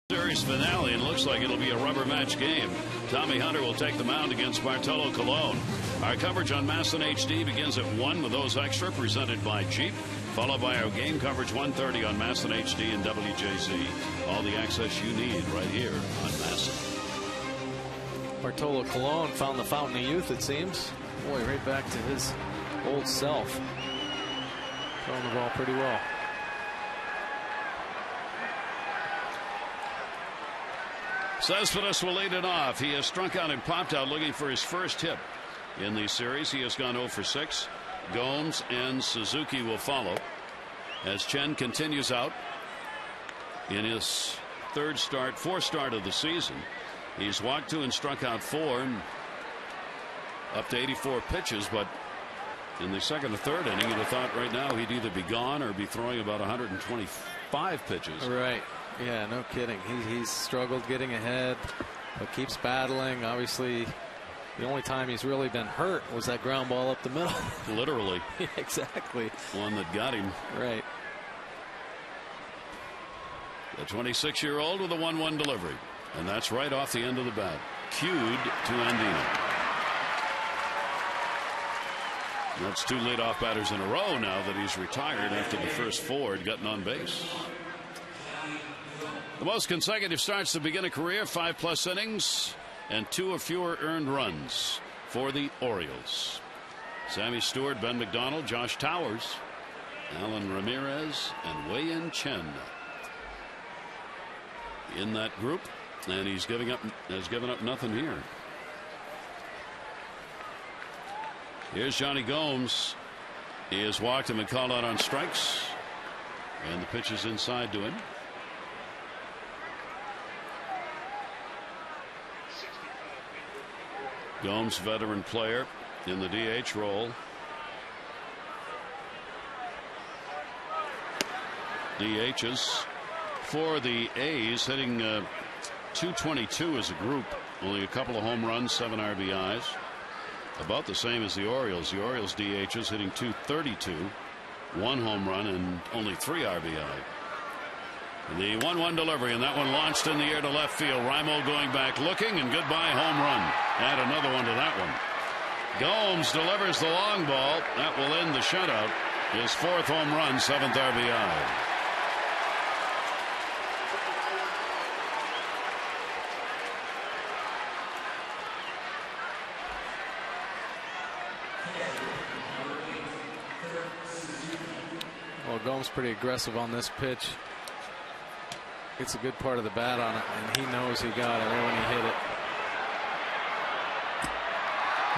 Series finale, and looks like it'll be a rubber match game. Tommy Hunter will take the mound against Bartolo Colon. Our coverage on MASN HD begins at 1 with those extra presented by Jeep, followed by our game coverage 1:30 on MASN HD and WJZ. All the access you need right here on MASN. Bartolo Colon found the fountain of youth, it seems. Boy, right back to his old self. Throwing the ball pretty well. Cespedes will lead it off. He has struck out and popped out looking for his first hit in the series. He has gone 0 for 6. Gomes and Suzuki will follow as Chen continues out in his fourth start of the season. He's walked 2 and struck out 4 and up to 84 pitches, but in the second or third inning, you'd have thought right now he'd either be gone or be throwing about 125 pitches. Right. Yeah, no kidding. He's struggled getting ahead, but keeps battling. Obviously, the only time he's really been hurt was that ground ball up the middle. Literally. Yeah, exactly. One that got him. Right. The 26-year-old with a 1-1 delivery. And that's right off the end of the bat. Cued to Andino. That's 2 leadoff batters in a row now that he's retired after the first 4 had gotten on base. The most consecutive starts to begin a career, 5+ innings, and 2 or fewer earned runs for the Orioles. Sammy Stewart, Ben McDonald, Josh Towers, Alan Ramirez, and Wei-Yin Chen in that group, and has given up nothing here. Here's Johnny Gomes. He has walked him and called out on strikes, and the pitch is inside to him. Gomes, veteran player in the DH role. DHs for the A's, hitting .222 as a group. Only a couple of home runs, 7 RBIs. About the same as the Orioles. The Orioles DHs hitting .232, 1 home run and only 3 RBI. The 1-1 delivery, and that one launched in the air to left field. Reimold going back looking, and goodbye home run. Add another one to that one. Gomes delivers the long ball. That will end the shutout. His 4th home run, 7th RBI. Well, Gomes pretty aggressive on this pitch. Gets a good part of the bat on it, and he knows he got it right when he hit it.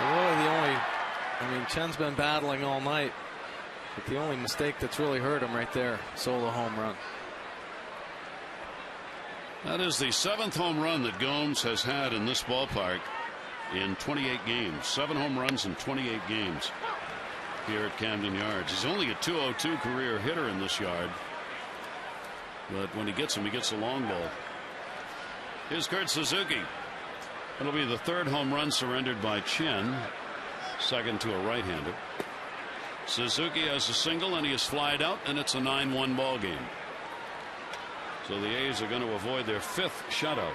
Really Chen's been battling all night, but the only mistake that's really hurt him right there, solo home run. That is the 7th home run that Gomes has had in this ballpark in 28 games. 7 home runs in 28 games here at Camden Yards. He's only a .202 career hitter in this yard, but when he gets him, he gets a long ball. Here's Kurt Suzuki. It'll be the 3rd home run surrendered by Chen, 2nd to a right-hander. Suzuki has a single, and he is flied out, and it's a 9-1 ball game. So the A's are going to avoid their 5th shutout.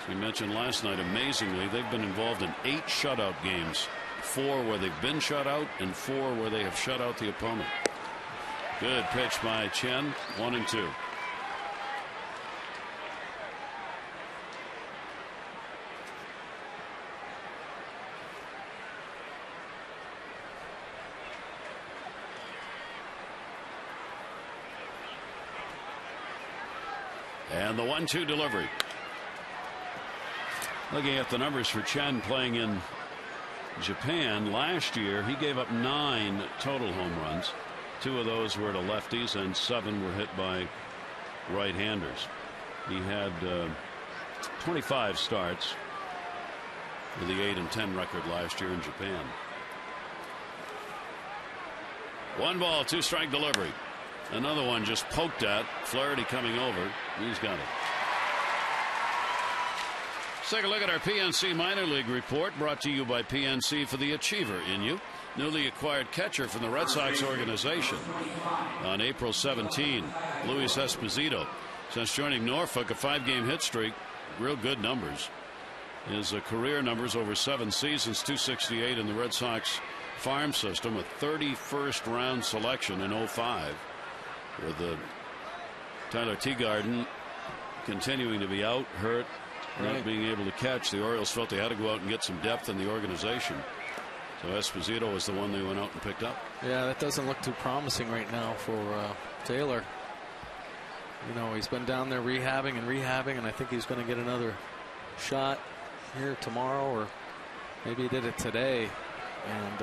As we mentioned last night, amazingly, they've been involved in 8 shutout games. 4 where they've been shut out, and 4 where they have shut out the opponent. Good pitch by Chen. 1-2. And the 1-2 delivery. Looking at the numbers for Chen playing in Japan last year, he gave up 9 total home runs. 2 of those were to lefties, and 7 were hit by right-handers. He had 25 starts with the 8-10 record last year in Japan. 1 ball, 2 strike delivery. Another one just poked at. Flaherty coming over. He's got it. Let's take a look at our PNC minor league report, brought to you by PNC for the achiever in you. Newly acquired catcher from the Red Sox organization. On April 17, Luis Esposito. Since joining Norfolk, a 5-game hit streak. Real good numbers. His career numbers over 7 seasons, 268 in the Red Sox farm system, a 31st round selection in 05. With Tyler Teagarden continuing to be out, hurt, not being able to catch, the Orioles felt they had to go out and get some depth in the organization. So Esposito was the one they went out and picked up. Yeah, that doesn't look too promising right now for Taylor. He's been down there rehabbing, and I think he's going to get another shot here tomorrow, or maybe he did it today. And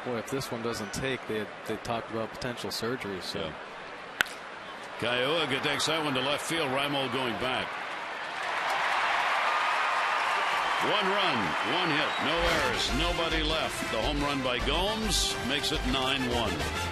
boy, if this one doesn't take, they talked about potential surgery. So. Yeah. Kayuga takes that one to left field. Reimold going back. 1 run, 1 hit, no errors, nobody left. The home run by Gomes makes it 9-1.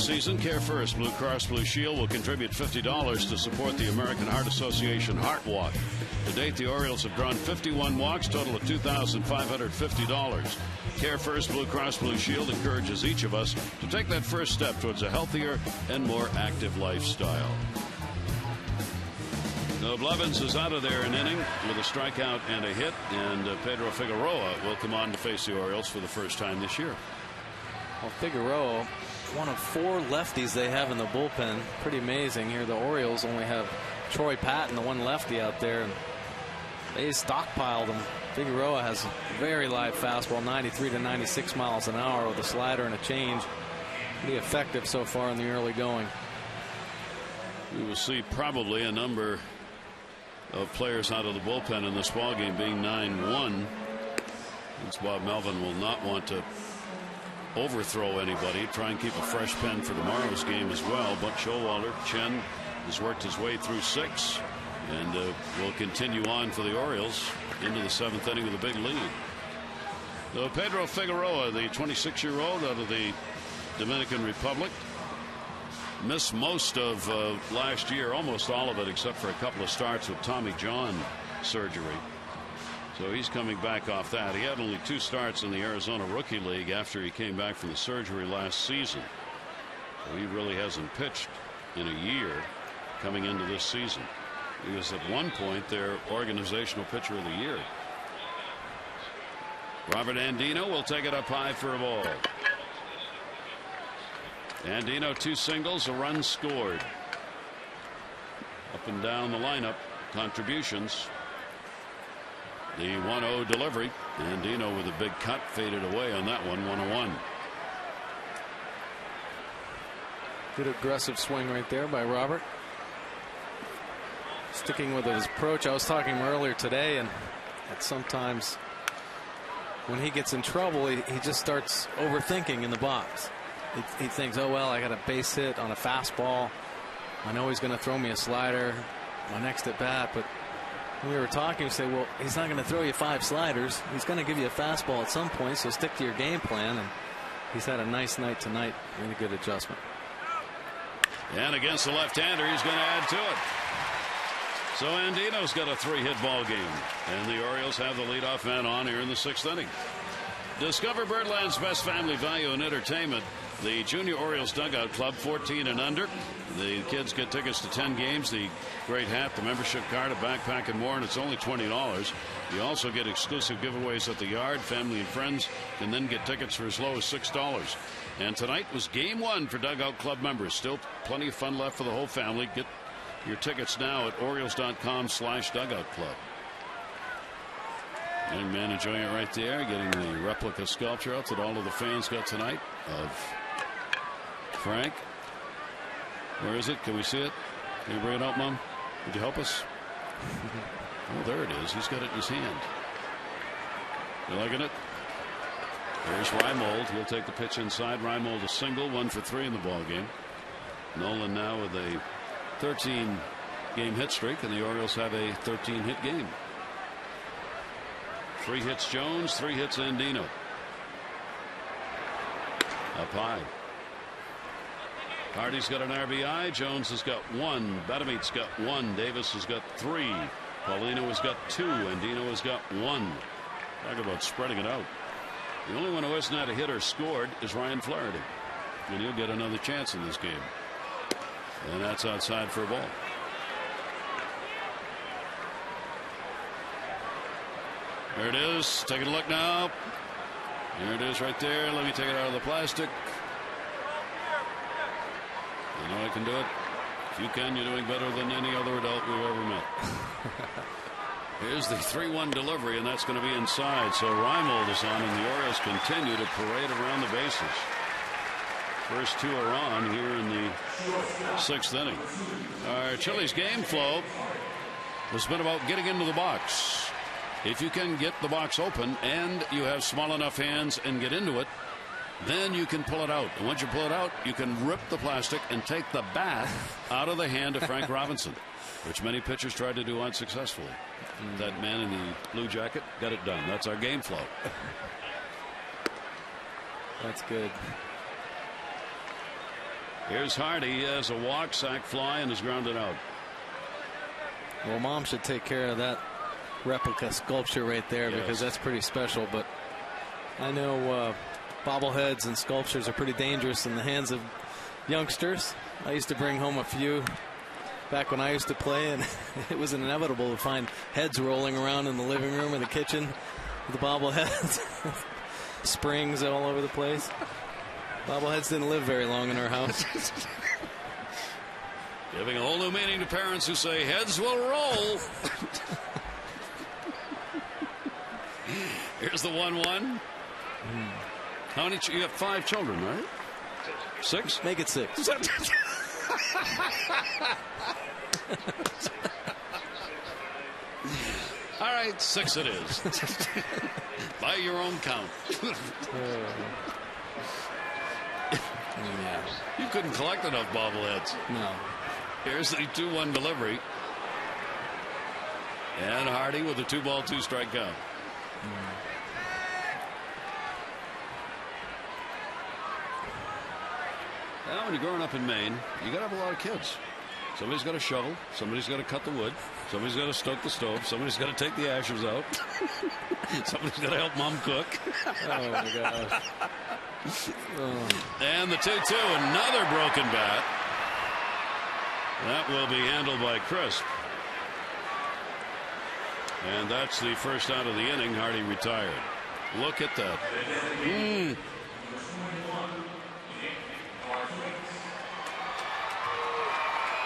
season, Care First Blue Cross Blue Shield will contribute $50 to support the American Heart Association Heart Walk. To date, the Orioles have drawn 51 walks, total of $2,550. Care First Blue Cross Blue Shield encourages each of us to take that first step towards a healthier and more active lifestyle. So Blevins is out of there an inning with a strikeout and a hit, and Pedro Figueroa will come on to face the Orioles for the first time this year. Well, Figueroa, one of 4 lefties they have in the bullpen. Pretty amazing here. The Orioles only have Troy Patton, the one lefty out there, and they stockpiled him. Figueroa has a very live fastball, 93 to 96 miles an hour with a slider and a change. Pretty effective so far in the early going. We will see probably a number of players out of the bullpen in this ball game, being 9-1. Since Bob Melvin will not want to overthrow anybody, try and keep a fresh pen for tomorrow's game as well. But Showalter, Chen has worked his way through 6 and will continue on for the Orioles into the 7th inning with a big lead. So Pedro Figueroa, the 26-year-old out of the Dominican Republic, missed most of last year, almost all of it, except for a couple of starts with Tommy John surgery. So he's coming back off that. He had only 2 starts in the Arizona Rookie League after he came back from the surgery last season. So he really hasn't pitched in a year coming into this season. He was at one point their organizational pitcher of the year. Robert Andino will take it up high for a ball. Andino, 2 singles, a run scored. Up and down the lineup, contributions. The 1-0 delivery. Andino with a big cut, faded away on that one, 1-1. Good aggressive swing right there by Robert. Sticking with his approach. I was talking earlier today, and sometimes when he gets in trouble, he just starts overthinking in the box. He thinks, oh, well, I got a base hit on a fastball. I know he's going to throw me a slider my next at bat. But when we were talking, we say, well, he's not going to throw you 5 sliders. He's going to give you a fastball at some point, so stick to your game plan. And he's had a nice night tonight. Really good adjustment. And against the left-hander, he's going to add to it. So Andino's got a 3-hit ball game, and the Orioles have the leadoff man on here in the 6th inning. Discover Birdland's best family value and entertainment. The Junior Orioles Dugout Club, 14 and under. The kids get tickets to 10 games, the great hat, the membership card, a backpack, and more, and it's only $20. You also get exclusive giveaways at the yard. Family and friends can then get tickets for as low as $6. And tonight was game 1 for Dugout Club members. Still plenty of fun left for the whole family. Get your tickets now at Orioles.com/Dugout Club. Young man enjoying it right there, getting the replica sculpture out that all of the fans got tonight of Frank. Where is it? Can we see it? Can you bring it out, Mom? Would you help us? Oh, there it is. He's got it in his hand. You liking it? There's Reimold. He'll take the pitch inside. Reimold a single, 1 for 3 in the ball game. Nolan now with a 13-game hit streak, and the Orioles have a 13-hit game. 3 hits Jones, 3 hits Andino. Up high. Hardy's got an RBI. Jones has got 1. Batamete's got 1. Davis has got 3. Paulino has got 2. Andino has got 1. Talk about spreading it out. The only one who hasn't had a hit or scored is Ryan Flaherty, and he'll get another chance in this game. And that's outside for a ball. There it is. Taking a look now. There it is right there. Let me take it out of the plastic. I know I can do it. If you can, you're doing better than any other adult we've ever met. Here's the 3-1 delivery, and that's going to be inside. So Reimold is on, and the Orioles continue to parade around the bases. First 2 are on here in the 6th inning. Our Chili's game flow has been about getting into the box. If you can get the box open and you have small enough hands and get into it, then you can pull it out. And once you pull it out, you can rip the plastic and take the bat out of the hand of Frank Robinson, which many pitchers tried to do unsuccessfully. That man in the blue jacket got it done. That's our game flow. That's good. Here's Hardy. He has a walk, sac fly, and is grounded out. Well, Mom should take care of that replica sculpture right there, because that's pretty special. But I know bobbleheads and sculptures are pretty dangerous in the hands of youngsters. I used to bring home a few back when I used to play, and it was inevitable to find heads rolling around in the living room or the kitchen with the bobbleheads. Springs all over the place. Bobbleheads didn't live very long in our house. Giving a whole new meaning to parents who say heads will roll. Here's the 1-1. How many? You have 5 children, right? 6? Make it 6. All right, 6 it is. By your own count. Yeah. You couldn't collect enough bobbleheads. No. Here's the 2-1 delivery. And Hardy with a 2-ball, 2-strike count. Now, when you're growing up in Maine, you got to have a lot of kids. Somebody's got to shovel. Somebody's got to cut the wood. Somebody's got to stoke the stove. Somebody's got to take the ashes out. Somebody's got to help Mom cook. Oh, my gosh. And the 2-2, another broken bat. That will be handled by Crisp. And that's the first out of the inning. Hardy retired. Look at that.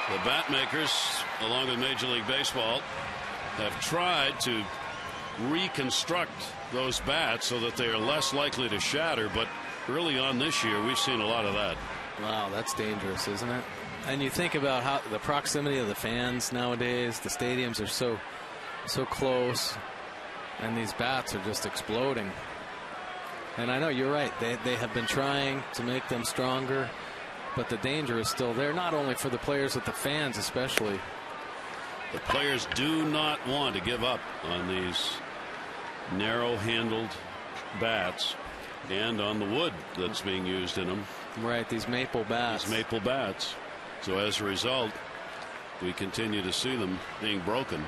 The bat makers, along with Major League Baseball, have tried to reconstruct those bats so that they are less likely to shatter. But early on this year, we've seen a lot of that. Wow, that's dangerous, isn't it? And you think about how the proximity of the fans nowadays. The stadiums are so close, and these bats are just exploding. And I know you're right. They have been trying to make them stronger, but the danger is still there, not only for the players, but the fans especially. The players do not want to give up on these narrow-handled bats and on the wood that's being used in them. Right, these maple bats. These maple bats. So as a result, we continue to see them being broken.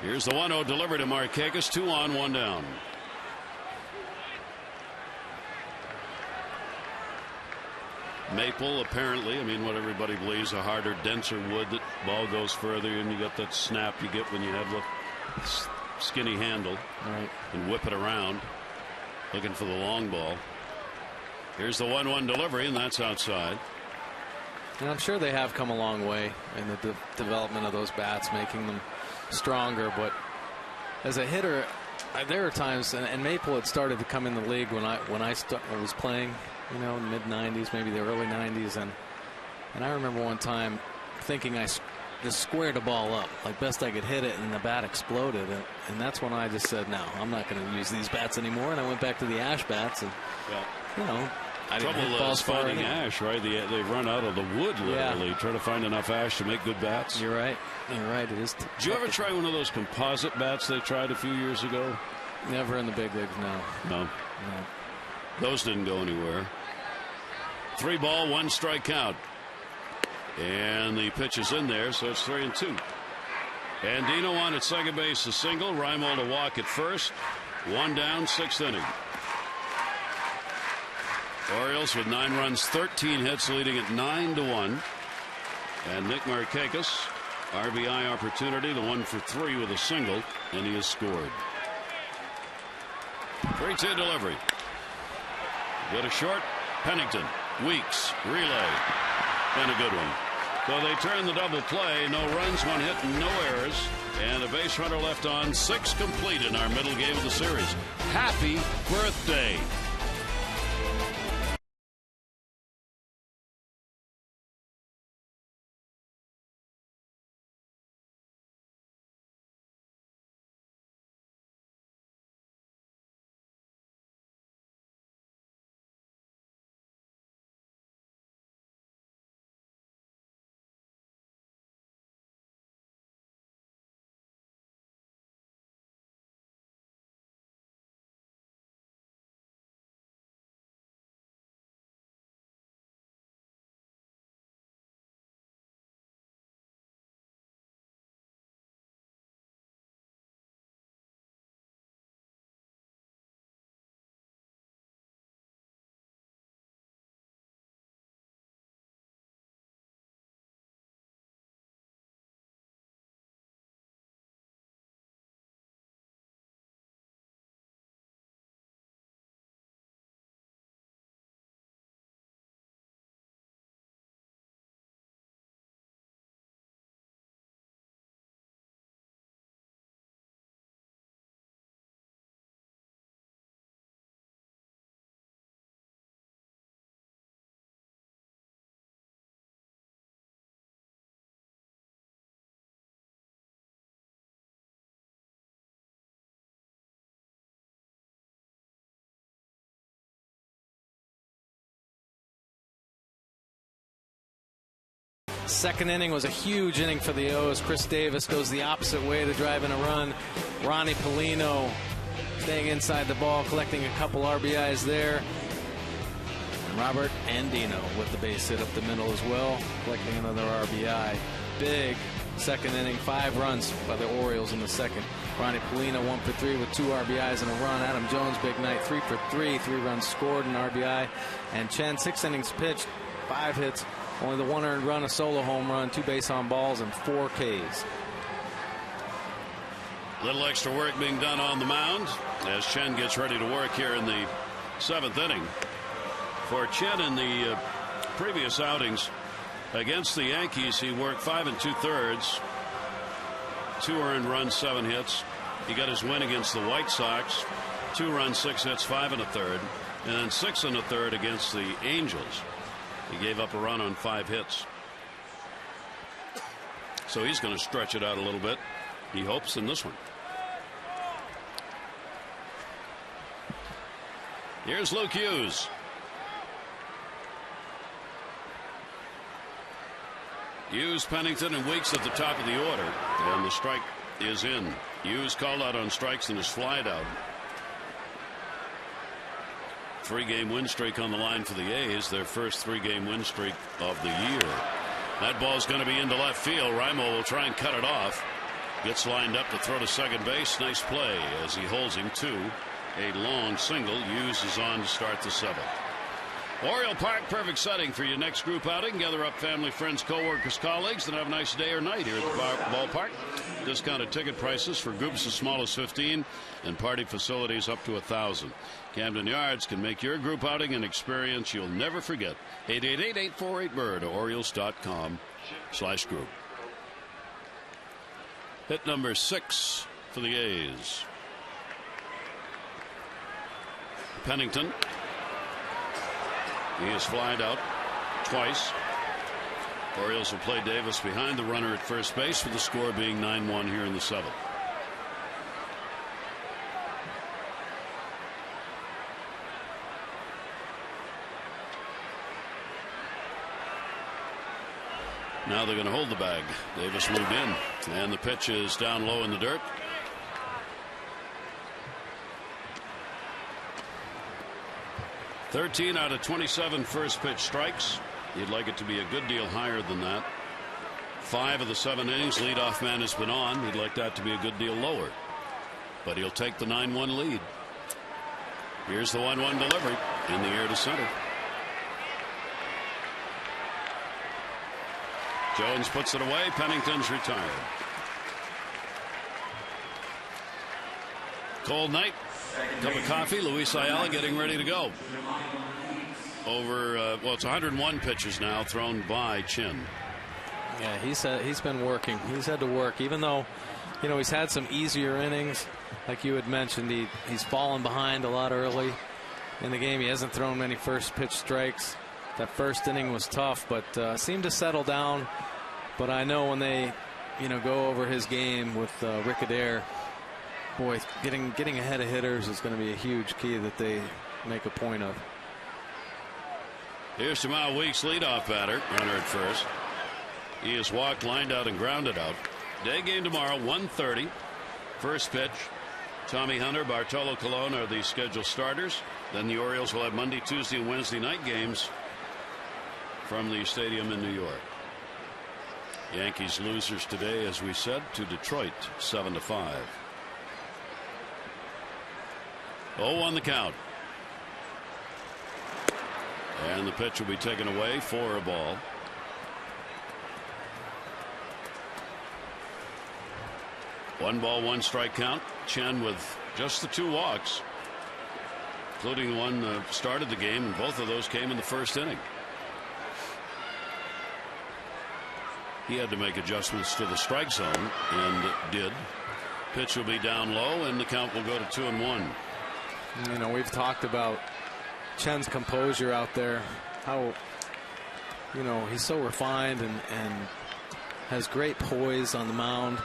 Here's the 1-0 delivery to Markakis. 2 on, 1 down. Maple, apparently, I mean, what everybody believes, a harder, denser wood. That ball goes further, and you got that snap you get when you have the skinny handle. Right. And whip it around, looking for the long ball. Here's the 1-1 delivery, and that's outside. And I'm sure they have come a long way in the development of those bats, making them stronger. But as a hitter, there are times, and Maple had started to come in the league when I was playing, you know, in the mid 90s, maybe the early 90s, and I remember one time thinking I just squared a ball up like best I could hit it, and the bat exploded, and that's when I just said, no, I'm not going to use these bats anymore, and I went back to the ash bats, and you know. I didn't hit balls finding ash, right? They've run out of the wood, literally. Try to find enough ash to make good bats. You're right. You're right. It is. Did you ever try one of those composite bats they tried a few years ago? Never in the big leagues, no. No. Those didn't go anywhere. 3 ball, 1 strike count. And the pitch is in there, so it's 3-2. And Dino on at second base, a single. Reimold a walk at first. 1 down, 6th inning. Orioles with 9 runs, 13 hits, leading at 9-1. And Nick Markakis, RBI opportunity, the 1 for 3 with a single, and he has scored. 3-2 delivery. Get a short. Pennington, Weeks, relay, and a good one. So they turn the double play. No runs, 1 hit, and no errors. And a base runner left on. 6 complete in our middle game of the series. Happy birthday. Second inning was a huge inning for the O's. Chris Davis goes the opposite way to drive in a run. Ronnie Polino staying inside the ball, collecting a couple RBIs there. And Robert Andino with the base hit up the middle as well, collecting another RBI. Big second inning, 5 runs by the Orioles in the second. Ronnie Polino 1 for 3 with 2 RBIs and a run. Adam Jones, big night, 3 for 3, 3 runs scored, an RBI. And Chen, 6 innings pitched, 5 hits, only the 1 earned run, a solo home run, 2 base on balls, and 4 Ks. Little extra work being done on the mound as Chen gets ready to work here in the 7th inning. For Chen in the previous outings against the Yankees, he worked 5 2/3, 2 earned runs, 7 hits. He got his win against the White Sox, 2 runs, 6 hits, 5 1/3, and then 6 1/3 against the Angels. He gave up a run on 5 hits. So he's going to stretch it out a little bit, he hopes, in this one. Here's Luke Hughes. Hughes, Pennington, and Weeks at the top of the order, and the strike is in. Hughes called out on strikes and is flied out. 3-game win streak on the line for the A's, their first 3-game win streak of the year. That ball's going to be into left field. Raimo will try and cut it off. Gets lined up to throw to second base. Nice play as he holds him to a long single. Hughes is on to start the 7th. Oriole Park, perfect setting for your next group outing. Gather up family, friends, co-workers, colleagues, and have a nice day or night here at the ballpark. Discounted ticket prices for groups as small as 15 and party facilities up to 1,000. Camden Yards can make your group outing an experience you'll never forget. 888-848-BIRD or Orioles.com/group. Hit number 6 for the A's. Pennington. He is flied out twice. Orioles will play Davis behind the runner at first base, with the score being 9-1 here in the 7th. Now they're going to hold the bag. Davis moved in, and the pitch is down low in the dirt. (13 out of 27 first pitch strikes. You'd like it to be a good deal higher than that. 5 of the 7 innings, leadoff man has been on. He'd like that to be a good deal lower, but he'll take the 9-1 lead. Here's the 1-1 delivery in the air to center. Jones puts it away. Pennington's retired. Cold night. Cup of coffee. Luis Ayala getting ready to go. Over, well, it's 101 pitches now thrown by Chen. Yeah, he's been working. He's had to work, even though, you know, he's had some easier innings. Like you had mentioned, he's fallen behind a lot early in the game. He hasn't thrown many first pitch strikes. That first inning was tough, but seemed to settle down. But I know when they, you know, go over his game with Rick Adair, boy, getting ahead of hitters is going to be a huge key that they make a point of. Here's Jamal Weeks, leadoff batter, runner at first. He is walked, lined out, and grounded out. Day game tomorrow, 1:30. First pitch. Tommy Hunter, Bartolo Colon are the scheduled starters. Then the Orioles will have Monday, Tuesday, and Wednesday night games from the stadium in New York. Yankees losers today, as we said, to Detroit, 7-5. 0-1 the count. And the pitch will be taken away for a ball. One ball, 1 strike count. Chen with just the 2 walks, including the one that started the game, and both of those came in the first inning. He had to make adjustments to the strike zone, and did. Pitch will be down low, and the count will go to 2-1. You know, we've talked about Chen's composure out there, how, you know, he's so refined and has great poise on the mound.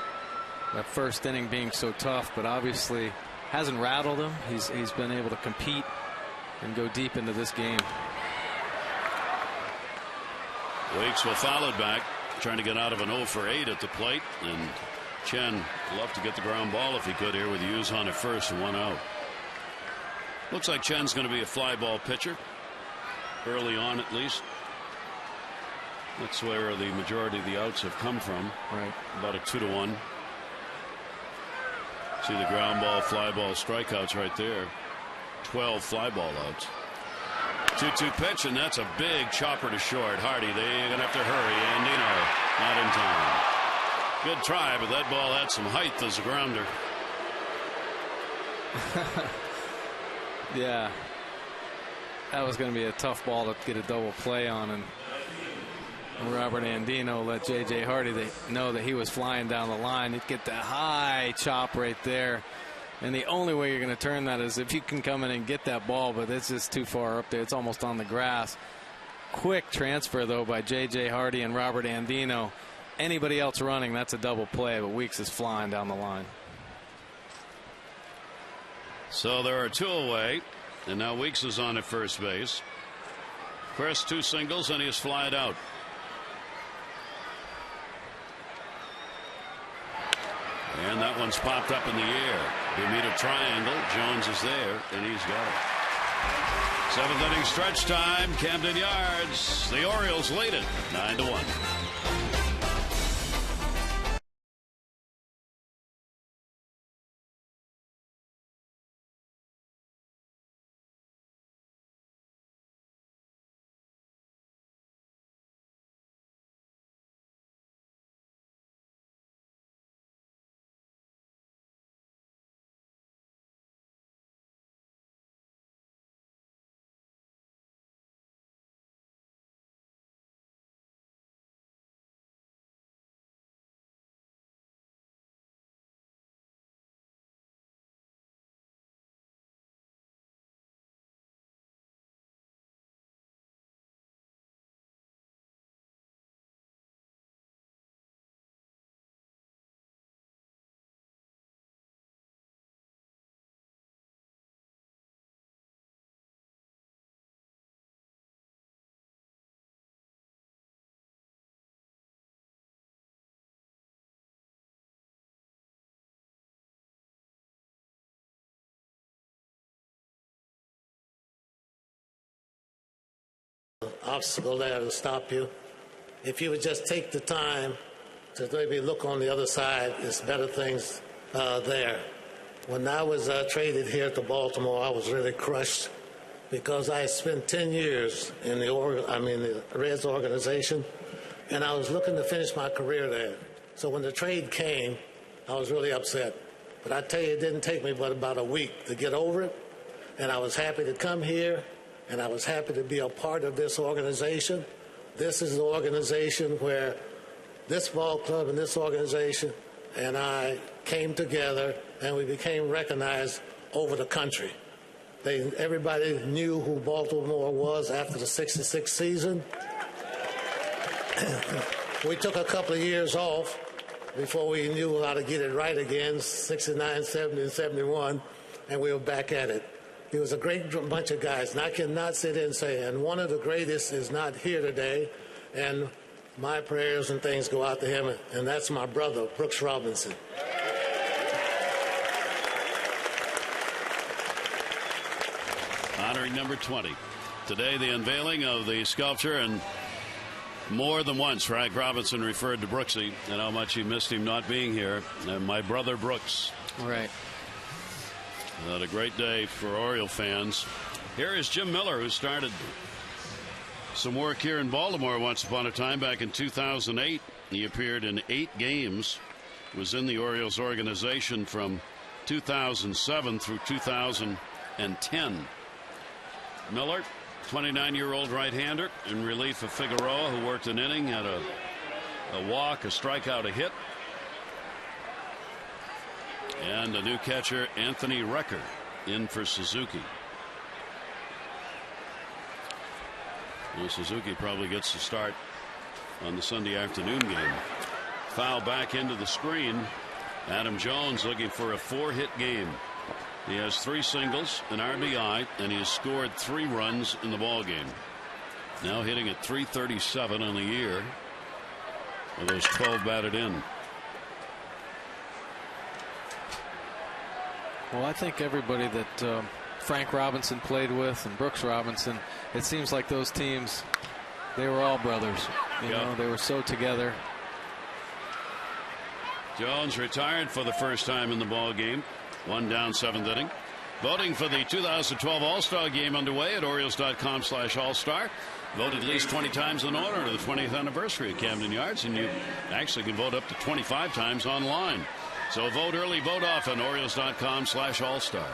That first inning being so tough, but obviously hasn't rattled him. He's been able to compete and go deep into this game. Weeks will foul it back. trying to get out of an 0 for 8 at the plate, and Chen loved to get the ground ball if he could here with Hughes on at first and 1 out. Looks like Chen's going to be a fly ball pitcher early on, at least. That's where the majority of the outs have come from. Right. About a 2-1. See the ground ball, fly ball, strikeouts right there. 12 fly ball outs. 2-2 pitch, and that's a big chopper to short. Hardy, they're going to have to hurry. Andino not in time. Good try, but that ball had some height as a grounder. Yeah. That was going to be a tough ball to get a double play on, and Robert Andino let J.J. Hardy know that he was flying down the line. He'd get that high chop right there. And the only way you're going to turn that is if you can come in and get that ball, but it's just too far up there. It's almost on the grass. Quick transfer, though, by J.J. Hardy and Robert Andino. Anybody else running, that's a double play, but Weeks is flying down the line. So there are 2 away, and now Weeks is on at first base. Chris, 2 singles, and he is flied out. And that one's popped up in the air. Bermuda triangle. Jones is there, and he's got it. 7th inning stretch time. Camden Yards. The Orioles lead it 9-1. Obstacle there to stop you. If you would just take the time to maybe look on the other side, there's better things there. When I was traded here to Baltimore, I was really crushed because I spent 10 years in the Reds organization, and I was looking to finish my career there. So when the trade came, I was really upset. But I tell you, it didn't take me but about a week to get over it, and I was happy to come here. And I was happy to be a part of this organization. This is the organization where this ball club and this organization and I came together, and we became recognized over the country. Everybody knew who Baltimore was after the '66 season. We took a couple of years off before we knew how to get it right again, '69, '70, and '71, and we were back at it. He was a great bunch of guys, and I cannot sit in and say, and one of the greatest is not here today, and my prayers and things go out to him, and that's my brother, Brooks Robinson. Honoring number 20. Today, the unveiling of the sculpture, and more than once, Frank Robinson referred to Brooksy and how much he missed him not being here. And my brother Brooks. Right. A great day for Oriole fans. Here is Jim Miller, who started some work here in Baltimore once upon a time back in 2008. He appeared in 8 games, was in the Orioles organization from 2007 through 2010. Miller, 29-year-old right-hander in relief of Figueroa, who worked an inning, had a walk, a strikeout, a hit. And a new catcher, Anthony Recker, in for Suzuki. Well, Suzuki probably gets the start on the Sunday afternoon game. Foul back into the screen. Adam Jones looking for a 4-hit game. He has 3 singles, an RBI, and he has scored 3 runs in the ball game. Now hitting at .337 on the year. of those 12 batted in. Well, I think everybody that Frank Robinson played with and Brooks Robinson, it seems like those teams, they were all brothers. You know, they were so together. Jones retired for the first time in the ball game. 1 down, 7th inning. Voting for the 2012 All-Star Game underway at Orioles.com/All-Star. Vote at least 20 times in honor of the 20th anniversary of Camden Yards, and you actually can vote up to 25 times online. So vote early, vote often. Orioles.com/All-Star.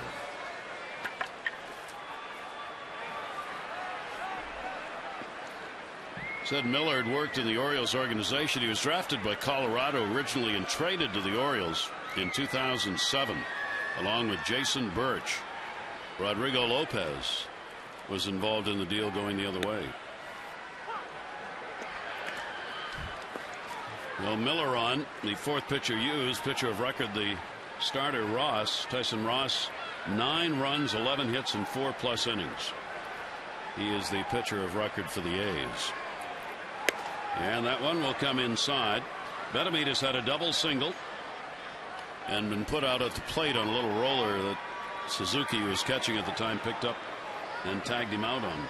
Said Miller had worked in the Orioles organization. He was drafted by Colorado originally and traded to the Orioles in 2007, along with Jason Birch. Rodrigo Lopez was involved in the deal going the other way. Well, Miller on, the 4th pitcher used, pitcher of record, the starter Tyson Ross, 9 runs, 11 hits, and 4+ innings. He is the pitcher of record for the A's. And that one will come inside. Benavidez had a double single and been put out at the plate on a little roller that Suzuki, who was catching at the time, picked up and tagged him out on.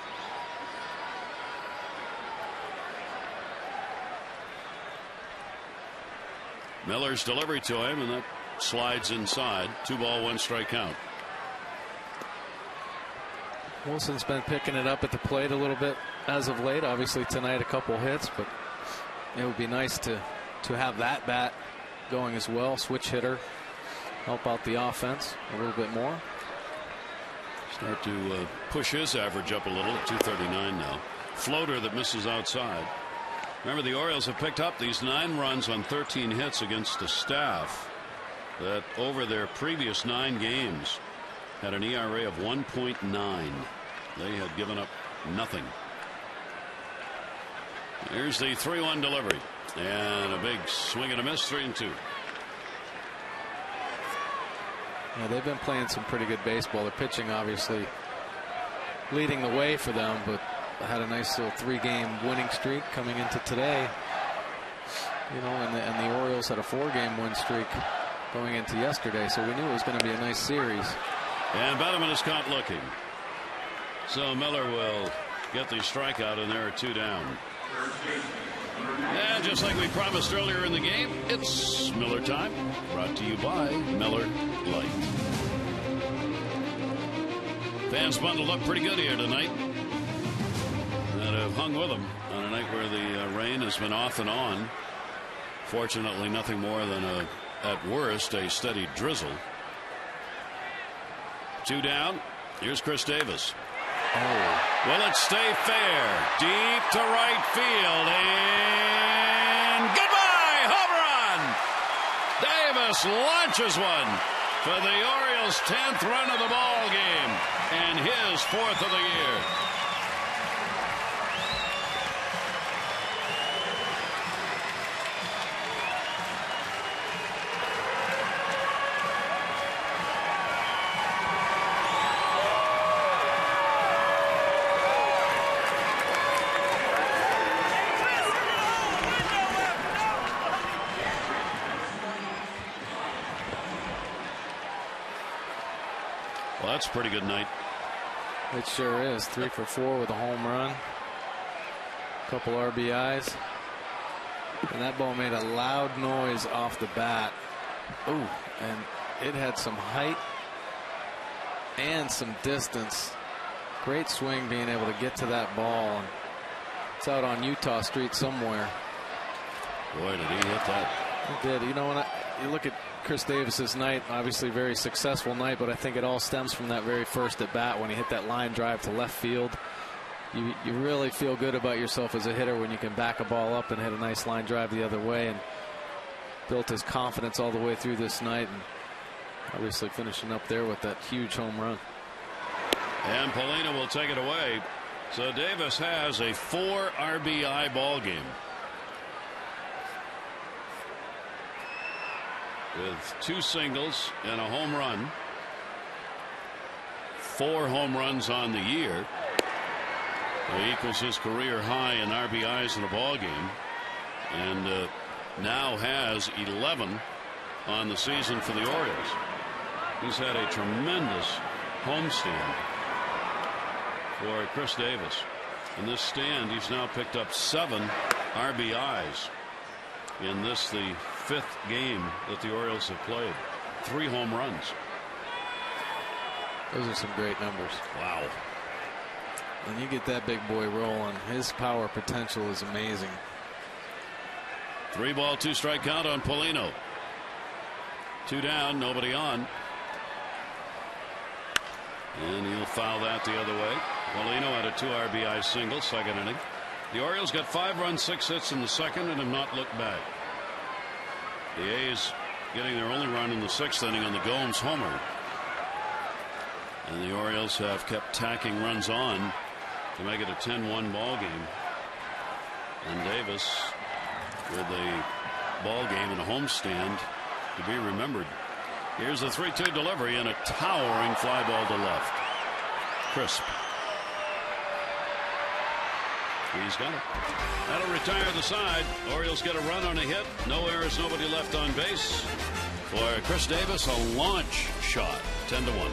Miller's delivery to him, and that slides inside. 2 ball, 1 strike count. Wilson's been picking it up at the plate a little bit as of late. Obviously tonight a couple hits, but it would be nice to have that bat going as well. Switch hitter, help out the offense a little bit more. Start to push his average up a little at 239 now. Floater that misses outside. Remember, the Orioles have picked up these 9 runs on 13 hits against a staff that over their previous 9 games had an ERA of 1.9. They had given up nothing. Here's the 3-1 delivery, and a big swing and a miss. 3-2. Yeah, they've been playing some pretty good baseball. The pitching obviously leading the way for them, but had a nice little 3-game winning streak coming into today. You know, and the Orioles had a 4-game win streak going into yesterday, so we knew it was going to be a nice series. And Bettman is caught looking. So Miller will get the strikeout, and there are 2 down. And just like we promised earlier in the game, it's Miller time. Brought to you by Miller Lite. Fans bundled up pretty good here tonight. And have hung with them on a night where the rain has been off and on. Fortunately, nothing more than at worst, a steady drizzle. 2 down. Here's Chris Davis. Oh. Will it stay fair? Deep to right field. And goodbye! Home run! Davis launches one for the Orioles' 10th run of the ball game and his 4th of the year. Well, that's a pretty good night. It sure is. 3 for 4 with a home run. Couple RBIs. And that ball made a loud noise off the bat. Ooh, and it had some height and some distance. Great swing being able to get to that ball. And it's out on Utah Street somewhere. Boy, did he hit that. He did. You know, when you look at Chris Davis's night, obviously very successful night, but I think it all stems from that very first at bat when he hit that line drive to left field. You really feel good about yourself as a hitter when you can back a ball up and hit a nice line drive the other way, and built his confidence all the way through this night, and obviously finishing up there with that huge home run. And Polina will take it away. So Davis has a 4 RBI ball game. With 2 singles and a home run. 4 home runs on the year. He equals his career high in RBIs in a ball game. And now has 11 on the season for the Orioles. He's had a tremendous homestand for Chris Davis. In this stand, he's now picked up 7 RBIs in this, the 5th game that the Orioles have played. 3 home runs. Those are some great numbers. Wow. When you get that big boy rolling, his power potential is amazing. 3-ball, 2-strike count on Paulino. 2 down, nobody on. And he'll foul that the other way. Paulino had a 2 RBI single, second inning. The Orioles got 5 runs, 6 hits in the second, and have not looked back. The A's getting their only run in the 6th inning on the Gomes homer. And the Orioles have kept tacking runs on to make it a 10-1 ball game. And Davis with a ball game and a homestand to be remembered. Here's the 3-2 delivery and a towering fly ball to left. Crisp. He's got it. That'll retire the side. Orioles get a run on a hit. No errors, nobody left on base. For Chris Davis, a launch shot. 10-1.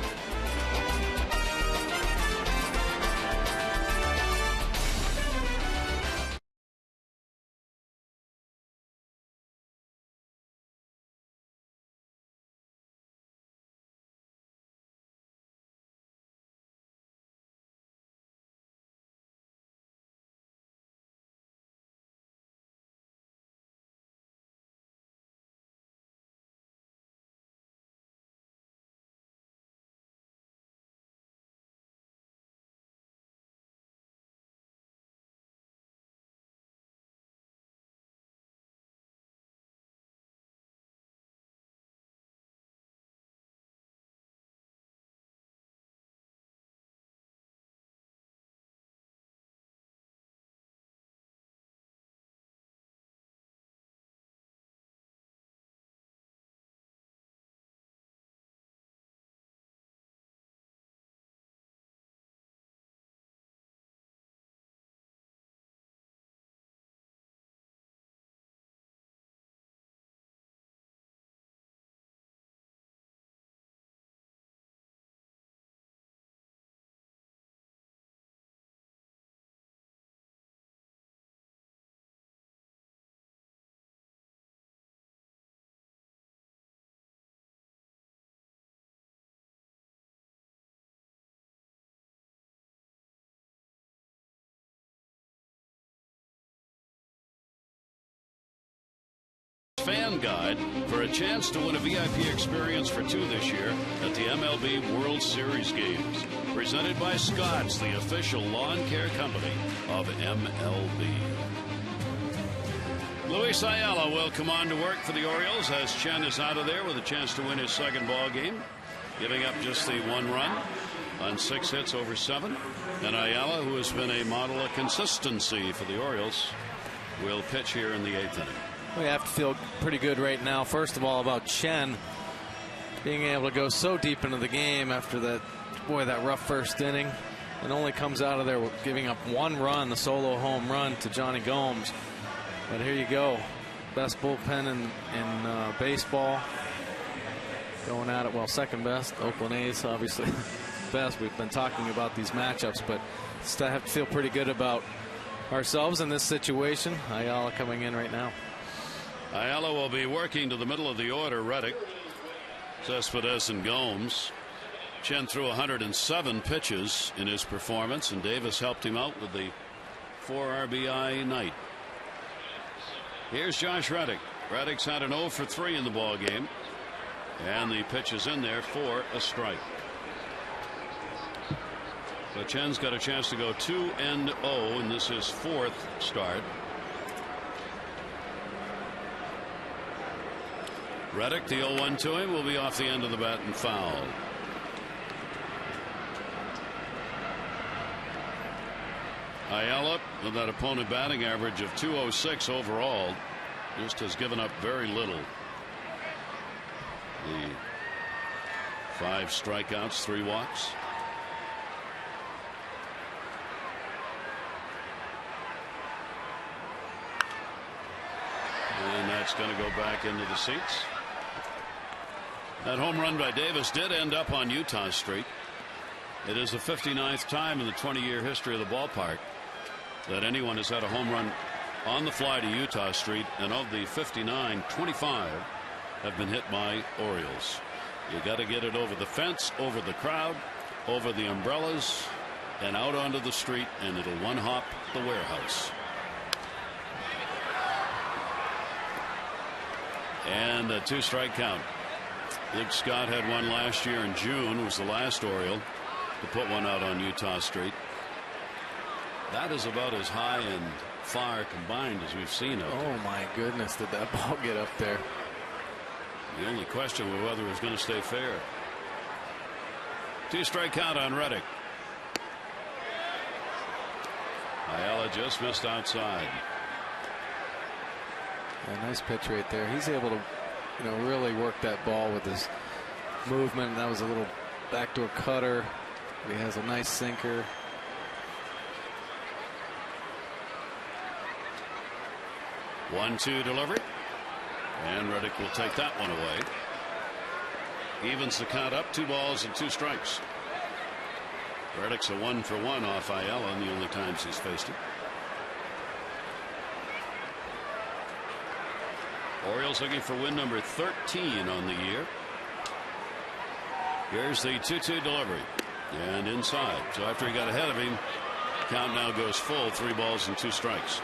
Fan guide for a chance to win a VIP experience for 2 this year at the MLB World Series games. Presented by Scott's, the official lawn care company of MLB. Luis Ayala will come on to work for the Orioles as Chen is out of there with a chance to win his 2nd ball game, giving up just the 1 run on 6 hits over 7. And Ayala, who has been a model of consistency for the Orioles, will pitch here in the 8th inning. We have to feel pretty good right now, first of all, about Chen being able to go so deep into the game after that rough 1st inning, and only comes out of there giving up 1 run, the solo home run to Johnny Gomes. But here you go, best bullpen in baseball, going at it. Well, 2nd best. Oakland A's obviously best. We've been talking about these matchups, but still have to feel pretty good about ourselves in this situation. Ayala coming in right now. Ayala will be working to the middle of the order. Reddick, Cespedes, and Gomes. Chen threw 107 pitches in his performance, and Davis helped him out with the 4 RBI night. Here's Josh Reddick. Reddick's had an 0 for 3 in the ball game, and the pitch is in there for a strike. So Chen's got a chance to go 2-0, and this is 4th start. Reddick, the 0-1 to him, will be off the end of the bat and fouled. Ayala, with that opponent batting average of .206 overall, just has given up very little. The 5 strikeouts, 3 walks. And that That's going to go back into the seats. That home run by Davis did end up on Utah Street. It is the 59th time in the 20-year history of the ballpark that anyone has had a home run on the fly to Utah Street, and of the 59, 25 have been hit by Orioles. You got to get it over the fence, over the crowd, over the umbrellas, and out onto the street, and it'll one-hop the warehouse. And a 2-strike count. Luke Scott had one last year in June, was the last Oriole to put one out on Utah Street. That is about as high and far combined as we've seen out there. Oh my goodness, did that ball get up there? The only question was whether it was going to stay fair. 2-strike count on Reddick. Ayala just missed outside. A nice pitch right there. He's able to, really work that ball with his movement. That was a little backdoor cutter. He has a nice sinker. One-two delivery, and Reddick will take that one away. Evens the count up, 2 balls and 2 strikes. Reddick's a 1-for-1 off Ayala, and the only times he's faced him. Orioles looking for win number 13 on the year. Here's the 2-2 delivery, and inside. So after he got ahead of him, count now goes full, 3 balls and 2 strikes.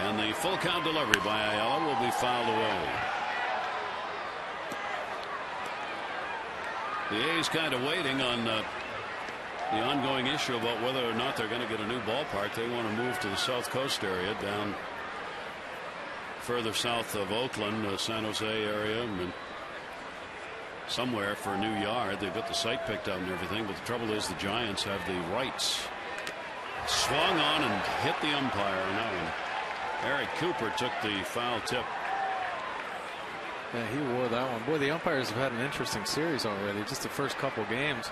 And the full count delivery by Ayala will be fouled away. The A's kind of waiting on the ongoing issue about whether or not they're going to get a new ballpark. They want to move to the South Coast area, down further south of Oakland, San Jose area, and somewhere for a new yard. They've got the site picked out and everything, but the trouble is the Giants have the rights. Swung on and hit the umpire on that one. Eric Cooper took the foul tip. Yeah, he wore that one. Boy, the umpires have had an interesting series already. Just the first couple games.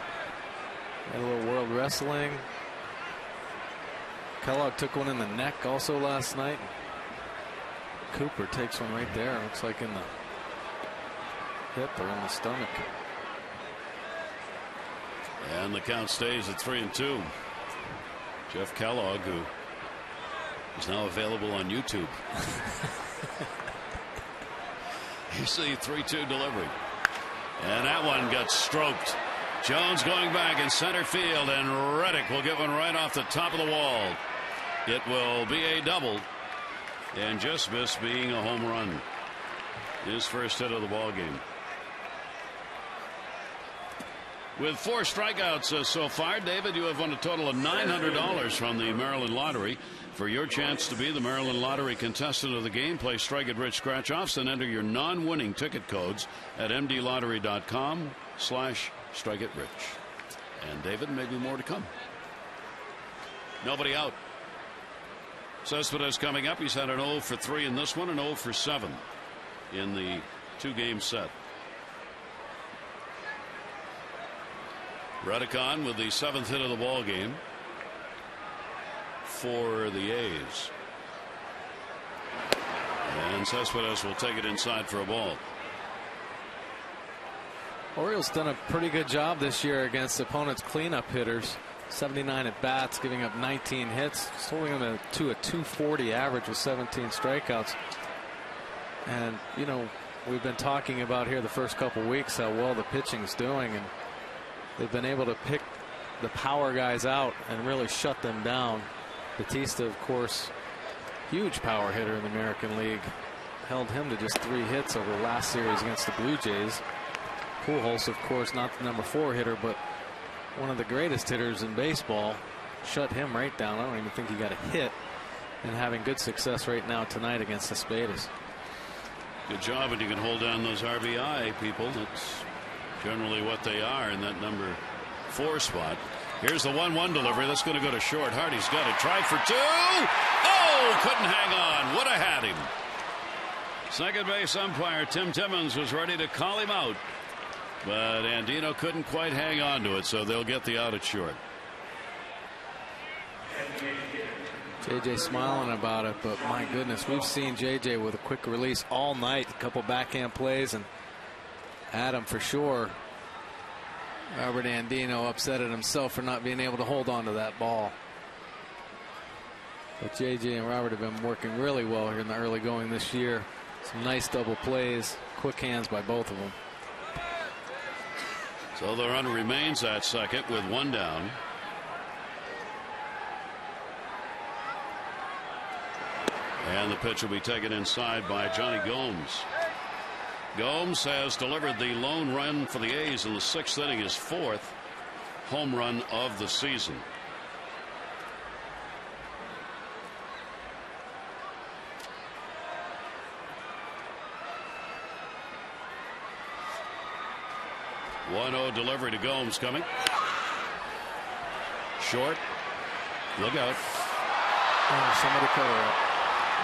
Had a little World Wrestling. Kellogg took one in the neck also last night. Cooper takes one right there. Looks like in the hip or in the stomach. And the count stays at 3-2. Jeff Kellogg, who is now available on YouTube. Here's the 3-2 delivery. And that one got stroked. Jones going back in center field, and Reddick will get one right off the top of the wall. It will be a double, and just miss being a home run. His first hit of the ball game. With 4 strikeouts so far, David, you have won a total of $900 from the Maryland Lottery. For your chance to be the Maryland Lottery contestant of the game, play Strike It Rich scratch-offs and enter your non-winning ticket codes at mdlottery.com/strikeitrich. And David, maybe more to come. Nobody out. Cespedes coming up. He's had an 0 for 3 in this one, and 0 for 7 in the 2-game set. Reddick on with the 7th hit of the ball game for the A's. And Cespedes will take it inside for a ball. Orioles done a pretty good job this year against opponents' cleanup hitters. 79 at bats, giving up 19 hits, holding them to a 240 average with 17 strikeouts. And we've been talking about here the first couple weeks how well the pitching's doing, and they've been able to pick the power guys out and really shut them down. Batista, of course, huge power hitter in the American League, held him to just 3 hits over the last series against the Blue Jays. Pujols, of course, not the number 4 hitter, but one of the greatest hitters in baseball, shut him right down. I don't even think he got a hit, and having good success right now tonight against the Cespedes. Good job, and you can hold down those RBI people. That's generally what they are in that number 4 spot. Here's the 1-1 delivery. That's going to go to short. Hardy's got it. Try for 2. Oh, couldn't hang on. Would have had him. Second base umpire Tim Timmons was ready to call him out, but Andino couldn't quite hang on to it, so they'll get the out at short. JJ smiling about it, but my goodness, we've seen JJ with a quick release all night, a couple backhand plays, and Adam for sure. Robert Andino upset at himself for not being able to hold on to that ball. But JJ and Robert have been working really well here in the early going this year. Some nice double plays, quick hands by both of them. So the runner remains at second with one down. And the pitch will be taken inside by Johnny Gomes. Gomes has delivered the lone run for the A's in the 6th inning, his 4th home run of the season. One-0 delivery to Gomes coming. Short. Look out. Oh, somebody cover it.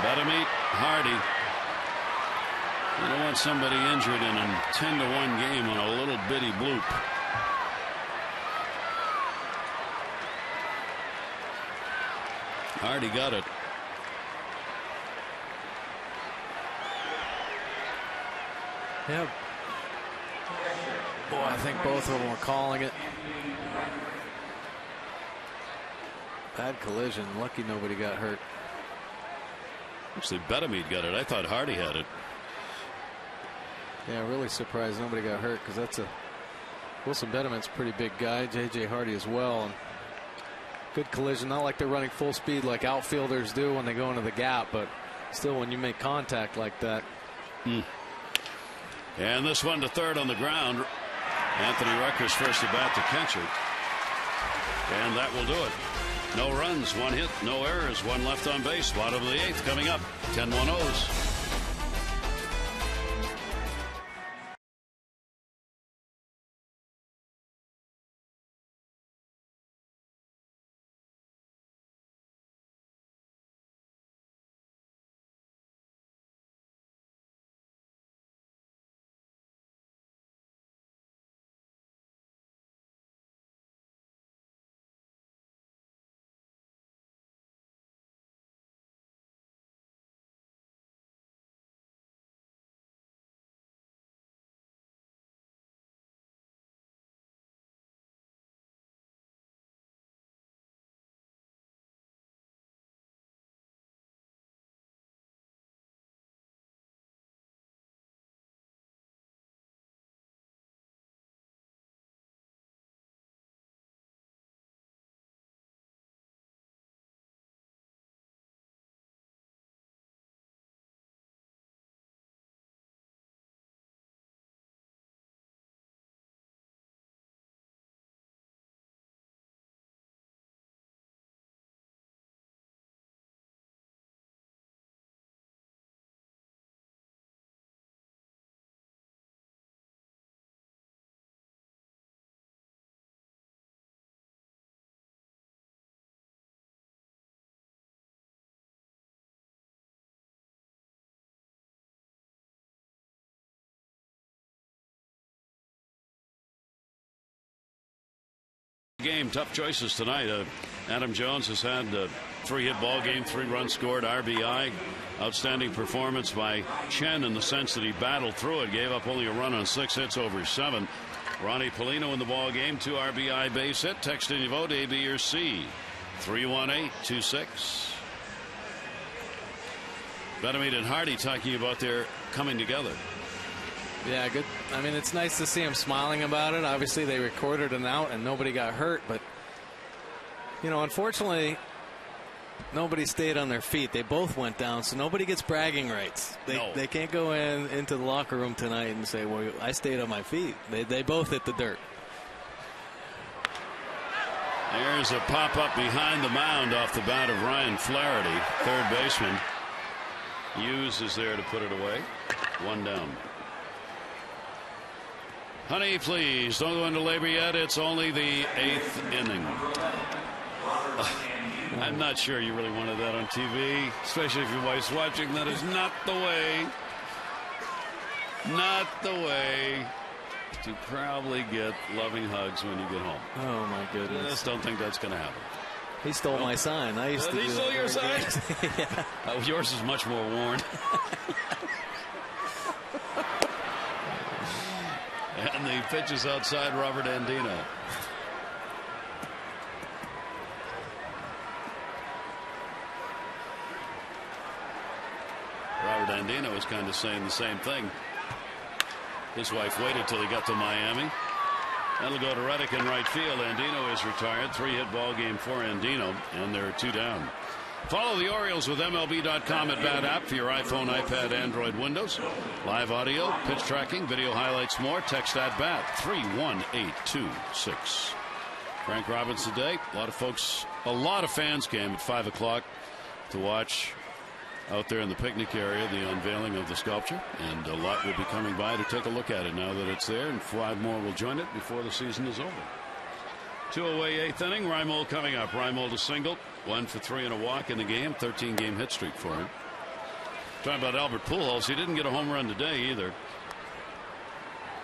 Betamit, Hardy. You don't want somebody injured in a 10-1 game on a little bitty bloop. Hardy got it. Yeah. Boy, I think both of them were calling it. Bad collision. Lucky nobody got hurt. Actually, Betamit got it. I thought Hardy had it. Yeah, really surprised nobody got hurt, because that's a Wilson Betamit's a pretty big guy. JJ Hardy as well. And good collision. Not like they're running full speed like outfielders do when they go into the gap, but still, when you make contact like that. And this one to third on the ground. Anthony Rucker's first at bat to catch it. And that will do it. No runs, one hit, no errors, one left on base. Bottom of the 8th coming up. 10-1-0s. Game, tough choices tonight. Adam Jones has had a 3-hit ball game, 3 runs scored, RBI. Outstanding performance by Chen in the sense that he battled through it, gave up only a run on 6 hits over 7. Ronnie Polino in the ball game, 2 RBI base hit. Text in your vote, A, B, or C. 318-26. Betamit and Hardy talking about their coming together. Yeah, good. I mean, it's nice to see him smiling about it. Obviously, they recorded an out and nobody got hurt, but you know, unfortunately, nobody stayed on their feet. They both went down, so nobody gets bragging rights. They can't go into the locker room tonight and say, well, I stayed on my feet. They both hit the dirt. There's a pop-up behind the mound off the bat of Ryan Flaherty, third baseman. Hughes is there to put it away. 1 down. Honey, please don't go into labor yet. It's only the 8th inning. I'm not sure you really wanted that on TV, especially if your wife's watching. That is not the way Not the way to probably get loving hugs when you get home. Oh, my goodness. I just don't think that's going to happen. He stole my sign. I used to. He stole your sign? Yeah. Yours is much more worn. And the pitch is outside Robert Andino. Robert Andino was kind of saying the same thing. His wife waited till he got to Miami. That'll go to Reddick in right field. Andino is retired. 3-hit ball game for Andino, and they're 2 down. Follow the Orioles with MLB.com at Bat app for your iPhone, iPad, Android, Windows. Live audio, pitch tracking, video highlights, more. Text at Bat 31826. Frank Robinson today. A lot of fans came at 5 o'clock to watch out there in the picnic area the unveiling of the sculpture, and a lot will be coming by to take a look at it now that it's there, and 5 more will join it before the season is over. 2 away, 8th inning. Reimold coming up. Reimold a single, 1 for 3 and a walk in the game. 13-game hit streak for him. Talking about Albert Pujols, he didn't get a home run today either.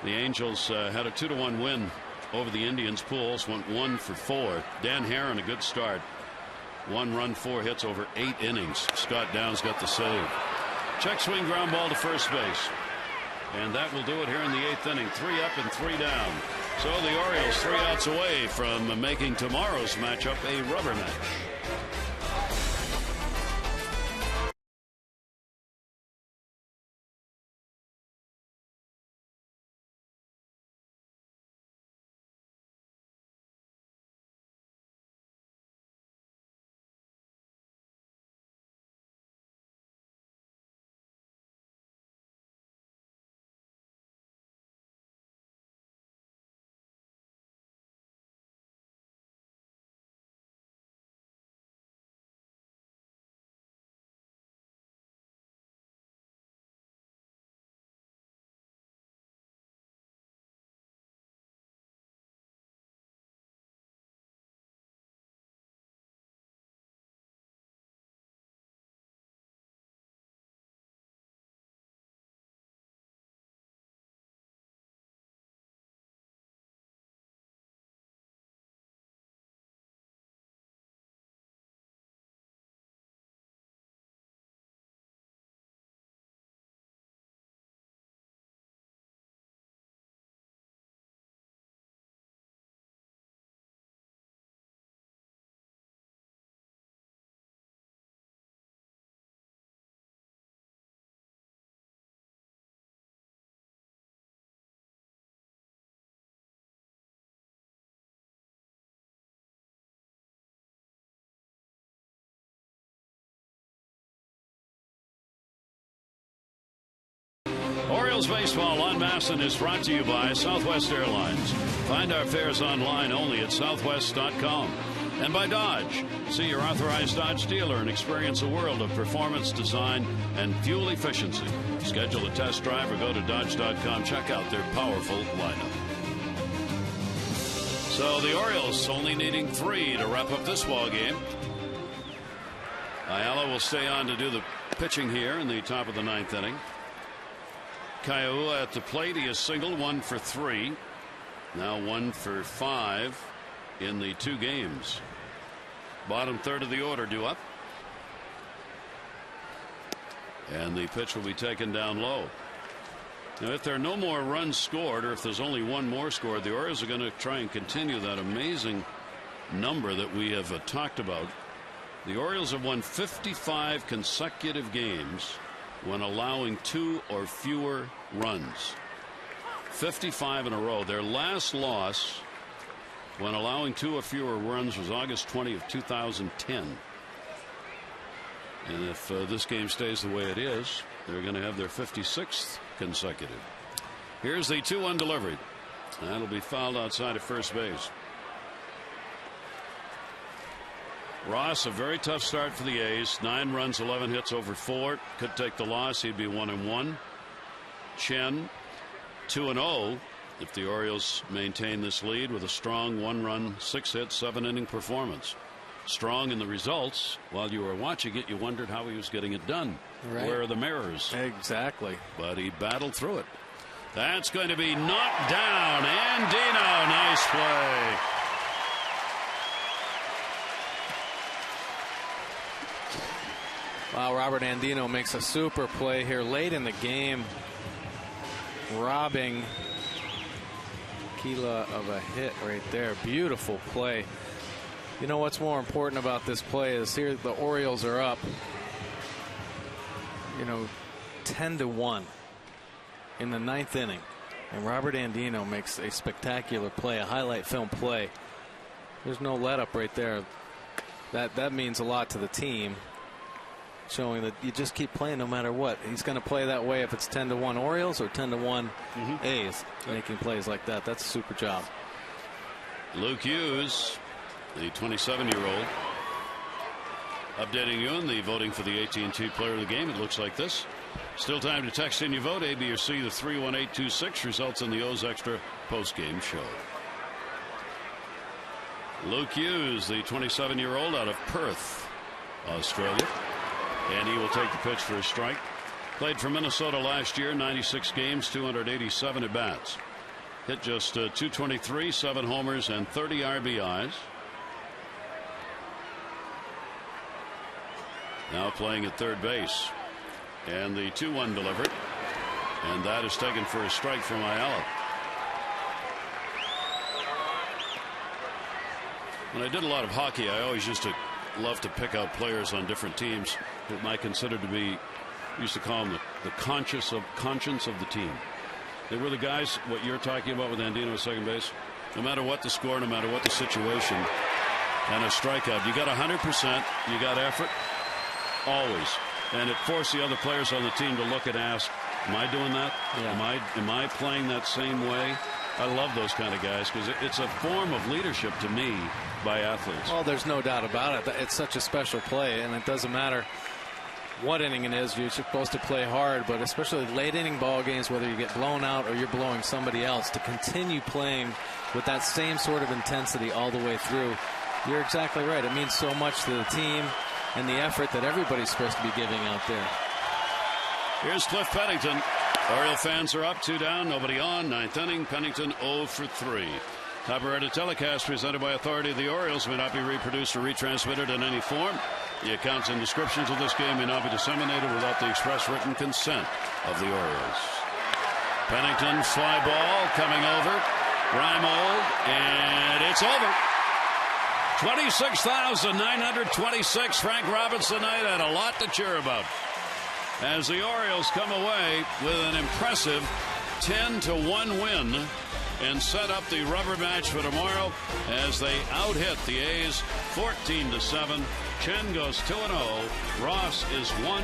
The Angels had a 2-1 win over the Indians. Pujols went 1 for 4. Dan Herron, a good start. 1 run, 4 hits over 8 innings. Scott Downs got the save. Check swing, ground ball to first base. And that will do it here in the 8th inning. 3 up and 3 down. So the Orioles 3 outs away from making tomorrow's matchup a rubber match. Orioles baseball on MASN is brought to you by Southwest Airlines. Find our fares online only at southwest.com. And by Dodge. See your authorized Dodge dealer and experience a world of performance, design, and fuel efficiency. Schedule a test drive or go to Dodge.com. Check out their powerful lineup. So the Orioles only needing 3 to wrap up this ball game. Ayala will stay on to do the pitching here in the top of the 9th inning. Kiowa at the plate. He is singled, 1 for 3. Now 1 for 5 in the 2 games. Bottom third of the order due up. And the pitch will be taken down low. Now, if there are no more runs scored, or if there's only 1 more scored, the Orioles are going to try and continue that amazing number that we have talked about. The Orioles have won 55 consecutive games when allowing 2 or fewer runs. 55 in a row. Their last loss when allowing 2 or fewer runs was August 20 of 2010. And if this game stays the way it is, they're going to have their 56th consecutive. Here's the 2-1 delivery. That'll be fouled outside of first base. Ross, a very tough start for the A's. 9 runs, 11 hits over 4. Could take the loss. He'd be 1-1. Chen, 2-0 if the Orioles maintain this lead with a strong 1-run, 6-hit, 7-inning performance. Strong in the results. While you were watching it, you wondered how he was getting it done. Right. Where are the mirrors? Exactly. But he battled through it. That's going to be knocked down. Andino, nice play. Wow, Robert Andino makes a super play here late in the game, robbing Keela of a hit right there. Beautiful play. You know what's more important about this play is here the Orioles are up, 10-1 in the 9th inning, and Robert Andino makes a spectacular play, a highlight film play. There's no let up right there. That means a lot to the team, showing that you just keep playing no matter what. He's going to play that way if it's 10-1 Orioles or 10-1 A's, making plays like that. That's a super job. Luke Hughes, the 27-year-old, updating you on the voting for the AT&T Player of the Game. It looks like this. Still time to text in your vote. A, B, or C, the 31826 results in the O's Extra post-game show. Luke Hughes, the 27-year-old out of Perth, Australia. And he will take the pitch for a strike. Played for Minnesota last year, 96 games, 287 at-bats. Hit just .223, 7 homers, and 30 RBIs. Now playing at third base. And the 2-1 delivered. And that is taken for a strike from Ayala. When I did a lot of hockey, I always used to love to pick out players on different teams that I considered to be, used to call them the conscience of the team. They were the guys, what you're talking about with Andino at second base. No matter what the score, no matter what the situation, and a strikeout, you got 100%, you got effort, always. And it forced the other players on the team to look and ask, am I doing that? Yeah. Am I playing that same way? I love those kind of guys because it's a form of leadership to me by athletes. Oh, there's no doubt about it. It's such a special play, and it doesn't matter what inning it is. You're supposed to play hard, but especially late inning ball games, whether you get blown out or you're blowing somebody else, to continue playing with that same sort of intensity all the way through. You're exactly right. It means so much to the team and the effort that everybody's supposed to be giving out there. Here's Cliff Pennington. Oriole fans are up, 2 down, nobody on. 9th inning, Pennington 0 for 3. Copyrighted telecast presented by authority of the Orioles may not be reproduced or retransmitted in any form. The accounts and descriptions of this game may not be disseminated without the express written consent of the Orioles. Pennington, fly ball coming over. Reimold, and it's over. 26,926. Frank Robinson tonight had a lot to cheer about, as the Orioles come away with an impressive 10-1 win and set up the rubber match for tomorrow as they out-hit the A's 14-7. Chen goes 2-0. Ross is 1.